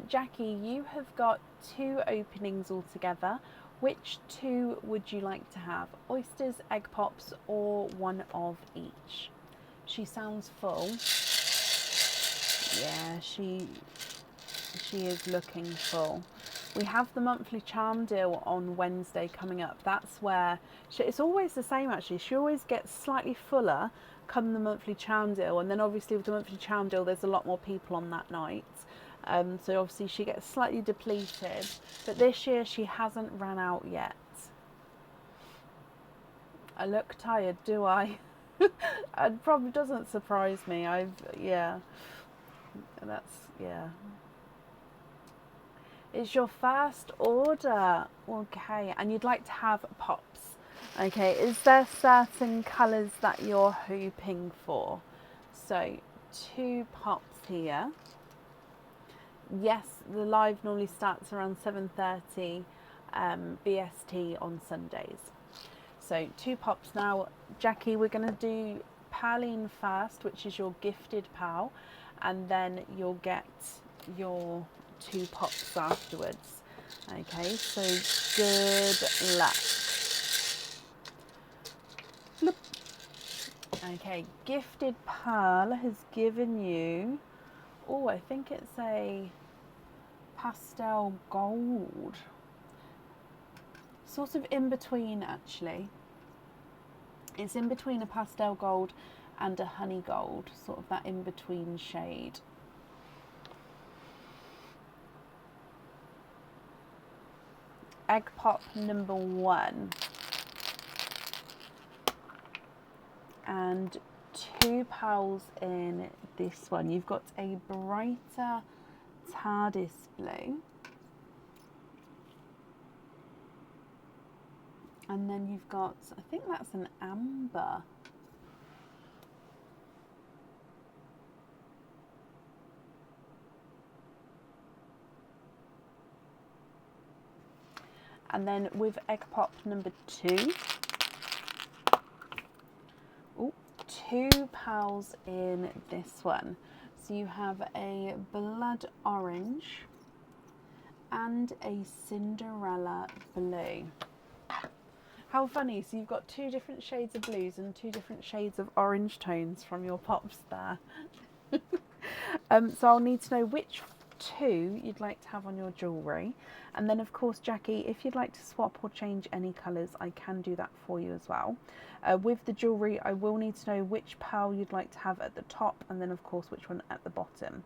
Jackie, you have got 2 openings altogether. Which 2 would you like to have? Oysters, egg pops, or one of each? She sounds full. Yeah, she is looking full. We have the monthly charm deal on Wednesday coming up. That's where it's always the same actually. She always gets slightly fuller come the monthly charm deal, and then obviously with the monthly charm deal there's a lot more people on that night. So obviously she gets slightly depleted, but this year she hasn't ran out yet. I look tired, do I? It probably doesn't surprise me. Yeah. It's your first order. Okay, and you'd like to have pops. Okay, is there certain colours that you're hoping for? So 2 pops here. Yes, the live normally starts around 7:30 BST on Sundays. So 2 pops. Now, Jackie, we're going to do Pearline first, which is your gifted pal, and then you'll get your 2 pops afterwards. Okay, so good luck. Bloop. Okay, gifted pal has given you, oh, I think it's a pastel gold. Sort of in between, actually. It's in between a pastel gold and a honey gold, sort of that in between shade. Egg pop number 1. And 2 pals in this one. You've got a brighter TARDIS blue. And then you've got, I think that's an amber. And then with egg pop number 2, 2 pals in this one. So you have a blood orange and a Cinderella blue. How funny, so you've got 2 different shades of blues and 2 different shades of orange tones from your pops there. So I'll need to know which 2 you'd like to have on your jewellery. And then of course, Jackie, if you'd like to swap or change any colours, I can do that for you as well. With the jewellery, I will need to know which pearl you'd like to have at the top, and then of course which one at the bottom.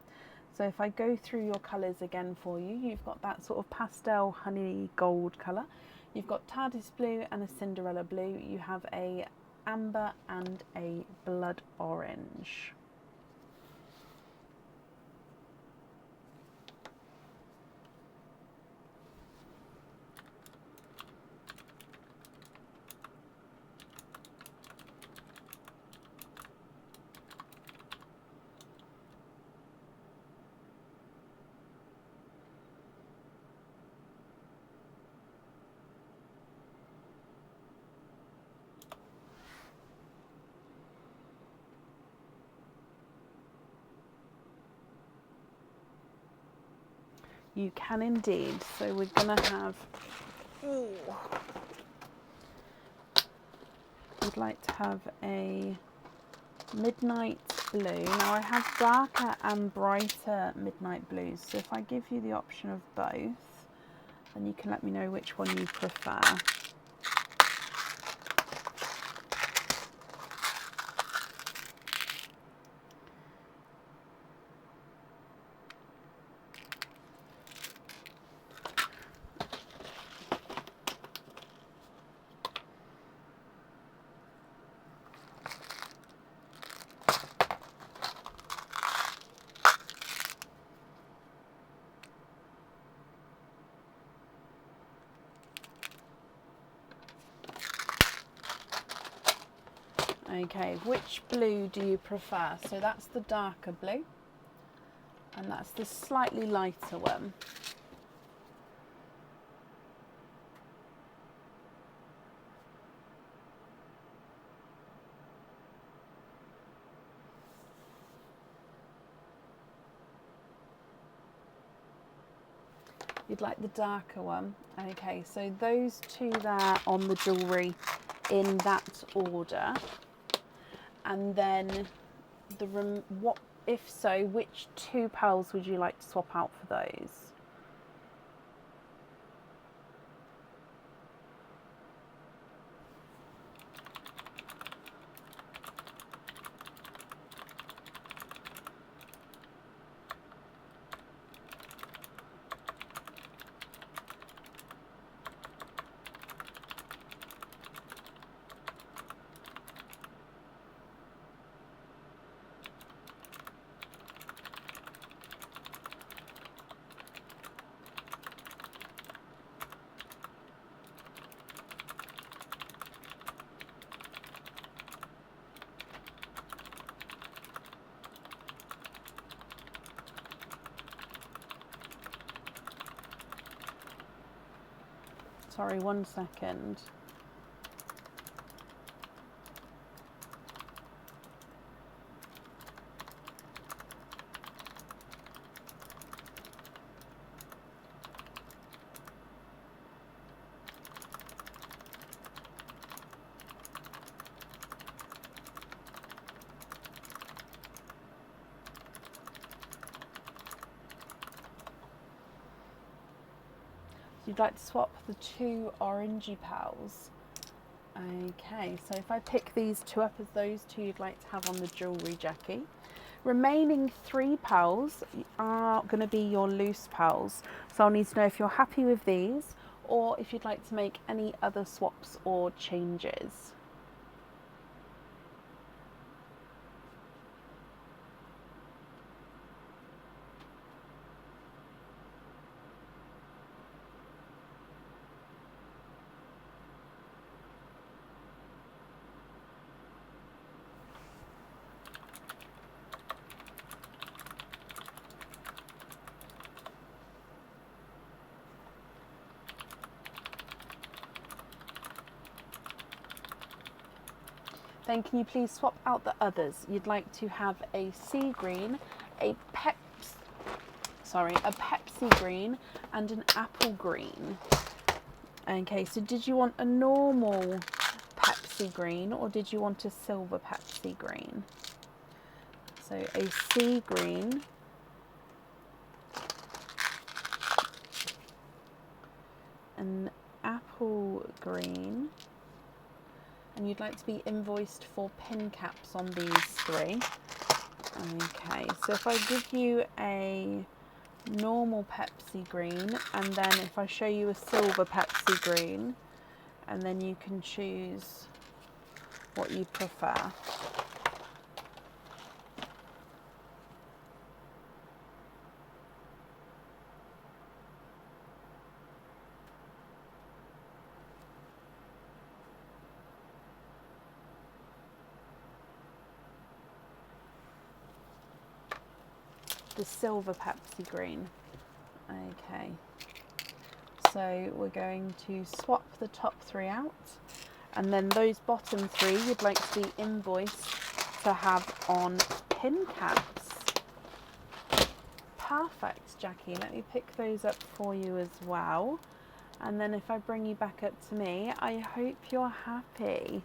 So if I go through your colours again for you, you've got that sort of pastel honey gold colour. You've got TARDIS blue and a Cinderella blue. You have a amber and a blood orange. You can indeed. So we're going to have, we'd like to have a midnight blue. Now I have darker and brighter midnight blues. So if I give you the option of both, then you can let me know which one you prefer. Okay, which blue do you prefer? So that's the darker blue, and that's the slightly lighter one. You'd like the darker one. Okay, so those 2 there on the jewellery in that order. And then what if so, which 2 pearls would you like to swap out for those? Sorry, 1 second. You'd like to swap the 2 orangey pals. Okay, so if I pick these 2 up as those 2 you'd like to have on the jewellery, Jackie. Remaining 3 pals are going to be your loose pals. So I'll need to know if you're happy with these or if you'd like to make any other swaps or changes. Then can you please swap out the others? You'd like to have a sea green, a Pepsi green and an apple green. Okay, so did you want a normal Pepsi green or did you want a silver Pepsi green? So a sea green, an apple green, and you'd like to be invoiced for pin caps on these 3. Okay, so if I give you a normal Pepsi green and then if I show you a silver Pepsi green, and then you can choose what you prefer. The silver Pepsi green. Okay, so we're going to swap the top 3 out, and then those bottom 3 you'd like to be invoiced to have on pin caps. Perfect, Jackie. Let me pick those up for you as well, and then if I bring you back up to me, I hope you're happy.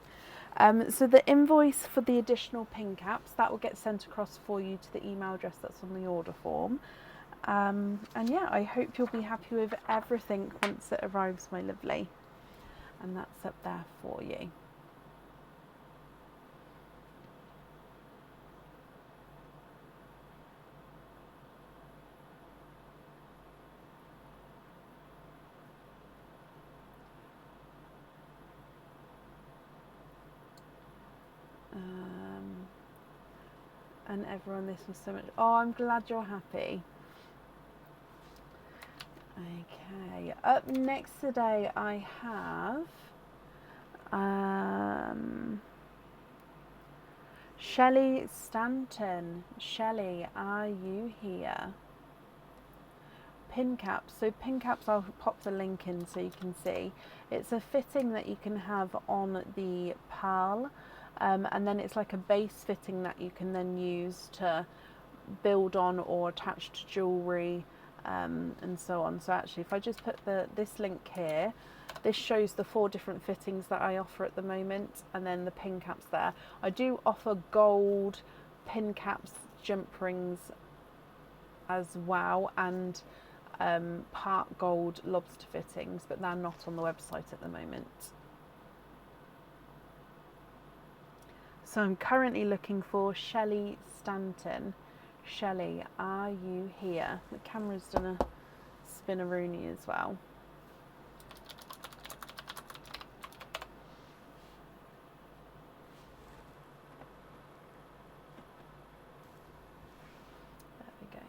So the invoice for the additional pin caps, that will get sent across for you to the email address that's on the order form. And yeah, I hope you'll be happy with everything once it arrives, my lovely. And that's up there for you. And everyone, this was so much. Oh, I'm glad you're happy. Okay, up next today I have Shelley Stanton. Shelley, are you here? Pin caps. So pin caps, I'll pop the link in so you can see. It's a fitting that you can have on the pearl, and then it's like a base fitting that you can then use to build on or attach to jewellery, and so on. So actually, if I just put this link here, this shows the 4 different fittings that I offer at the moment, and then the pin caps there. I do offer gold pin caps, jump rings as well, and part gold lobster fittings, but they're not on the website at the moment. So I'm currently looking for Shelley Stanton. Shelley, are you here? The camera's done a spinneroonie as well. There we go.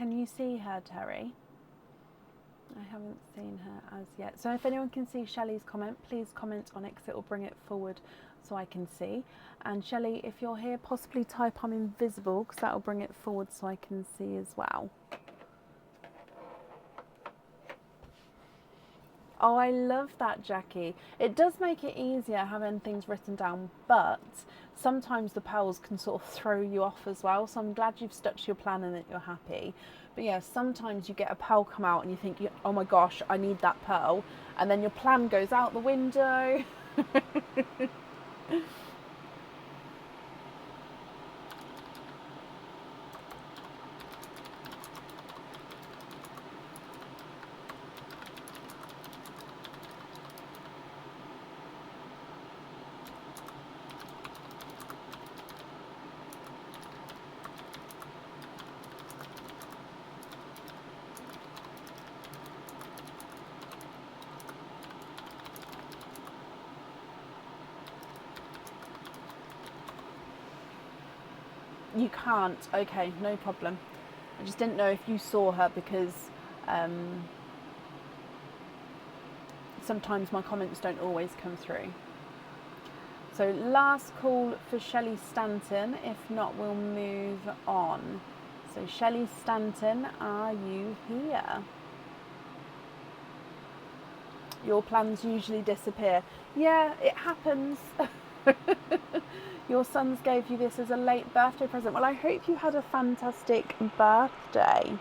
Can you see her, Terry? I haven't seen her as yet. So if anyone can see Shelley's comment, please comment on it because it will bring it forward so I can see. And Shelley, if you're here, possibly type I'm invisible because that will bring it forward so I can see as well. Oh, I love that, Jackie. It does make it easier having things written down, but sometimes the pearls can sort of throw you off as well. So I'm glad you've stuck to your plan and that you're happy. But yeah, sometimes you get a pearl come out and you think, oh my gosh, I need that pearl. And then your plan goes out the window. You can't. Okay, no problem. I just didn't know if you saw her because sometimes my comments don't always come through. So last call for Shelley Stanton. If not, we'll move on. So Shelley Stanton, are you here? Your plans usually disappear. Yeah, it happens. Your sons gave you this as a late birthday present. Well, I hope you had a fantastic birthday.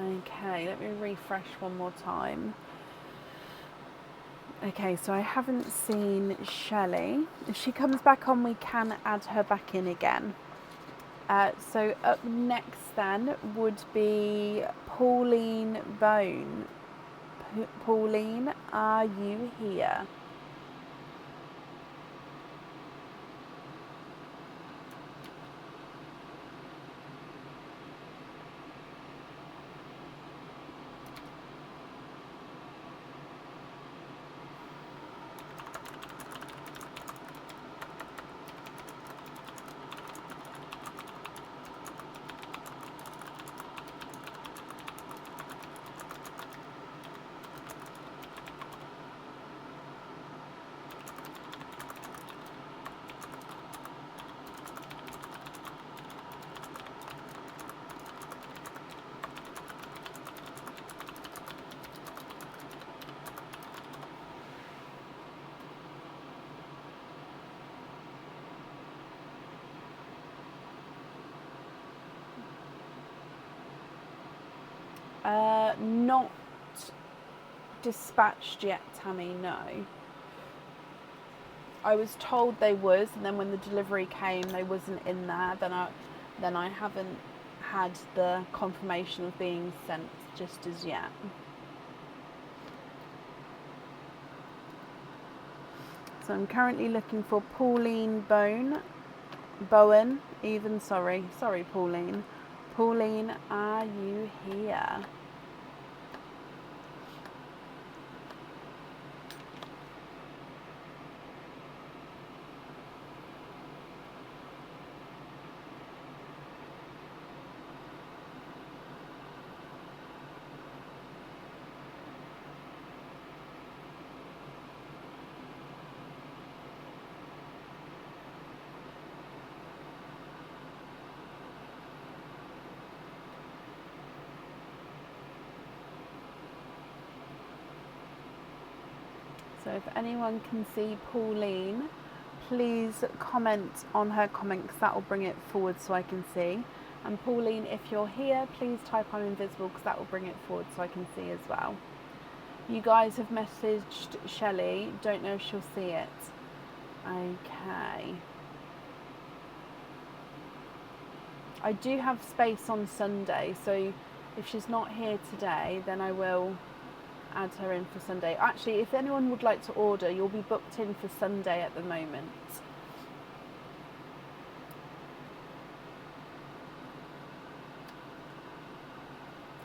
Okay, let me refresh one more time. Okay, so I haven't seen Shelley. If she comes back on, we can add her back in again. So up next then would be Pauline Bone. Pauline, are you here? Not dispatched yet, Tammy, no. I was told they was, and then when the delivery came, they wasn't in there. Then I haven't had the confirmation of being sent just as yet. So I'm currently looking for Pauline Bowen, even, sorry Pauline. Pauline, are you here? So if anyone can see Pauline, please comment on her comment because that will bring it forward so I can see. And Pauline, if you're here, please type I'm invisible because that will bring it forward so I can see as well. You guys have messaged Shelley, don't know if she'll see it. Okay. I do have space on Sunday, so if she's not here today, then I will add her in for Sunday. Actually, if anyone would like to order, you'll be booked in for Sunday at the moment.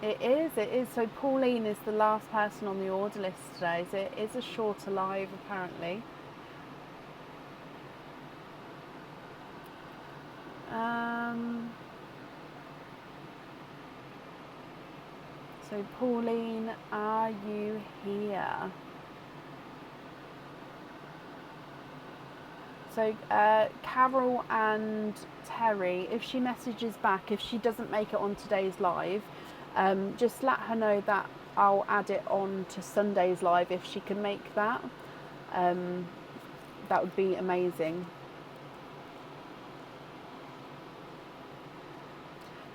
It is, it is. So Pauline is the last person on the order list today. So it is a shorter live apparently. So Pauline, are you here? So Carol and Terry, if she messages back, if she doesn't make it on today's live, just let her know that I'll add it on to Sunday's live if she can make that. That would be amazing.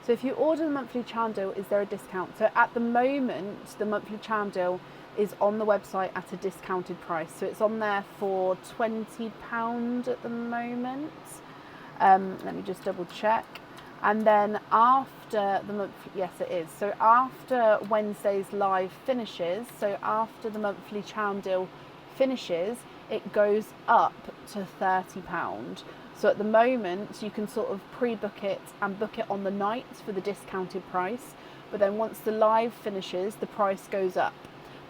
So if you order the monthly charm deal, is there a discount? So at the moment, the monthly charm deal is on the website at a discounted price. So it's on there for £20 at the moment. Let me just double check. And then after the monthly, yes it is. So after Wednesday's live finishes, so after the monthly charm deal finishes, it goes up to £30. So at the moment, you can sort of pre-book it and book it on the night for the discounted price. But then once the live finishes, the price goes up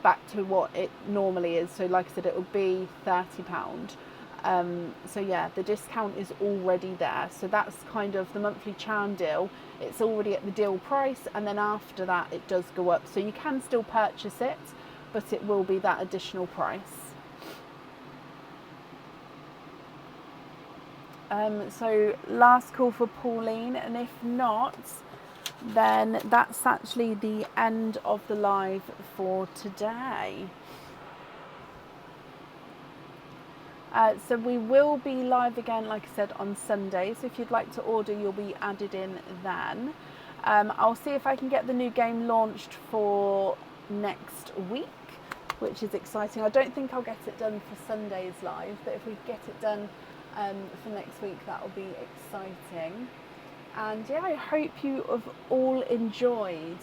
back to what it normally is. So like I said, it will be £30. So yeah, the discount is already there. So that's kind of the monthly charm deal. It's already at the deal price. And then after that, it does go up. So you can still purchase it, but it will be that additional price. So last call for Pauline, and if not, then that's actually the end of the live for today. So we will be live again, like I said, on Sunday. So if you'd like to order, you'll be added in then. I'll see if I can get the new game launched for next week, which is exciting. I don't think I'll get it done for Sunday's live, but if we get it done for next week, that will be exciting. And yeah, I hope you have all enjoyed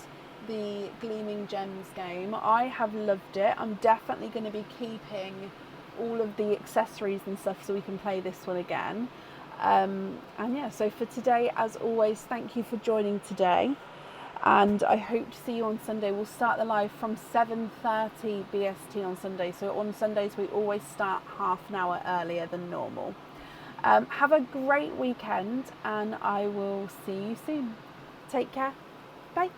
the Gleaming Gems game. I have loved it. I'm definitely going to be keeping all of the accessories and stuff so we can play this one again. And yeah, so for today, as always, thank you for joining today. And I hope to see you on Sunday. We'll start the live from 7:30 BST on Sunday. So on Sundays, we always start half an hour earlier than normal. Have a great weekend, and I will see you soon. Take care. Bye.